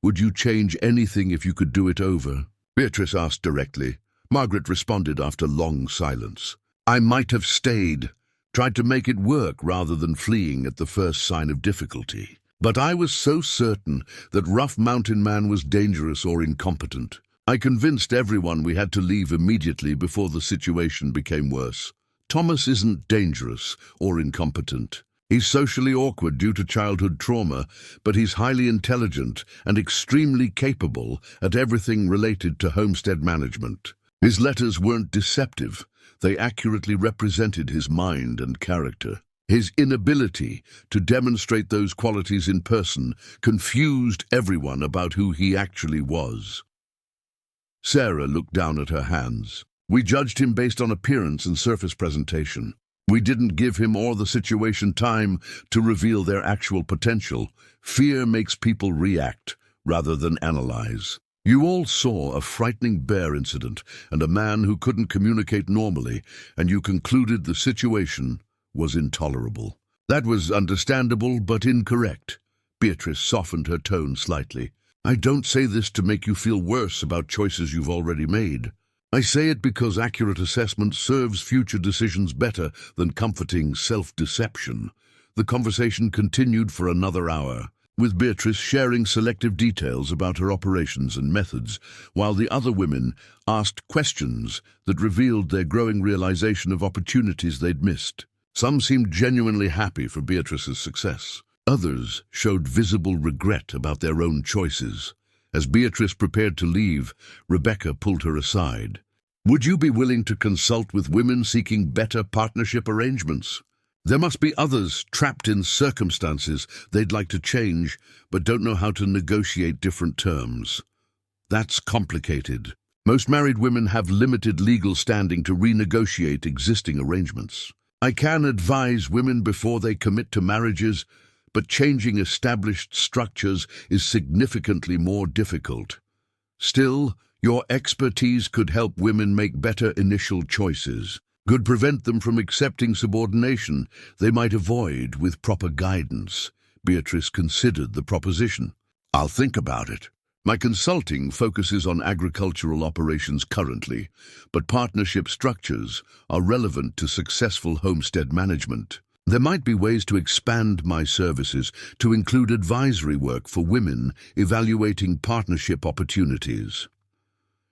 Would you change anything if you could do it over? Beatrice asked directly. Margaret responded after long silence. I might have stayed, tried to make it work rather than fleeing at the first sign of difficulty. But I was so certain that Rough Mountain Man was dangerous or incompetent. I convinced everyone we had to leave immediately before the situation became worse. Thomas isn't dangerous or incompetent. He's socially awkward due to childhood trauma, but he's highly intelligent and extremely capable at everything related to homestead management. His letters weren't deceptive. They accurately represented his mind and character. His inability to demonstrate those qualities in person confused everyone about who he actually was. Sarah looked down at her hands. We judged him based on appearance and surface presentation. We didn't give him or the situation time to reveal their actual potential. Fear makes people react rather than analyze. You all saw a frightening bear incident and a man who couldn't communicate normally, and you concluded the situation was intolerable. That was understandable but incorrect. Beatrice softened her tone slightly. I don't say this to make you feel worse about choices you've already made. I say it because accurate assessment serves future decisions better than comforting self-deception. The conversation continued for another hour, with Beatrice sharing selective details about her operations and methods, while the other women asked questions that revealed their growing realization of opportunities they'd missed. Some seemed genuinely happy for Beatrice's success. Others showed visible regret about their own choices. As Beatrice prepared to leave, Rebecca pulled her aside. Would you be willing to consult with women seeking better partnership arrangements? There must be others trapped in circumstances they'd like to change, but don't know how to negotiate different terms. That's complicated. Most married women have limited legal standing to renegotiate existing arrangements. I can advise women before they commit to marriages, but changing established structures is significantly more difficult. Still, your expertise could help women make better initial choices, could prevent them from accepting subordination they might avoid with proper guidance. Beatrice considered the proposition. I'll think about it. My consulting focuses on agricultural operations currently, but partnership structures are relevant to successful homestead management. There might be ways to expand my services to include advisory work for women evaluating partnership opportunities.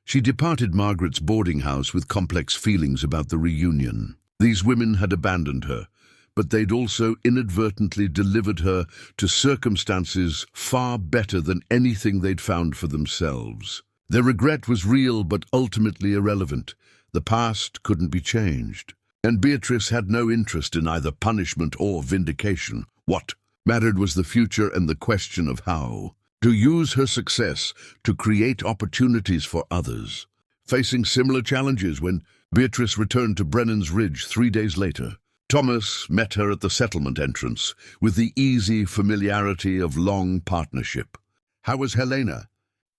She departed Margaret's boarding house with complex feelings about the reunion. These women had abandoned her, but they'd also inadvertently delivered her to circumstances far better than anything they'd found for themselves. Their regret was real but ultimately irrelevant. The past couldn't be changed. And Beatrice had no interest in either punishment or vindication. What mattered was the future and the question of how to use her success to create opportunities for others. Facing similar challenges when Beatrice returned to Brennan's Ridge 3 days later, Thomas met her at the settlement entrance with the easy familiarity of long partnership. How was Helena?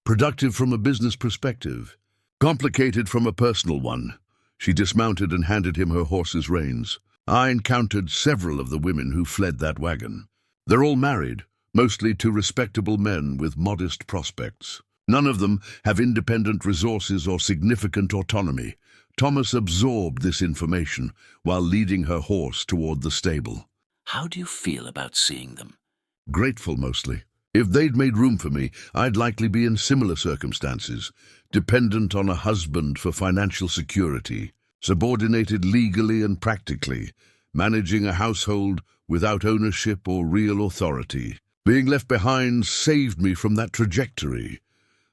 Productive from a business perspective, complicated from a personal one. She dismounted and handed him her horse's reins. I encountered several of the women who fled that wagon. They're all married, mostly to respectable men with modest prospects. None of them have independent resources or significant autonomy. Thomas absorbed this information while leading her horse toward the stable. How do you feel about seeing them? Grateful, mostly. If they'd made room for me, I'd likely be in similar circumstances, dependent on a husband for financial security, subordinated legally and practically, managing a household without ownership or real authority. Being left behind saved me from that trajectory.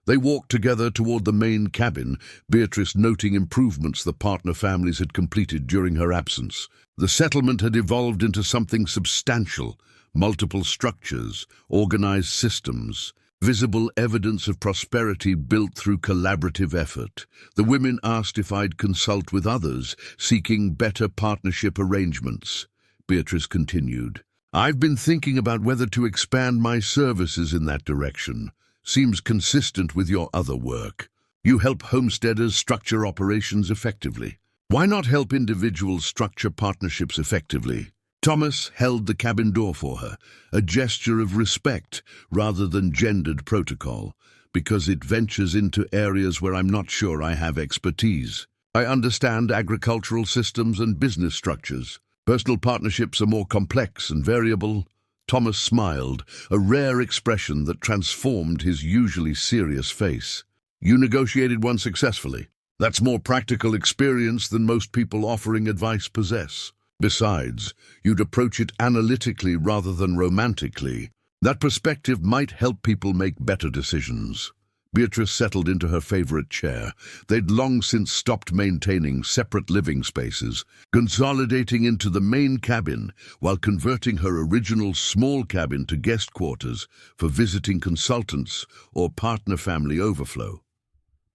They walked together toward the main cabin, Beatrice noting improvements the partner families had completed during her absence. The settlement had evolved into something substantial, multiple structures, organized systems, visible evidence of prosperity built through collaborative effort. The women asked if I'd consult with others, seeking better partnership arrangements. Beatrice continued, I've been thinking about whether to expand my services in that direction. Seems consistent with your other work. You help homesteaders structure operations effectively. Why not help individuals structure partnerships effectively? Thomas held the cabin door for her, a gesture of respect rather than gendered protocol, because it ventures into areas where I'm not sure I have expertise. I understand agricultural systems and business structures. Personal partnerships are more complex and variable. Thomas smiled, a rare expression that transformed his usually serious face. You negotiated one successfully. That's more practical experience than most people offering advice possess. Besides, you'd approach it analytically rather than romantically. That perspective might help people make better decisions. Beatrice settled into her favorite chair. They'd long since stopped maintaining separate living spaces, consolidating into the main cabin while converting her original small cabin to guest quarters for visiting consultants or partner family overflow.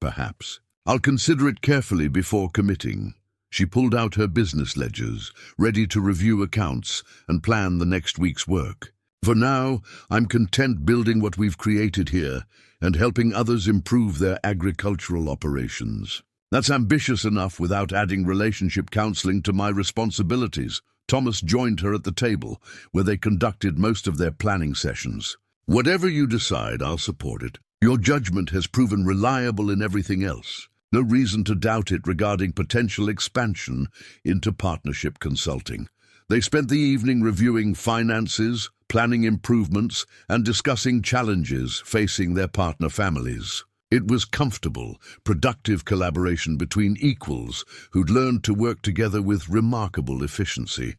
Perhaps. I'll consider it carefully before committing. She pulled out her business ledgers, ready to review accounts and plan the next week's work. For now, I'm content building what we've created here and helping others improve their agricultural operations. That's ambitious enough without adding relationship counseling to my responsibilities. Thomas joined her at the table, where they conducted most of their planning sessions. Whatever you decide, I'll support it. Your judgment has proven reliable in everything else. No reason to doubt it regarding potential expansion into partnership consulting. They spent the evening reviewing finances, planning improvements, and discussing challenges facing their partner families. It was comfortable, productive collaboration between equals who'd learned to work together with remarkable efficiency.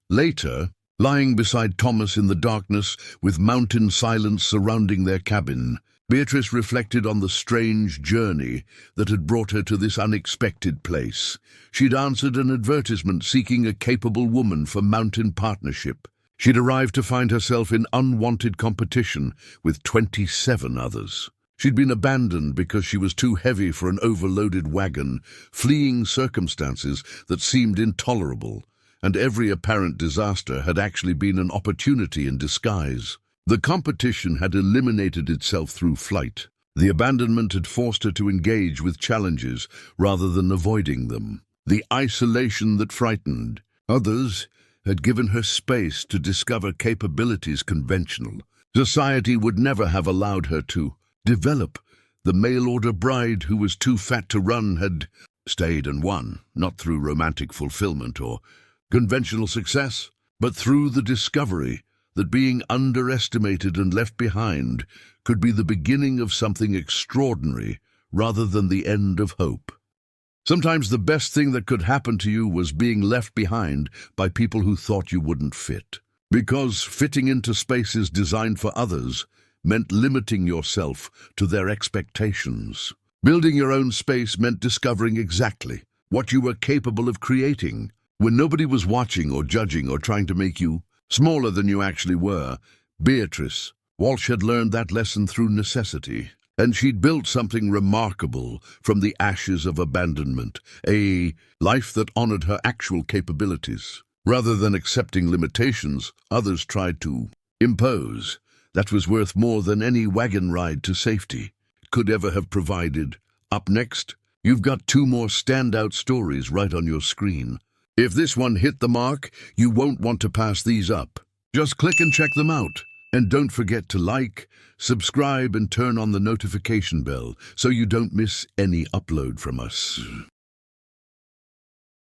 Later, lying beside Thomas in the darkness with mountain silence surrounding their cabin, Beatrice reflected on the strange journey that had brought her to this unexpected place. She'd answered an advertisement seeking a capable woman for mountain partnership. She'd arrived to find herself in unwanted competition with 27 others. She'd been abandoned because she was too heavy for an overloaded wagon, fleeing circumstances that seemed intolerable, and every apparent disaster had actually been an opportunity in disguise. The competition had eliminated itself through flight. The abandonment had forced her to engage with challenges rather than avoiding them. The isolation that frightened. Others had given her space to discover capabilities conventional. Society would never have allowed her to develop. The mail-order bride who was too fat to run had stayed and won, not through romantic fulfillment or conventional success, but through the discovery that being underestimated and left behind could be the beginning of something extraordinary rather than the end of hope. Sometimes the best thing that could happen to you was being left behind by people who thought you wouldn't fit. Because fitting into spaces designed for others meant limiting yourself to their expectations. Building your own space meant discovering exactly what you were capable of creating. When nobody was watching or judging or trying to make you smaller than you actually were, Beatrice Walsh had learned that lesson through necessity. And she'd built something remarkable from the ashes of abandonment, a life that honored her actual capabilities. Rather than accepting limitations others tried to impose, that was worth more than any wagon ride to safety could ever have provided. Up next, you've got two more standout stories right on your screen. If this one hit the mark, you won't want to pass these up. Just click and check them out. And don't forget to like, subscribe, and turn on the notification bell so you don't miss any upload from us.